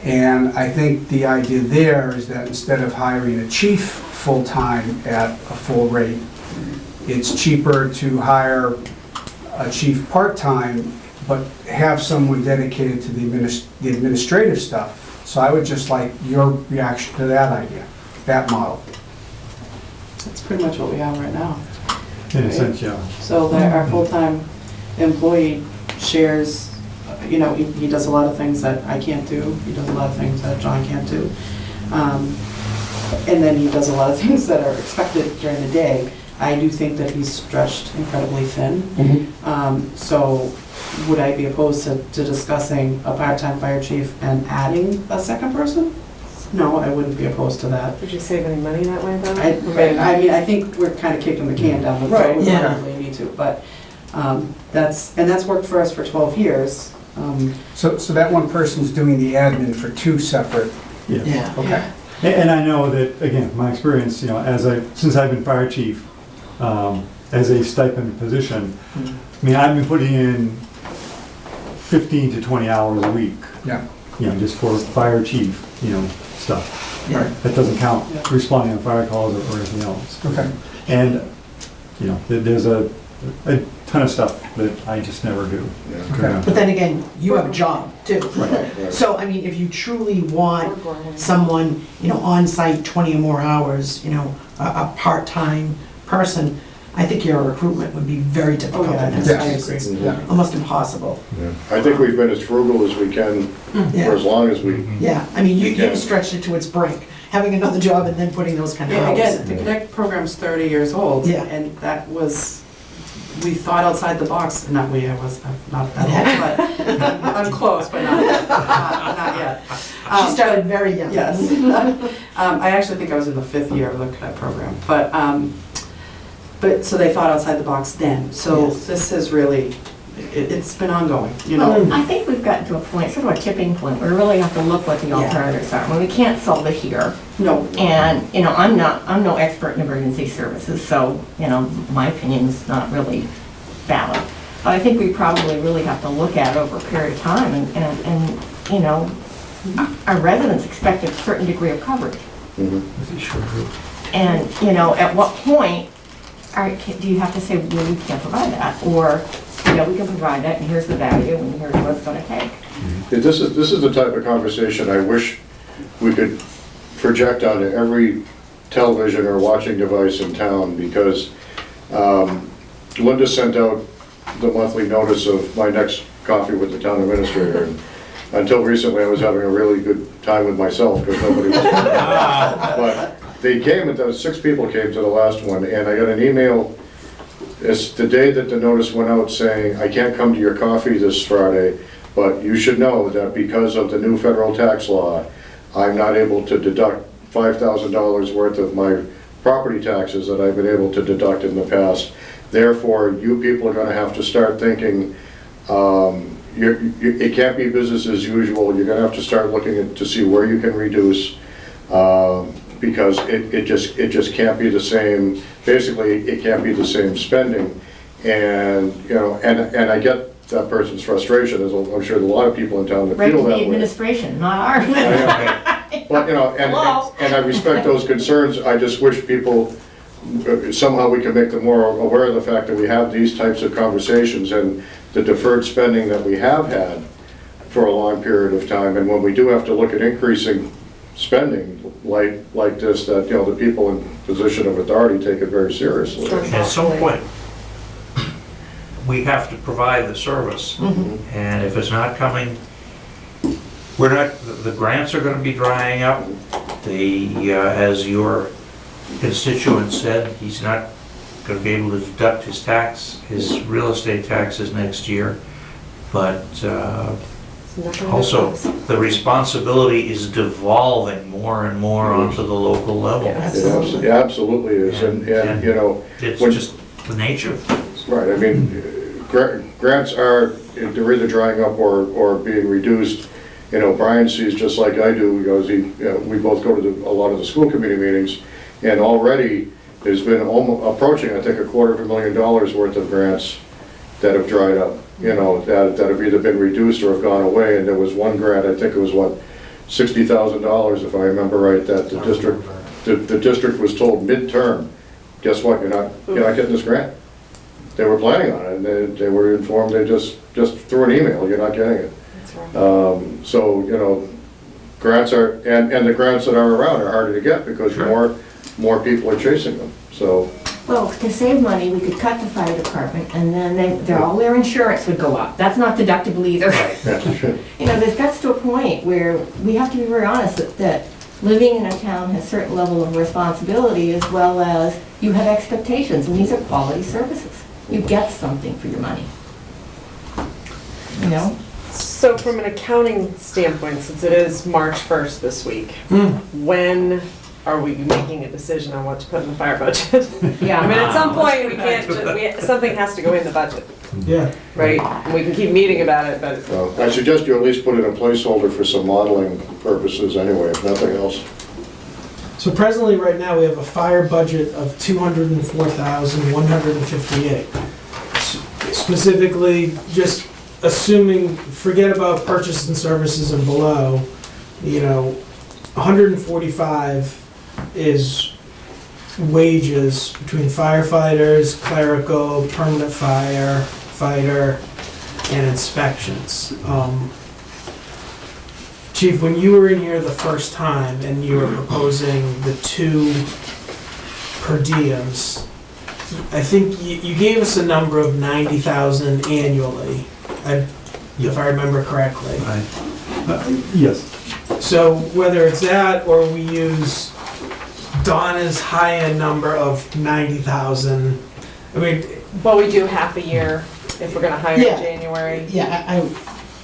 And I think the idea there is that instead of hiring a chief full-time at a full rate, it's cheaper to hire a chief part-time, but have someone dedicated to the administrative stuff. So I would just like your reaction to that idea, that model. That's pretty much what we have right now. in a sense, yeah. So that our full-time employee shares, he does a lot of things that I can't do. He does a lot of things that John can't do. And then he does a lot of things that are expected during the day. I do think that he's stretched incredibly thin. So would I be opposed to discussing a part-time fire chief and adding a second person? No, I wouldn't be opposed to that. Would you save any money that way, though? I mean, I think we're kind of kicking the can down the road. Right, We yeah. don't really need to, but that's worked for us for 12 years. So that one person's doing the admin for 2 separate, Yeah. okay. And I know that, again, my experience, since I've been fire chief, as a stipend position, I mean, I've been putting in 15 to 20 hours a week, Yeah. just for fire chief, stuff. Yeah. That doesn't count Yeah. responding on fire calls or anything else. Okay. And, there's a ton of stuff that I just never do. Okay. But then again, you have a job too. So, I mean, if you truly want someone, on site 20 or more hours, a part-time person, I think your recruitment would be very difficult in I Massachusetts. agree. Yeah. Almost impossible. I think we've been as frugal as we can for Yeah, as long as we, yeah. I mean, you Yeah. stretched it to its brink, having another job and then putting those kind of Yeah, hours again, in. the Connect program's 30 years old. Yeah. And that was, we thought outside the box, not we, I was not that old, but I'm close, but not yet. She started very young. Yes. I actually think I was in the 5th year of the Cadet program, but, so they thought outside the box then. So Yes. this has really, it's been ongoing, you know? Well, I think we've gotten to a point, sort of a tipping point, where we really have to look what the alternatives are. I mean, we can't solve it here. No, And, I'm no expert in emergency services, so, my opinion's not really valid. But I think we probably really have to look at it over a period of time and our residents expect a certain degree of coverage. And, at what point do you have to say, well, we can't provide that? Or, we can provide that and here's the value and here's what it's gonna take. this is the type of conversation I wish we could project onto every television or watching device in town, because Linda sent out the monthly notice of my next coffee with the town administrator. And until recently, I was having a really good time with myself because nobody was coming. But they came, and 6 people came to the last one, and I got an email. It's the day that the notice went out saying, I can't come to your coffee this Friday, but you should know that because of the new federal tax law, I'm not able to deduct $5,000 worth of my property taxes that I've been able to deduct in the past. Therefore, you people are gonna have to start thinking, it can't be business as usual. You're gonna have to start looking to see where you can reduce, because it just can't be the same. Basically, it can't be the same spending. And, and I get that person's frustration, as I'm sure there's a lot of people in town that Right, feel the that way. administration, not ours. But, Hello? and I respect those concerns. I just wish people, somehow we can make them more aware of the fact that we have these types of conversations and the deferred spending that we have had for a long period of time. And when we do have to look at increasing spending like this, that, the people in position of authority take it very seriously. At some point, we have to provide the service. And if it's not coming, the grants are gonna be drying up. As your constituent said, he's not gonna be able to deduct his real estate taxes next year. But also, the responsibility is devolving more and more onto the local level. It absolutely is. And It's when- just the nature of things. right, I mean, grants they're either drying up or being reduced. Brian sees just like I do, because we both go to a lot of the school committee meetings, and already there's been approaching, I think, $250,000 worth of grants that have dried up, that have either been reduced or have gone away. And there was one grant, I think it was $60,000, if I remember right, that the district was told midterm, guess what, you're not getting this grant. They were planning on it, and they were informed, they just threw an email, you're not getting it. So, grants are, and the grants that are around are harder to get because more people are chasing them, so. Well, to save money, we could cut the fire department and then all their insurance would go up. That's not deductible either. There's gets to a point where we have to be very honest that living in a town has a certain level of responsibility, as well as you have expectations, and these are quality services. You get something for your money. So from an accounting standpoint, since it is March 1st this week, when are we making a decision on what to put in the fire budget? Yeah. I mean, at some point, we can't something has to go in the budget, Yeah. right? And we can keep meeting about it, but Well, I suggest you at least put in a placeholder for some modeling purposes anyway, if nothing else. So presently, right now, we have a fire budget of $204,158. Specifically, just assuming, forget about purchases and services and below, 145 is wages between firefighters, clerical, permanent firefighter, and inspections. Chief, when you were in here the first time and you were proposing the 2 per diems, I think you gave us a number of 90,000 annually, if I remember correctly. Yes. So whether it's that or we use Donna's high-end number of 90,000, I mean, Well, we do half a year if we're gonna hire in Yeah. January. Yeah,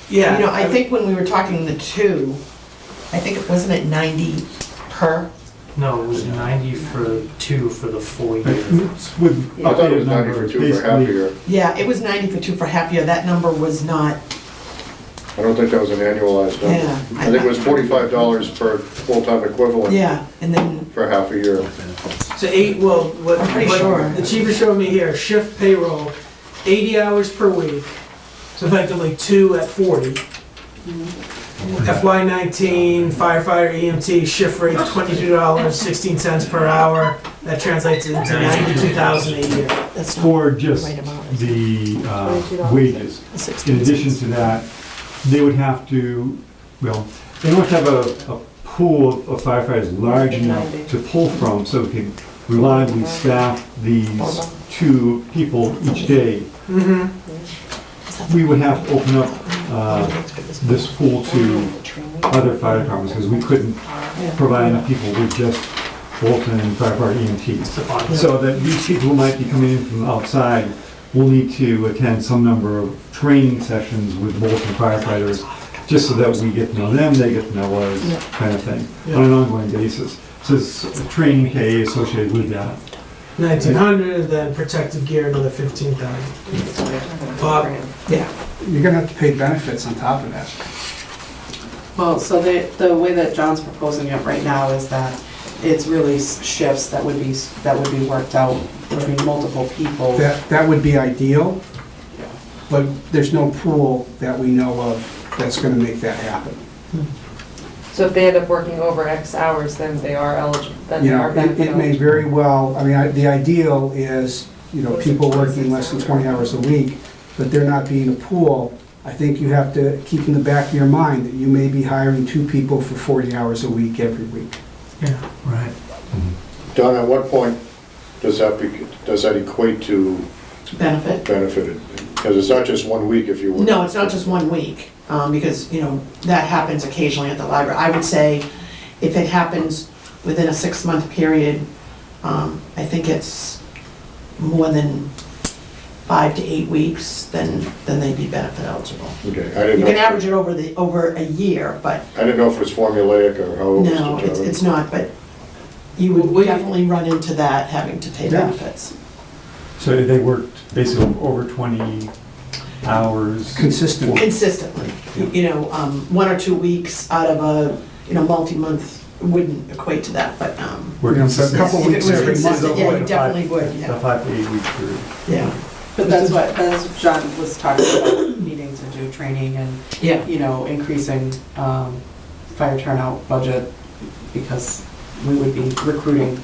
yeah. you know, I think when we were talking the two, I think it wasn't it 90 per? No, it was 90 for 2 for the full year. With I thought it was updated 90 numbers, for 2 for half a basically, year. Yeah, it was 90 for 2 for half year. That number was not, I don't think that was an annualized number. Yeah. I think it was $45 per full-time equivalent yeah, and then, for half a year. So what I'm pretty sure. the chief is showing me here, shift payroll, 80 hours per week, so effectively 2 at 40. FY19 firefighter EMT shift rate $22.16 per hour. That translates into 92,000 a year. that's not for the just right amount. the wages. In addition to that, they would have to, well, they don't have a pool of firefighters large enough to pull from, so we can reliably staff these 2 people each day. Mm-hmm. We would have to open up this pool to other fire departments, because we couldn't provide enough people with just Bolton and firefighter EMTs. So that these people who might be coming in from outside will need to attend some number of training sessions with Bolton firefighters, just so that we get to know them, they get to know us, kind of thing, on an ongoing basis. So it's a training pay associated with that. 1,900, then protective gear, another 15,000. Bob? Yeah. You're gonna have to pay benefits on top of that. Well, so the way that John's proposing it right now is that it's really shifts that would be worked out between multiple people. That would be ideal, but there's no pool that we know of that's gonna make that happen. So if they end up working over X hours, then they are eligible, then You they know, are benefit it may eligible. very well, I mean, the ideal is, you know, people working less than 20 hours a week, but there not being a pool. I think you have to keep in the back of your mind that you may be hiring 2 people for 40 hours a week every week. Yeah. Right. Don, at what point does that equate to Benefit? benefited? Because it's not just 1 week if you work. No, it's not just 1 week, because, you know, that happens occasionally at the library. I would say if it happens within a 6-month period, I think it's more than 5 to 8 weeks, then they'd be benefit eligible. Okay, I didn't You know. can average it over a year, but I didn't know if it was formulaic or how it was no, determined. it's not, but you would definitely run into that, having to pay Yeah. benefits. So they worked basically over 20 hours. Consistent. Consistently, you know, 1 or 2 weeks out of a, you know, multi-month wouldn't equate to that, but, We're You know, so a consistent. couple if it weeks was every month. consistent, yeah, you Like definitely a would, A yeah, 5 to 8 week period. yeah, But that's what John was talking about, needing to do training and, yeah. you know, increasing fire turnout budget, because we would be recruiting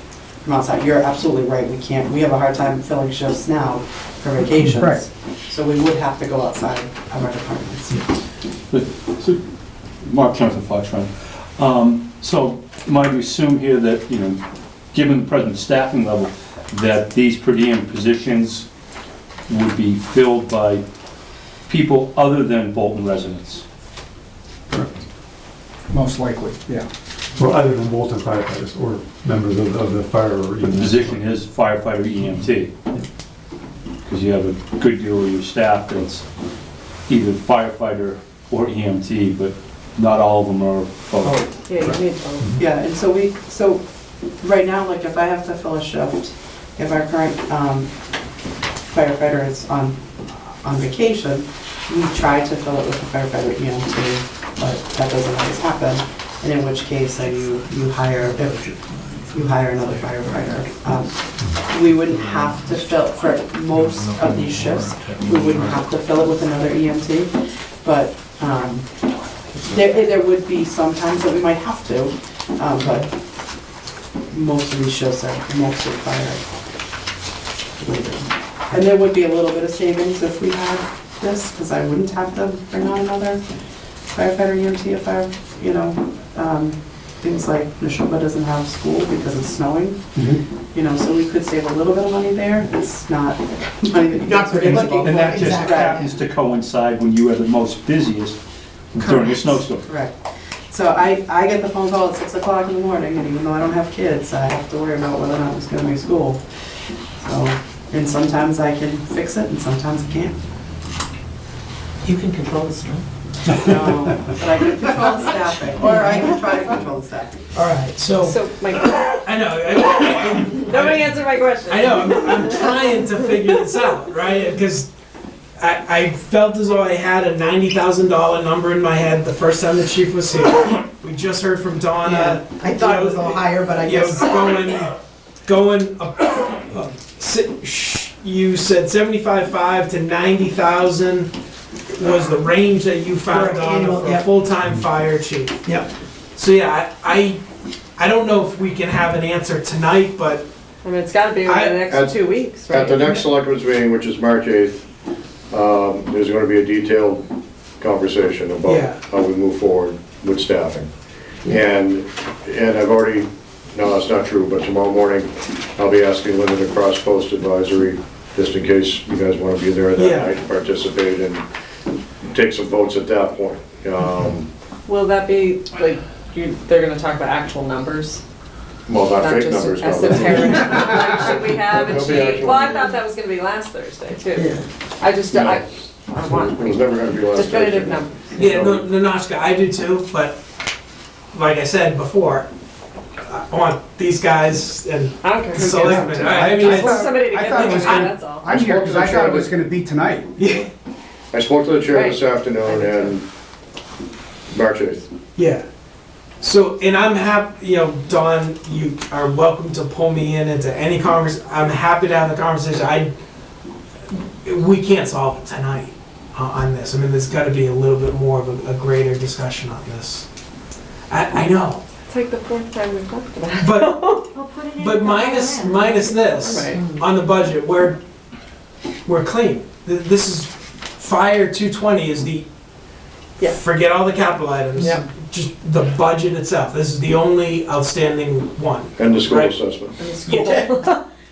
from outside. You're absolutely right, we have a hard time filling shifts now for vacations. Right. So we would have to go outside of our departments. So, Mark Jonathan Foxtrot. So might we assume here that, you know, given the present staffing level, that these per diem positions would be filled by people other than Bolton residents? Most likely, yeah. Or other than Bolton firefighters, or members of the fire or The EMS. position is firefighter EMT. Because you have a good deal of your staff that's either firefighter or EMT, but not all of them are both. Yeah, you need both. Yeah, and so right now, like if I have to fill a shift, if our current firefighter is on vacation, we try to fill it with a firefighter EMT, but that doesn't always happen. And in which case, then you hire another firefighter. We wouldn't have to fill, for most of these shifts, we wouldn't have to fill it with another EMT, but there would be some times that we might have to, but most of these shifts are mostly fire. And there would be a little bit of savings if we had this, because I wouldn't have to bring on another firefighter EMT if I, you know, things like Neshoba doesn't have school because it's snowing. You know, so we could save a little bit of money there. It's not money that you Not can pretty spend. much. And that just Exactly. happens to coincide when you are the most busiest during a Correct. snowstorm. Correct. So I get the phone call at 6 o'clock in the morning, and even though I don't have kids, I have to worry about whether or not there's gonna be school. So, and sometimes I can fix it, and sometimes I can't. You can control the snow. No, but I can control the staffing, or I can try to control the staffing. All right, so, So, my, I know, nobody answered my question. I know, I'm trying to figure this out, right? Because I felt as though I had a $90,000 number in my head the first time the chief was here. We just heard from Donna. I thought it was a little higher, but I You know, guess. going up, you said 75.5 to 90,000 was the range that you found For on annual, for a yep. full-time fire chief. Yep. So yeah, I don't know if we can have an answer tonight, but I mean, it's gotta be within the At- next 2 weeks, right? At the next selectmen's meeting, which is March 8th, there's gonna be a detailed conversation Yeah. about how we move forward with staffing. And I've already, no, that's not true, but tomorrow morning, I'll be asking Linda to cross-post advisory, just in case you guys wanna be there that Yeah. night, participate, and take some votes at that point. Will that be, like, they're gonna talk about actual numbers? Well, not Not fake just numbers, no. esoteric, like, should we have a There'll be chief? actual Well, I numbers. thought that was gonna be last Thursday too. Yeah. I just, No. I want It was never gonna be last Thursday. definitive numbers. yeah, Nanoshka, I do too, but like I said before, I want these guys and I don't care who selectmen. gets it. I mean, I just want it's, somebody to I get thought it me, was gonna- that's all. I'm here because I thought it was gonna be tonight. yeah, I spoke to the chair this Right. afternoon, and March 8th. yeah. So, and I'm happy, you know, Dawn, you are welcome to pull me in into any I'm happy to have the conversation. We can't solve it tonight on this. I mean, there's gotta be a little bit more of a greater discussion on this. I know, It's like the fourth time we've talked about it. but, Well, put it in but the minus this, Right. on the budget, we're clean. This is, Fire 220 is the, Yeah. forget all the capital items. Yeah. Just the budget itself. This is the only outstanding one. And the school Right. assessment. In school.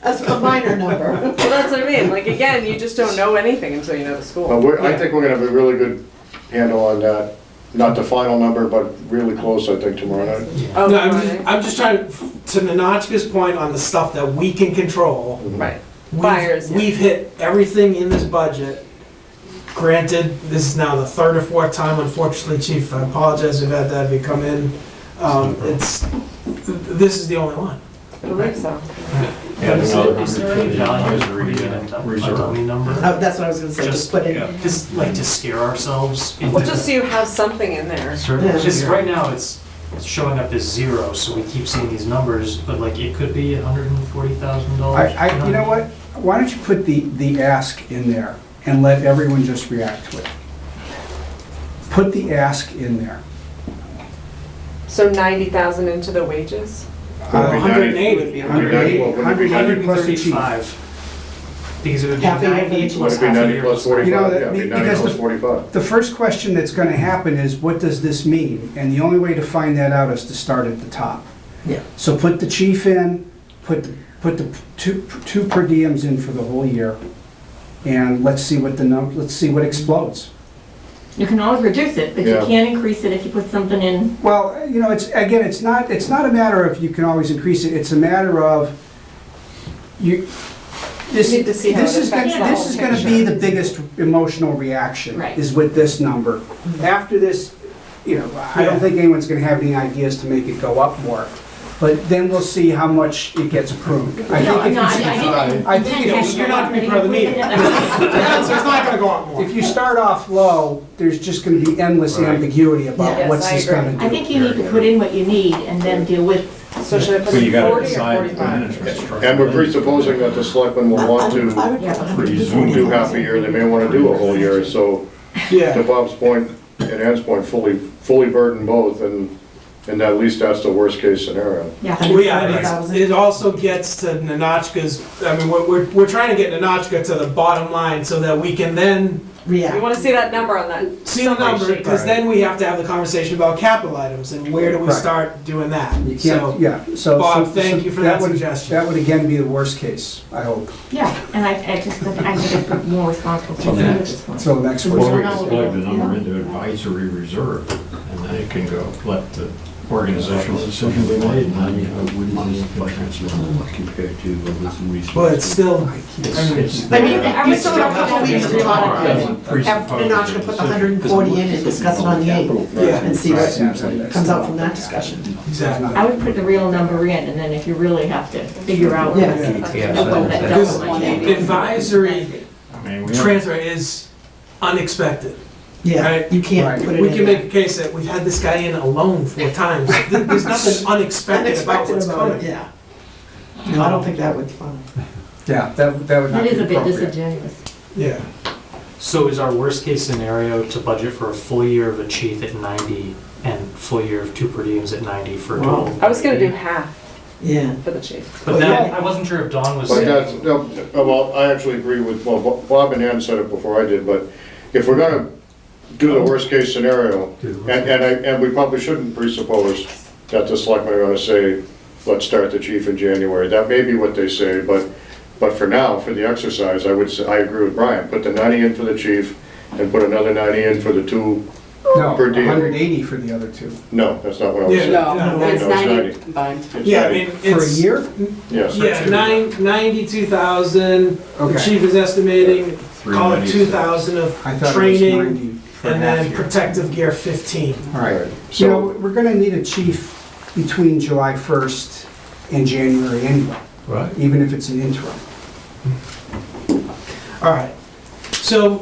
That's a minor number. Well, that's what I mean, like, again, you just don't know anything until you know the school. I think we're gonna have a really good handle on that. Not the final number, but really close, I think, tomorrow night. Oh, No, right. I'm just trying, to Nanachka's point on the stuff that we can control. Right. we've- Fires, yeah. We've hit everything in this budget. Granted, this is now the third or fourth time, unfortunately, Chief, I apologize if had that, if you come in. This is the only one. I believe so. Add Is another there any 150 value as in putting in a reserve. dummy number? That's what I was gonna say, just put in. Just like to scare ourselves into. Well, just so you have something in there. Yeah. Just right now, it's showing up as zero, so we keep seeing these numbers, but like it could be $140,000. You know what? Why don't you put the ask in there and let everyone just react to it? Put the ask in there. So 90,000 into the wages? Would it be 180. 90? Would it be 90? Well, would it be 90? 180 plus the chief. 135. Because it would be Half a year for the 90 chief. plus Would it be half a 90 year plus plus 45? You know, Yeah, it'd be 90 because plus the- 45. The first question that's gonna happen is, what does this mean? And the only way to find that out is to start at the top. Yeah. So put the chief in, put the two per diems in for the whole year, and let's see let's see what explodes. You can always reduce it, but you Yeah. can't increase it if you put something in. Well, you know, it's not a matter of you can always increase it, it's a matter of this You need to see how it is affects the this whole is gonna be picture. the biggest emotional reaction, Right. is with this number. After this, you know, I don't Yeah. think anyone's gonna have any ideas to make it go up more, but then we'll see how much it gets approved. I No, think if no, you- I didn't. I think if you- You're not gonna be part of the meeting. So it's not gonna go up more. if you start off low, there's just gonna be endless Right. ambiguity about Yes, what's I this agree. gonna do. I think you need to put in what you need and then deal with. So should I put So you in gotta 40 or decide the 45? management structure. And we're presupposing that the selectmen will want to I would put do half a year, they may want to do a whole year, so to Yeah, Bob's point and Ann's point, fully burden both, and at least that's the worst case scenario. well, yeah, it also gets to Nanachka's, I mean, we're trying to get Nanachka to the bottom line so that we can then We react. wanna see that number on that. See the number, because then we have to have the conversation about capital items and where do we Right. start doing that? You So, can't, yeah, so. Bob, thank you for that would- suggestion. That would again be the worst case, I hope. Yeah, and I think it's more responsible to do at this point. So next We week. don't Or we know can what plug the we do. number into advisory reserve, and then it can go, let the organizational decision be made, and then money can transfer. Well, it's still, I mean, we still have a couple weeks to talk. They're not gonna put the 140 in and discuss it on the 8th Yeah. and see what comes out from that discussion. exactly. I would put the real number in, and then if you really have to figure out. Yeah. that Because double might be. advisory I mean, we have, transfer is unexpected. Yeah, Right. you can't put it in. We can there. make a case that we've had this guy in alone 4 times. There's nothing unexpected about Unexpected what's about it, coming. yeah. No, I don't think that would fly. Yeah, that would not That be is a bit appropriate. disingenuous. Yeah. So is our worst case scenario to budget for a full year of a chief at 90 and full year of 2 per diems at 90 for a total? I was gonna do half Yeah. for the chief. But then, I wasn't sure if Dawn was But saying. that's, no, well, I actually agree with, well, Bob and Ann said it before I did, but if we're gonna do the worst-case scenario, and we probably shouldn't presuppose that the selectmen are gonna say, let's start the chief in January. That may be what they say, but for now, for the exercise, I would say, I agree with Brian, put the 90 in for the chief, and put another 90 in for the 2, No, per diem. 180 for the other two. no, that's not what I was Yeah. saying. No, No, it's no, it's 90 90. combined. It's Yeah, I 90. mean, For a it's, year? Yes. yeah, 92,000. The Okay. chief is estimating, call it 396. 2,000 of I thought it was training, 90 for and half then year. protective gear 15. All right. Right. You know, So, we're gonna need a chief between July 1st and January anyway, Right. even if it's an interim. All right. So,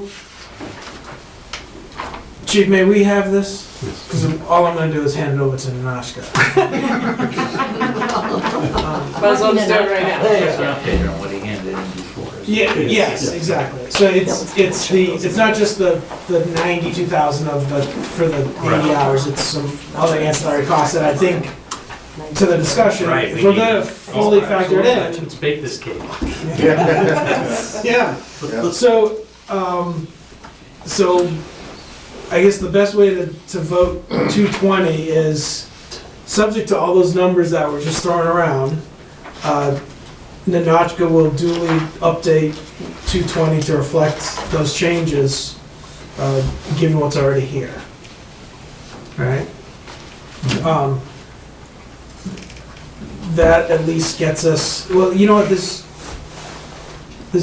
Chief, may we have this? Because all I'm going to do is hand it over to Nanoshka. Might as well just do it right now. Update on what he handed in before. Yeah, yes, exactly. So it's not just the 92,000 of the, for the 80 hours, it's some other ancillary costs that I think, to the discussion, Right, if we we're need- gonna fully factor it in. Let's bake this cake. Yeah. Yeah. So, so I guess the best way to vote 220 is, subject to all those numbers that were just thrown around, Nanochka will duly update 220 to reflect those changes, given what's already here. All right? That at least gets us, well, you know what, there's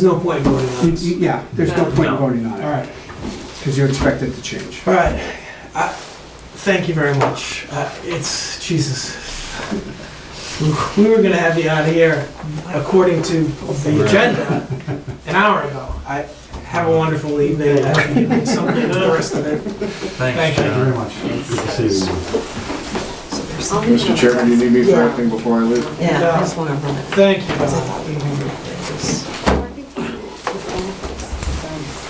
no point voting on this. Yeah, there's no point in voting on All it, right. because you expect it to change. All right. Thank you very much. It's, Jesus. We were gonna have you out here, according to the agenda, an hour ago. Have a wonderful evening. I hope you do something for the rest of it. Thank Thanks, you. Thank you John. very much. Good to see you. Mr. Chairman, do you need me for anything before I leave? Yeah, I just want to run it. Thank you. Because I thought we were just,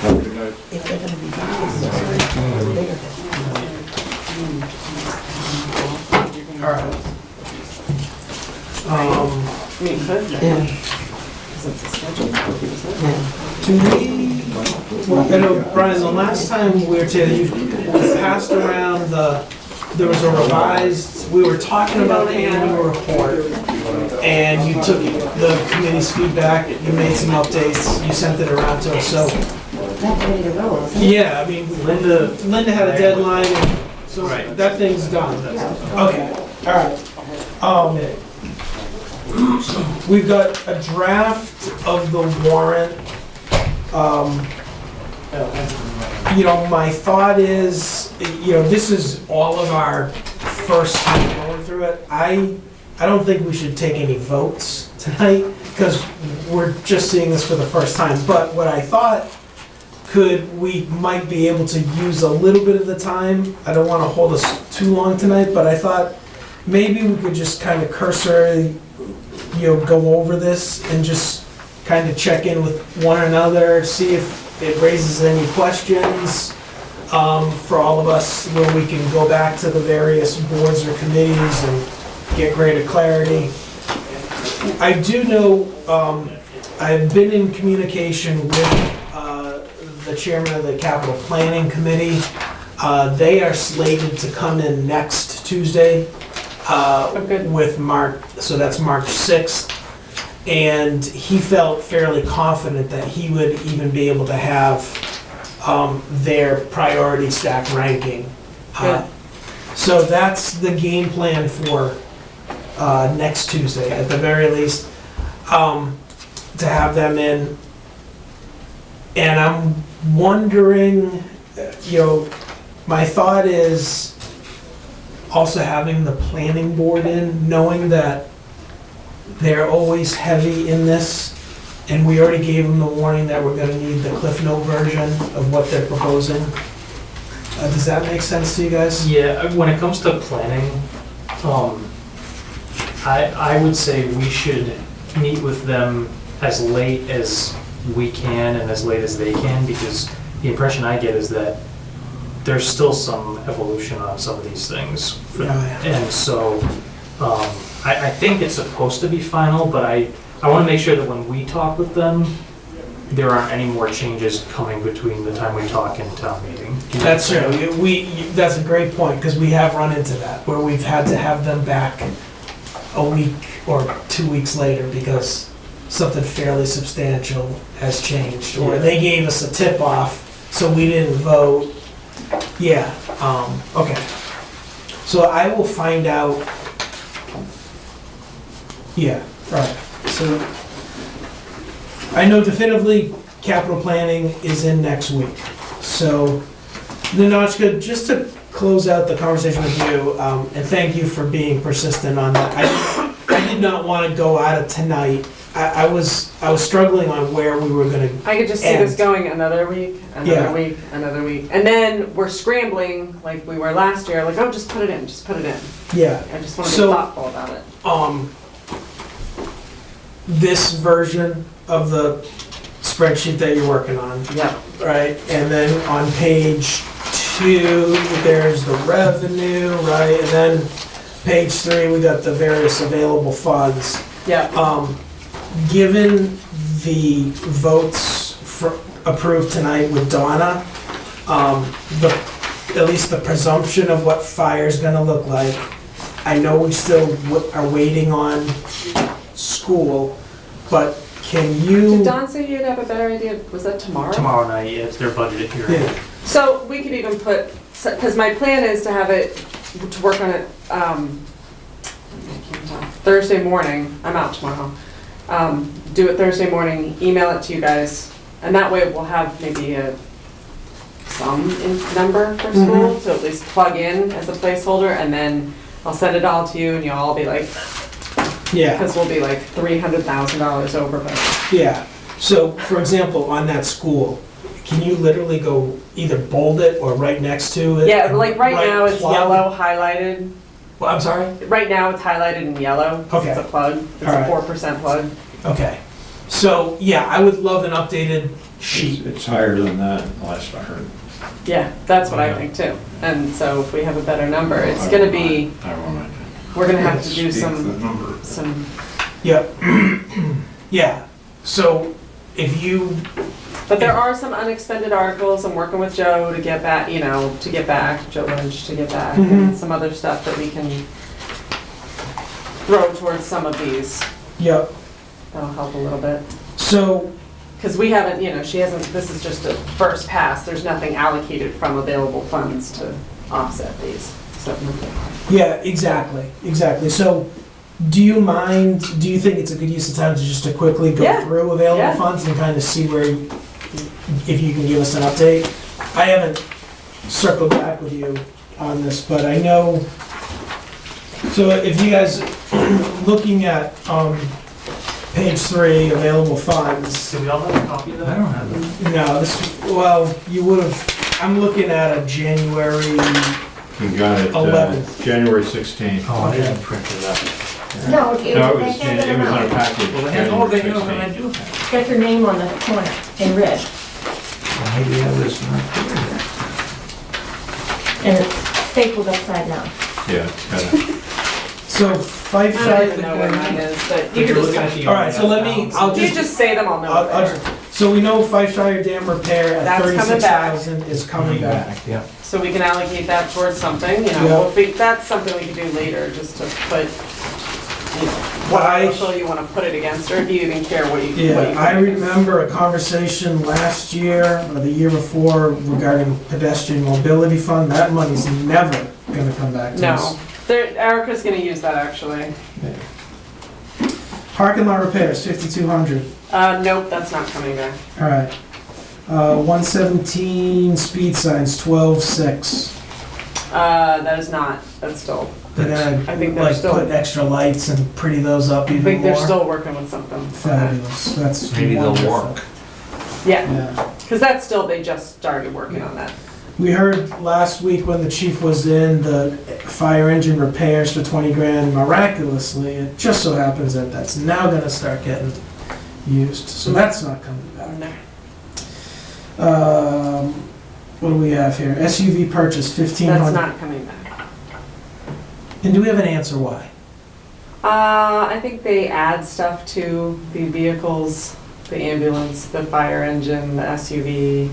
Have a good night. if they're gonna be bigger. All right. I mean, could. Yeah. Because it's a schedule. Yeah. Do we, I know, Brian, the last time we were together, you passed around there was a revised, we were talking about the annual report, and you took the committee's feedback, you made some updates, you sent it around to us, so, That's ready to go, isn't it? yeah, I mean, Linda had a deadline, and so that thing's done. Okay, all right. We've got a draft of the warrant. You know, my thought is, you know, this is all of our first time going through it. I don't think we should take any votes tonight, because we're just seeing this for the first time. But what I thought we might be able to use a little bit of the time. I don't want to hold us too long tonight, but I thought maybe we could just kind of cursorily, you know, go over this and just kind of check in with one another, see if it raises any questions for all of us, where we can go back to the various boards or committees and get greater clarity. I do know, I've been in communication with the the chairman of the capital planning committee. They are slated to come in next Tuesday good. with March, so that's March 6th. And he felt fairly confident that he would even be able to have their priority stack ranking. Good. So that's the game plan for next Tuesday, at the very least, to have them in. And I'm wondering, my thought is also having the planning board in, knowing that they're always heavy in this, and we already gave them the warning that we're gonna need the Cliff Note version of what they're proposing. Does that make sense to you guys? Yeah, when it comes to planning, I would say we should meet with them as late as we can and as late as they can, because the impression I get is that there's still some evolution on some of these things. And so, I think it's supposed to be final, but I want to make sure that when we talk with them, there aren't any more changes coming between the time we talk and town meeting. That's true. That's a great point, because we have run into that, where we've had to have them back a week or 2 weeks later because something fairly substantial has changed, or they gave us a tip-off, so we didn't vote. Yeah, okay. So I will find out. Yeah, right. So I know definitively capital planning is in next week. So Ninochka, just to close out the conversation with you, and thank you for being persistent on that. I did not want to go out of tonight. I was struggling on where we were going to. I could just see this going another week, Yeah. week, another week. And then we're scrambling like we were last year, like, oh, just put it in, just put it in. Yeah. I just want to be So- thoughtful about it. This version of the spreadsheet that you're working on, Yep. right? And then on page 2, there's the revenue, right? And then page 3, we got the various available funds. Yep. Given the votes approved tonight with Donna, at least the presumption of what fire's gonna look like, I know we still are waiting on school, but can you? Did Don say you'd have a better idea? Was that tomorrow? Tomorrow night, yeah, it's their budget hearing. Yeah. So we could even put, because my plan is to have it, to work on it Thursday morning. I'm out tomorrow. Do it Thursday morning, email it to you guys, and that way we'll have maybe some number for school to at least plug in as a placeholder, and then I'll send it all to you, and you'll all be like, Yeah. because we'll be like $300,000 over budget. Yeah, so for example, on that school, can you literally go either bold it or right next to it? Yeah, and like right now it's plug? yellow highlighted. Well, I'm sorry? Right now it's highlighted in yellow. 'Cause It's a Okay. plug. It's All a right. 4% plug. Okay, so yeah, I would love an updated sheet. It's higher than that, last I heard. Yeah, that's what I Yeah. think too. And so if we have a better number, it's gonna be, I won't. we're gonna have to do Speak some, the number. Yep, yeah, so if you, but there are some unexpended articles. I'm working with Joe to get back, Joe Lynch to get back, and some other stuff that we can throw towards some of these. yep, That'll help a little bit. so, Because we haven't, she hasn't, this is just a first pass. There's nothing allocated from available funds to offset these. So, yeah, exactly, so do you think it's a good use of time to just to quickly go Yeah, through available yeah. funds and kind of see where, if you can give us an update? I haven't circled back with you on this, but I know, so if you guys, looking at page 3, available funds, Do we all have a copy of that? I don't have it. no, you would have, I'm looking at a January, You got it, 11th. January 16th. Oh, I didn't print it up. No, No, they it was handed in them a out. package. Well, they have, oh, they January know, and I 16th. do have It's got your name on the corner in red, it. Well, maybe I was not clear there. and it's stapled upside down. Yeah, it's got a, so I Fife don't even know what mine is, but you You're can looking at just, the. All right, so let me, I'll you just, just say them, I'll know. I'll what they are. just, so So we know Fifeshire Dam repair at That's coming back. 36,000 is coming back. Yeah. So we can allocate that towards something, you know, Yeah. that's something we can do later, just to put, you know, what I- article you wanna put it against, or if you even care what you. Yeah, what you I put it against. remember a conversation last year or the year before regarding pedestrian mobility fund. That money's never gonna come back to us. No, Erica's gonna use that actually. Parking lot repairs, 5,200. Nope, that's not coming back. All right. 117 speed signs, 12,600. That is not, that's still, They're gonna I think they're like still, put extra lights and pretty those up I even think they're more. still working with something. Fabulous. That's Maybe they'll wonderful. work. Yeah, Yeah. because that's still, they just started working on that. We heard last week when the chief was in, the fire engine repairs for 20 grand miraculously. It just so happens that that's now gonna start getting used. So that's not coming back. What do we have here? SUV purchase, That's 1,500. not coming back. And do we have an answer why? I think they add stuff to the vehicles, the ambulance, the fire engine, the SUV.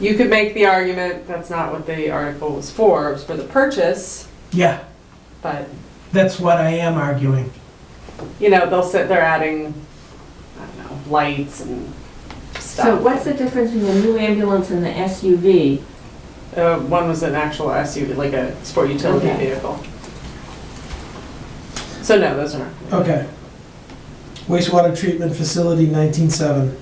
You could make the argument that's not what the article was for, it was for the purchase, Yeah, but, that's what I am arguing. you know, they're adding, I don't know, lights and stuff. So what's the difference between the new ambulance and the SUV? One was an actual SUV, like a sport utility Okay. vehicle. So no, those are not. Okay. Wastewater treatment facility, 19,700.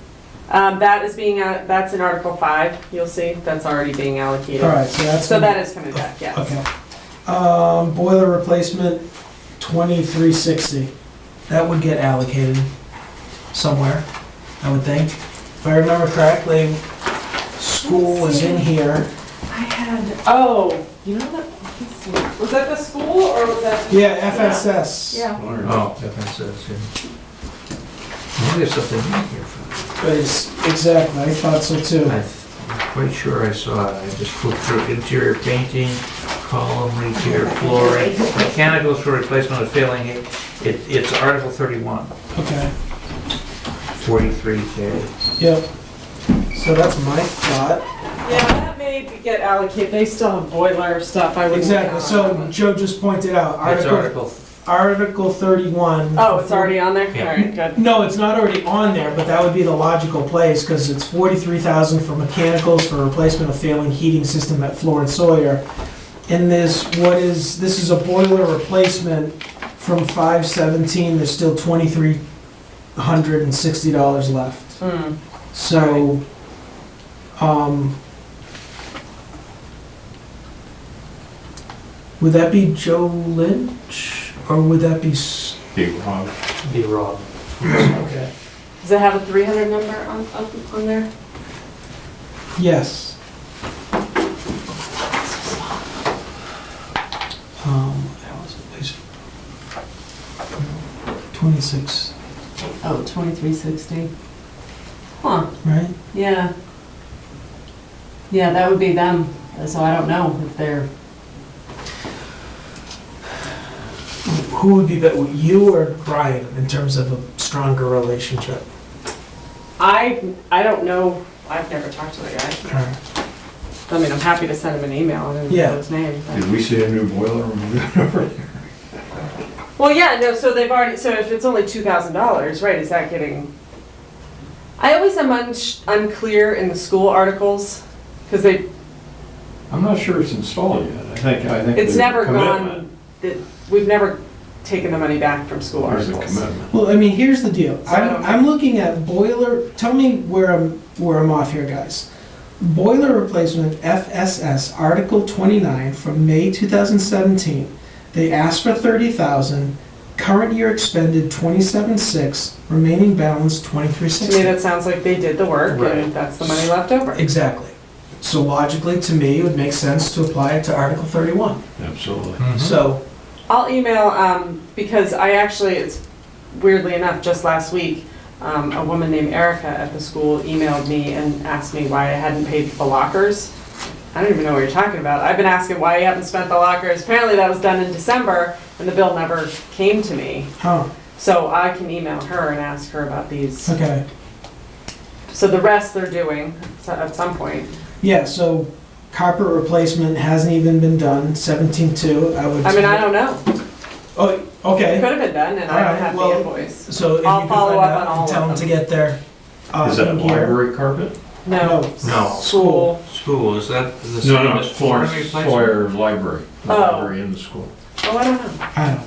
That is being, that's in Article 5, you'll see, that's already being allocated. All right, so that's. So that is coming back, yes. Okay. Boiler replacement, 2,360. That would get allocated somewhere, I would think. If I remember correctly, school was in here. I had, oh, you know what, let's see. Was that the school or was that? Yeah, FSS. Yeah. Oh, FSS, yeah. Maybe there's something in here for Exactly, I thought so too. I'm quite sure I saw it. I just flew through interior painting, column, repair, flooring, mechanicals for replacement of failing, it's Article 31, Okay, 43K. yep. So that's my thought. Yeah, that may get allocated, they still have boiler stuff, I wouldn't. Exactly, so Joe just pointed out, It's Article 31. Oh, it's already on there? Yeah. All right, good. No, it's not already on there, but that would be the logical place, because it's 43,000 for mechanicals for replacement of failing heating system at Floor and Sawyer. And this is a boiler replacement from 517, there's still $2,360 left. Hmm. So, would that be Joe Lynch, or would that be? Big Rob. Be Rob. Okay. Does it have a 300 number on there? Yes. That was at least 26, Oh, 2360. Huh, right? yeah. Yeah, that would be them, so I don't know if they're, Who would be better, you or Brian, in terms of a stronger relationship? I don't know, I've never talked to the guy. Alright. I mean, I'm happy to send him an email, I don't Yeah. know his name. but- Did we see a new boiler when we got over there? Well, yeah, no, so they've already, so if it's only $2,000, right, is that getting? I always am unclear in the school articles, because I'm not sure it's installed yet. I think it's there's a never commitment. gone, we've never taken the money back from school There's a articles. commitment. Well, I mean, here's the deal. So I don't- I'm looking at boiler, tell me where I'm off here, guys. Boiler replacement, FSS, Article 29 from May 2017. They asked for 30,000, current year expended 27,600, remaining balance To 23,600. me, that sounds like they did the work, Right. and that's the money left over. Exactly. So logically, to me, it would make sense to apply it to Article 31. Absolutely. So, I'll email, because I actually, it's weirdly enough, just last week, a woman named Erica at the school emailed me and asked me why I hadn't paid for the lockers. I don't even know what you're talking about. I've been asking why you haven't spent the lockers. Apparently that was done in December and the bill never came to me. huh, So I can email her and ask her about these. okay. So the rest they're doing at some point. Yeah, so carpet replacement hasn't even been done, 17.2, I would. I mean, I don't know. Oh, It okay, could have been done, and I Alright, don't have well, the invoice. so if you I'll could follow find up out on all and tell of them to them. get their, Is that in here. library carpet? No. No. School. School, is that the No, same no, as it's flooring Florence replacement? Sawyer Library, the Oh. library in the school. Oh, I don't know. I don't know,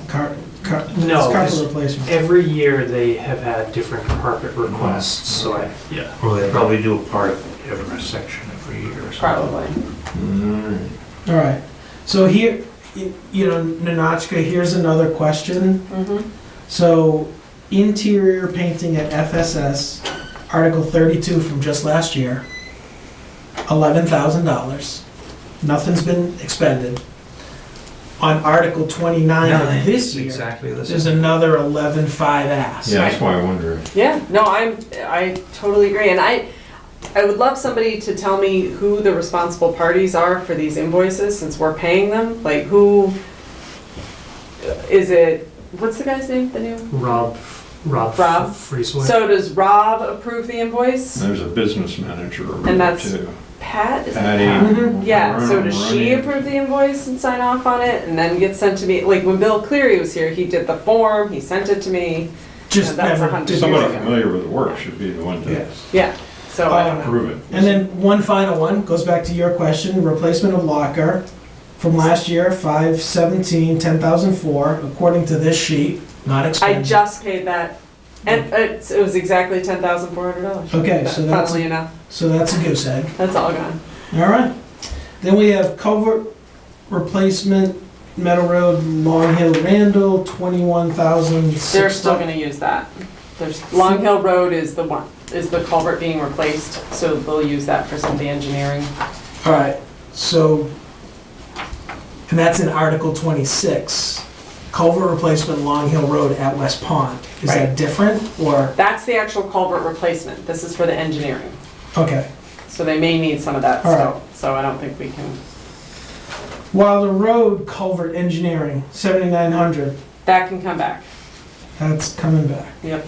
No, it's carpet it's- replacement. Every year they have had different carpet requests, so yeah. Well, they probably do a part of every section every year or something. Probably. All right, so here, you know, Nanachka, here's another question. Mm-hmm. So, interior painting at FSS, Article 32 from just last year, $11,000. Nothing's been expended. On Article 29 No, of this it's year, exactly the there's same. another 11,500 asked. Yeah, that's why I wonder. Yeah, no, I totally agree, and I would love somebody to tell me who the responsible parties are for these invoices, since we're paying them, like who, is it, what's the guy's name, the new? Rob Rob? Freesway. So does Rob approve the invoice? There's a business manager over And there that's too. Pat, is it Patty. Pat? Yeah, so does she Ronnie. approve the invoice and sign off on it, and then get sent to me, like when Bill Cleary was here, he did the form, he sent it to me, Just Yeah, that's never 100. did Somebody work. familiar with the work should be the one to Yeah. yeah, so I don't know. approve it. And then one final one, goes back to your question, replacement of locker from last year, 5/17, 10,004, according to this sheet, not I expended. just paid that, and it was exactly $10,400. Okay, so that's, Funnily enough, so that's a goose egg. that's all gone. All right. Then we have culvert replacement, Meadow Road, Long Hill, Randall, 21,000. They're still gonna use that. There's, Long Hill Road is the one, is the culvert being replaced, so they'll use that for some of the engineering. All right, so, and that's in Article 26. Culvert replacement, Long Hill Road at West Pond. Is that Right. different, or, That's the actual culvert replacement. This is for the engineering. okay. So they may need some of that All right. still, so I don't think we can, Wilder Road culvert engineering, 7,900. that can come back. That's coming back. Yep,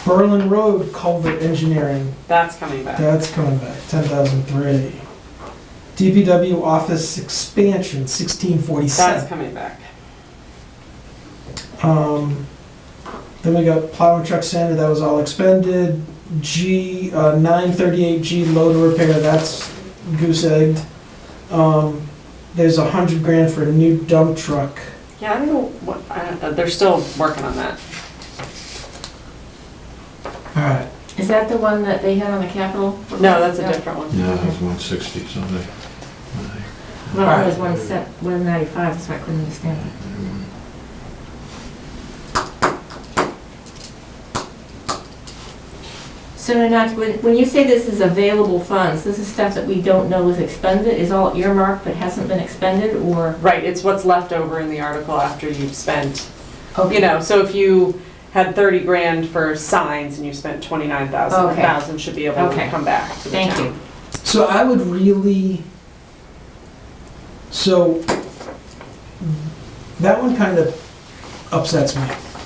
Berlin Road culvert engineering, that's coming back. that's coming back, 10,003. DPW office expansion, That's 1647. coming back. Then we got plow and truck sander, that was all expended. 938G loader repair, that's goose egged. There's 100 grand for a new dump truck. Yeah, I don't know what, they're still working on that. All right, Is that the one that they had on the Capitol? No, that's a different one. No, it was 160 something. Well, it was 195, that's why I couldn't understand it. So Nanette, when you say this is available funds, this is stuff that we don't know is expended, is all earmarked but hasn't been expended, or? Right, it's what's left over in the article after you've spent, Okay. you know, so if you had 30 grand for signs and you spent 29,000, Okay. 1,000 should be able to Okay. come back to the town. Thank you. so I would really, so that one kind of upsets me.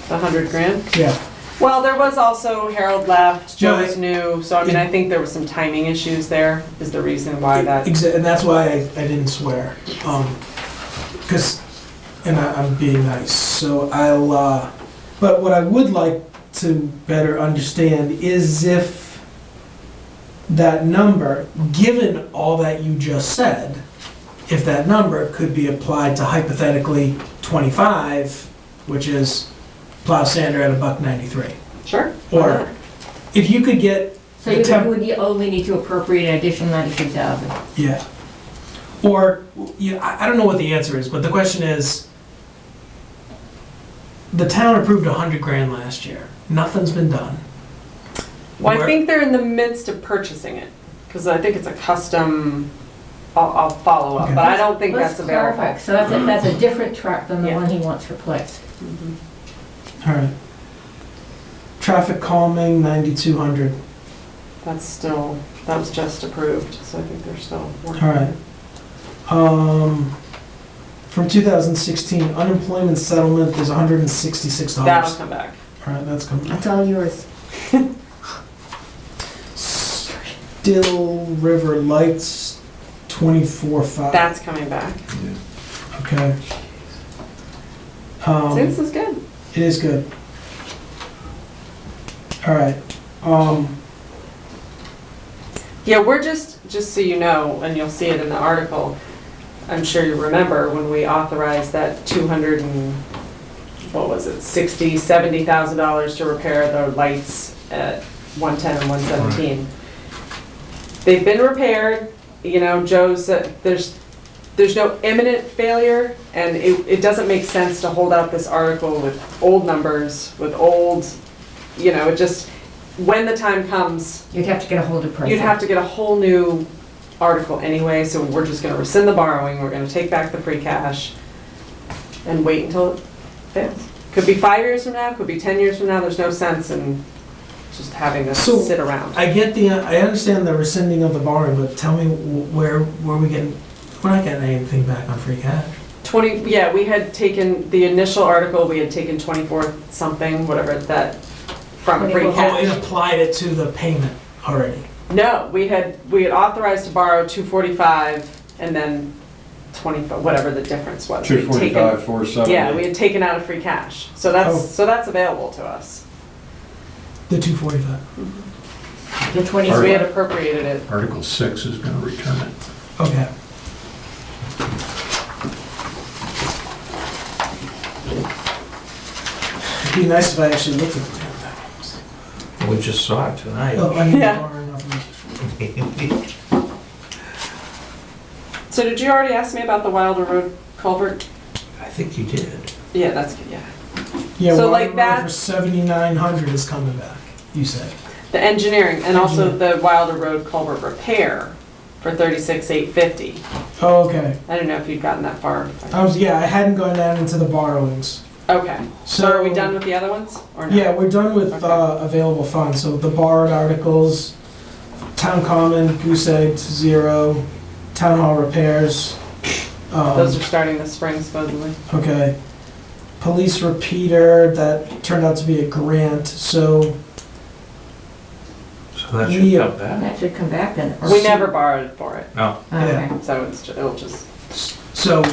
The 100 grand? Yeah, Well, there was also Harold left, No, Joe's new, so I mean, I think there was some timing issues there, is the reason why that, and that's why I didn't swear. Because, and I'm being nice, so I'll, but what I would like to better understand is if that number, given all that you just said, if that number could be applied to hypothetically 25, which is plow sander at $1.93. sure. why Or not? if you could get, So you would only need to appropriate an additional 93,000? yeah. Or, yeah, I don't know what the answer is, but the question is, the town approved 100 grand last year. Nothing's been done. Well, I Where- think they're in the midst of purchasing it, because I think it's a custom, I'll follow up, Okay. but I don't think Let's that's available. clarify, so that's a different truck than the Yeah. one he wants replaced. Mhm. All right. Traffic calming, 9,200. That's still, that was just approved, so I think they're still working. All right. From 2016, unemployment settlement is $166. That'll come back. All right, that's coming. That's all yours. Still River Lights, 24/5. That's coming back. Okay. See, this is good. It is good. All right. Yeah, we're just so you know, and you'll see it in the article, I'm sure you remember when we authorized that 200 and, what was it, $70,000 to repair the lights at 110 and 117. They've been repaired, you know, Joe's, there's no imminent failure, and it doesn't make sense to hold out this article with old numbers, with old, you know, it just, when the time comes, You'd have to get a hold of person. you'd have to get a whole new article anyway, so we're just gonna rescind the borrowing, we're gonna take back the free cash, and wait until it fails. Could be 5 years from now, could be 10 years from now, there's no sense in just having this So, sit around. I understand the rescinding of the borrowing, but tell me where we getting, we're not getting anything back on free cash. Yeah, we had taken, the initial article, we had taken 24 something, whatever that, from free 24. Oh, it cash. applied it to the payment already. No, we had authorized to borrow 245 and then 25, whatever the difference was. We had taken- 245, 470. Yeah, we had taken out of free cash, so Oh. that's available to us. The 245. The 20. So we had appropriated it. Article 6 is going to return it. Okay. It'd be nice if I actually looked at the damn things. We just saw it tonight. Oh, I need Yeah. to borrow enough. So did you already ask me about the Wilder Road culvert? I think you did. Yeah, that's good, yeah. Yeah, So Water like Road that- for 7,900 is coming back, you said. The engineering, and also the Wilder Road culvert repair for 36,850. Oh, okay. I don't know if you'd gotten that far. I hadn't gone down into the borrowings. Okay, so are we done with the other ones, or no? Yeah, we're done with Okay. available funds, so the borrowed articles, town common, goose egg, 0, town hall repairs. Those are starting this spring supposedly. Okay. Police repeater, that turned out to be a grant, so So that should Yeah. come back. That should come back then. We never borrowed for it, No. Okay. so it'll just, so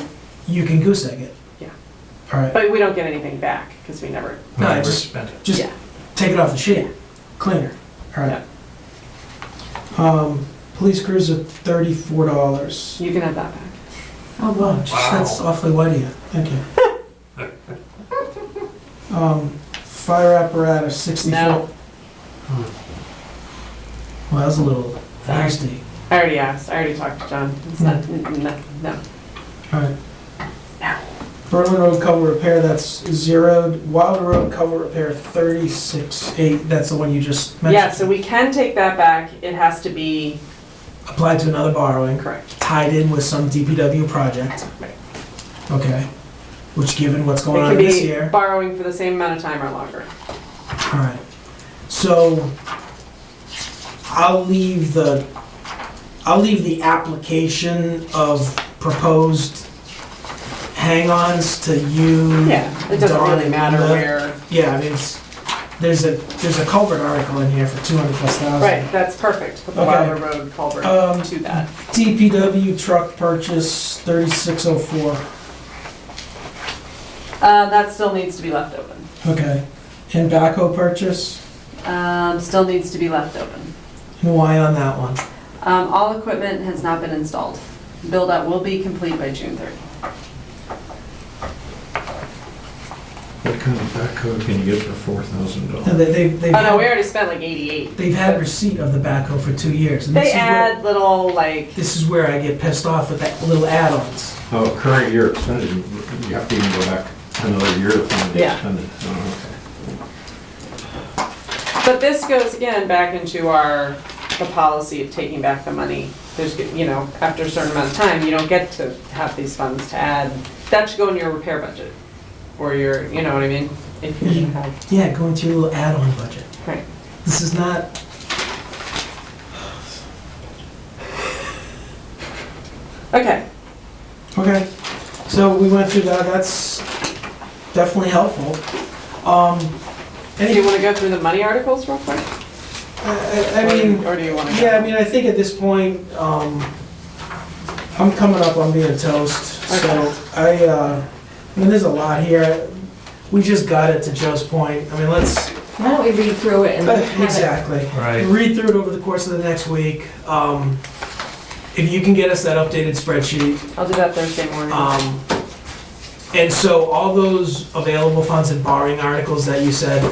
you can goose egg it. Yeah. All right. but we don't get anything back, because we never, No, Never just- spent it. Just yeah. take it off the sheet. Cleaner. All right. Police cruiser, $34. You can have that back. Oh, wow, that's awfully white of you. Thank you. Fire apparatus, 64. No. Well, that was a little nasty. I already asked, I already talked to John. It's not, no. All right. Berlin Road culvert repair, that's zeroed. Wilder Road culvert repair, 36,800. That's the one you just mentioned. Yeah, so we can take that back, it has to be Applied to another borrowing, correct. tied in with some DPW project. Right. Okay. Which, given what's It going on could this be year. borrowing for the same amount of time or longer. All right. So I'll leave the application of proposed hang-ons to you. Yeah, it doesn't Dawn, really and matter Linda. where. Yeah, I mean, there's a culvert article in here for 200 plus thousand. Right, that's perfect, put the Okay. Wilder Road culvert to that. DPW truck purchase, 3604. That still needs to be left open. Okay. And backhoe purchase, Still needs to be left open. and why on that one? All equipment has not been installed. Build-out will be complete by June 30. What kind of backhoe can you get for $4,000? No, they've Oh, no, we had, already spent like 88. they've had receipt of the backhoe for 2 years. And They this is where- add little, like, This is where I get pissed off with that little add-ons. Oh, current year expended, you have to even go back another year to find the Yeah. expended. Oh, okay. but this goes again back into the policy of taking back the money. There's, you know, after a certain amount of time, you don't get to have these funds to add. That should go in your repair budget, or your, you know what I mean? If you're gonna have, Yeah, go into your little add-on budget. right. This is not, Okay, okay. So we went through that, that's definitely helpful. do you wanna go through the money articles real quick? I mean, Or do you want to? yeah, I mean, I think at this point, I'm coming up on being toast, so I mean, there's a lot here. We just got it, to Joe's point. I mean, let's, Why don't we read through it and have it? exactly. Right. Read through it over the course of the next week. If you can get us that updated spreadsheet. I'll do that Thursday morning. And so all those available funds and borrowing articles that you said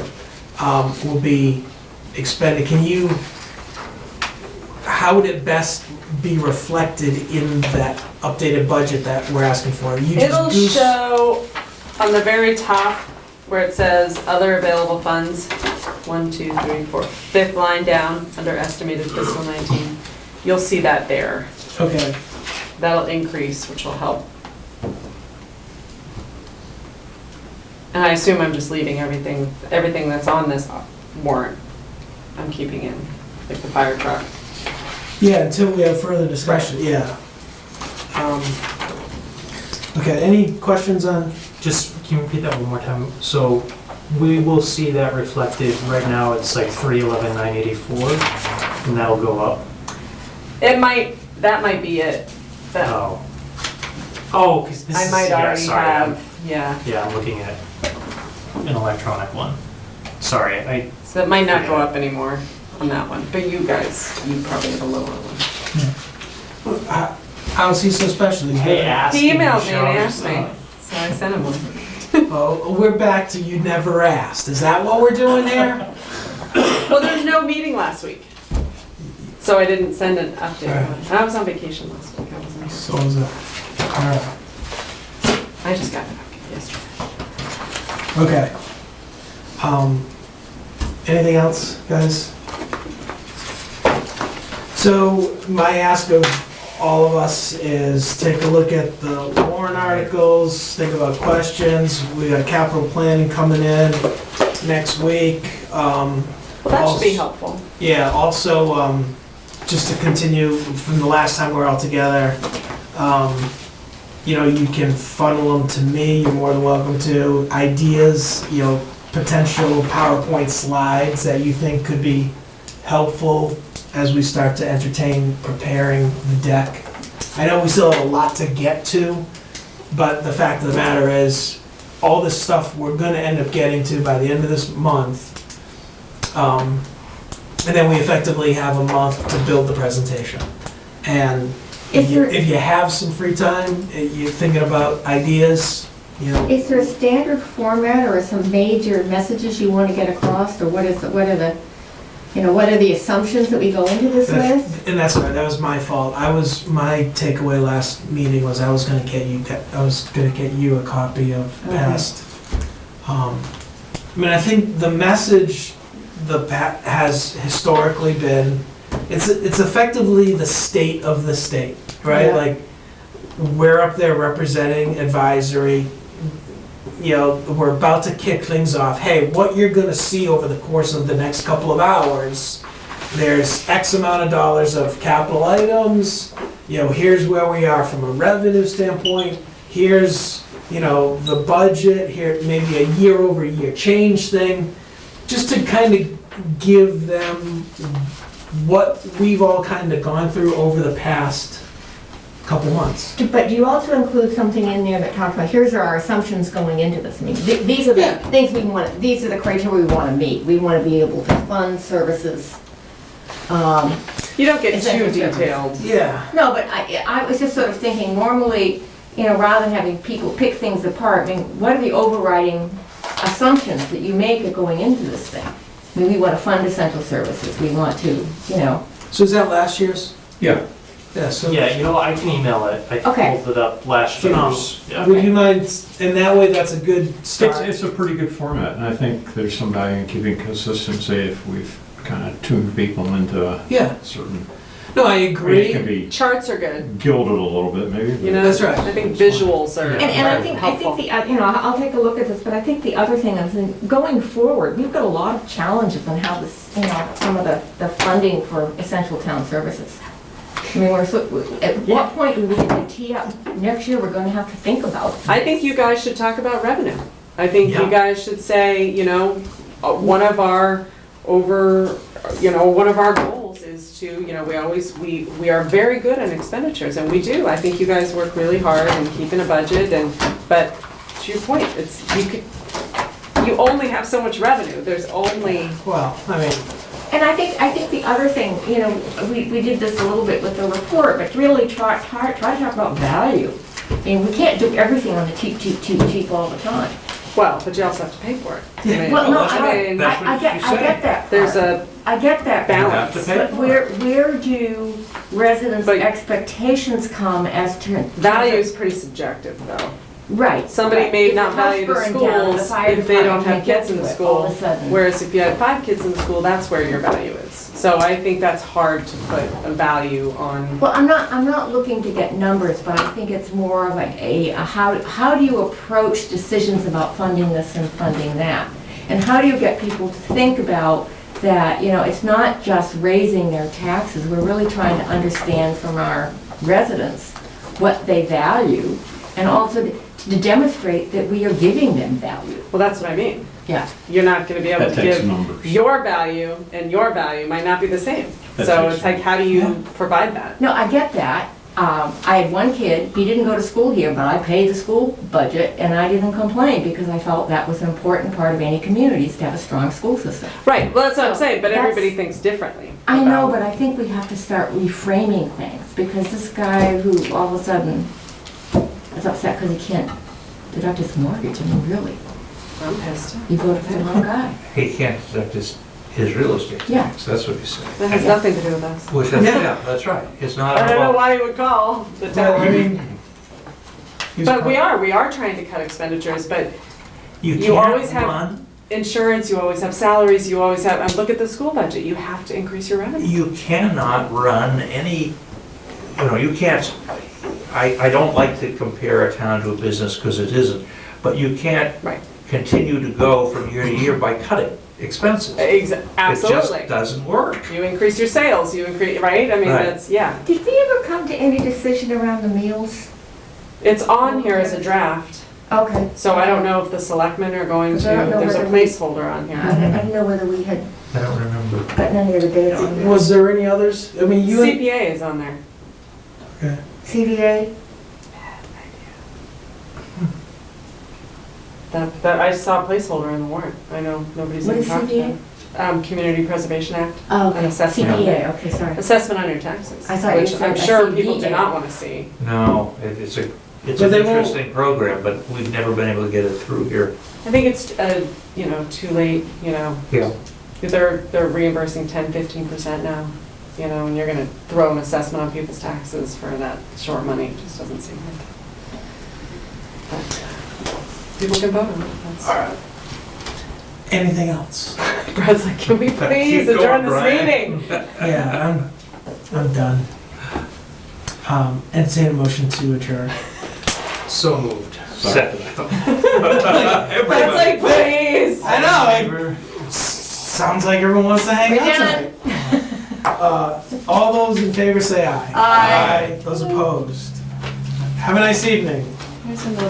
will be expended, how would it best be reflected in that updated budget that we're asking for? You just It'll show on the very top where it says other available funds, 1, 2, 3, 4, fifth line down under estimated fiscal 19. You'll see that there. Okay, That'll increase, which will help. And I assume I'm just leaving everything that's on this warrant, I'm keeping in, like the fire truck. yeah, until we have further discussion, yeah. Okay, any questions on, Just, can you repeat that one more time? So we will see that reflected, right now it's like 311,984, and that'll go up. That might be it. Oh. Oh, because this is, I might yeah, already sorry, have, yeah. Yeah, I'm looking at an electronic one. Sorry, So it might not go up anymore on that one, but you guys, you probably have a lower one. how's he so special? He's Hey, good. ask He him to emailed me show and us asked me, that. so I sent him one. Oh, we're back to you never asked. Is that what we're doing here? Well, there was no meeting last week, so I didn't send an update. Alright. I was on vacation last week, I wasn't here. So is it. All right. I just got back yesterday. Okay. Anything else, guys? So my ask of all of us is take a look at the warrant articles, think about questions. We got capital planning coming in next week. Well, that should be helpful. Yeah, also, just to continue from the last time we were all together, you can funnel them to me, you're more than welcome to. Ideas, potential PowerPoint slides that you think could be helpful as we start to entertain preparing the deck. I know we still have a lot to get to, but the fact of the matter is, all this stuff we're gonna end up getting to by the end of this month. And then we effectively have a month to build the presentation. And if you have some free time, you're thinking about ideas, Is there a standard format or some major messages you want to get across, or what are the assumptions that we go into this with? And that's right, that was my fault. My takeaway last meeting was I was gonna get you a copy of past. I I think the message has historically been, it's effectively the state of the state, right? Yeah. Like, we're up there representing advisory, we're about to kick things off. Hey, what you're gonna see over the course of the next couple of hours, there's X amount of dollars of capital items, here's where we are from a revenue standpoint, here's, the budget, here, maybe a year-over-year change thing, just to kind of give them what we've all kind of gone through over the past couple months. But do you also include something in there that talks about, here's our assumptions going into this meeting? These are the things these are the criteria we want to meet. We want to be able to fund services. You don't get too detailed. Yeah. No, but I was just sort of thinking, normally, rather than having people pick things apart, what are the overriding assumptions that you make are going into this thing? We want to fund essential services. We want to, So is that last year's? Yeah. Yeah, so. Yeah, I can email it. I Okay. pulled it up last year. Yeah. Would you mind, and that way that's a good start. It's a pretty good format, and I think there's some value in keeping consistency if we've kind of tuned people into a Yeah, certain. no, I It agree. can be Charts are good, gilded a little bit, maybe. but- That's right. I think visuals are And I think helpful. I'll take a look at this, but I think the other thing is, going forward, we've got a lot of challenges on how this, some of the funding for essential town services. At what point do we really tee up? Next year, we're gonna have to think about. I think you guys should talk about revenue. I think Yeah. you guys should say, one of our one of our goals is to, we are very good on expenditures, and we do. I think you guys work really hard in keeping a budget, but to your point, you only have so much revenue. There's only, Well, I mean, And I think the other thing, we did this a little bit with the report, but really try to talk about value. I mean, we can't do everything on the cheap all the time. well, but you also have to pay for it. I mean, Well, no, that's what- I that's what get she said. that. There's part. a I get that. balance. You have to pay But for it. where do residents' But- expectations come as to? Value is pretty subjective, though. Right. Somebody right. may If not the house value the burned down, schools fire if they don't department have can't get kids in to the it all of school. a sudden. Whereas if you had 5 kids in the school, that's where your value is. So I think that's hard to put a value on. Well, I'm not looking to get numbers, but I think it's more of how do you approach decisions about funding this and funding that? And how do you get people to think about that, it's not just raising their taxes, we're really trying to understand from our residents what they value, and also to demonstrate that we are giving them value. Well, that's what I mean. Yeah. You're not gonna be able That to takes give numbers. your value, and your value might not be the same. That So takes it's like, how do you provide that? No, I get that. I had one kid, he didn't go to school here, but I paid the school budget, and I didn't complain because I felt that was an important part of any communities to have a strong school system. Right, well, that's what I'm So saying, but that's- everybody thinks differently. I know, about- but I think we have to start reframing things, because this guy who all of a sudden is upset because he can't deduct his mortgage, I mean, really, I'm pissed. he voted for the wrong guy. He can't deduct his real estate Yeah. tax, that's what he's saying. That has nothing to do with us. Which, yeah, that's right, it's not I don't know about, why you would call the well, I town. mean. he's But pro- we are trying to cut expenditures, but you you always can't have- run, insurance, you always have salaries, you always have, and look at the school budget, you have to increase your revenue. you cannot run any, you can't, I don't like to compare a town to a business because it isn't, but you can't Right. continue to go from year to year by cutting expenses. It Absolutely. just doesn't work. You increase your sales, you increase, right? I mean, Right. that's, yeah. Did we ever come to any decision around the meals? It's on here as a draft, Okay. so I don't know if the selectmen are going to, 'Cause I don't know there's a whether we- placeholder on I here. didn't know whether we had I don't remember. gotten any of the data on that. Was there any others? I mean, you. CPA is on there. Okay. CDA? That, I saw a placeholder in the warrant. I know nobody's What even is talked CPA? about it. Community Preservation Act, Oh, okay. An assessment. CPA, okay, sorry. assessment on your taxes. I thought you Which said I'm a sure people do CDA. not want to see. No, it's But an they won't- interesting program, but we've never been able to get it through here. I think it's, too late, Yeah. they're reimbursing 10-15% now, and you're gonna throw an assessment on people's taxes for that short money, it just doesn't seem right. But people can vote on it. That's- Anything else? Brad's like, can we please Keep adjourn going, this Brian. meeting? Yeah, I'm done. Entertain a motion to adjourn. So moved. Second. Brad's like, please! I know, sounds like everyone wants to hang out tonight. All those in favor say aye. Aye. Those opposed. Have a nice evening. Here's another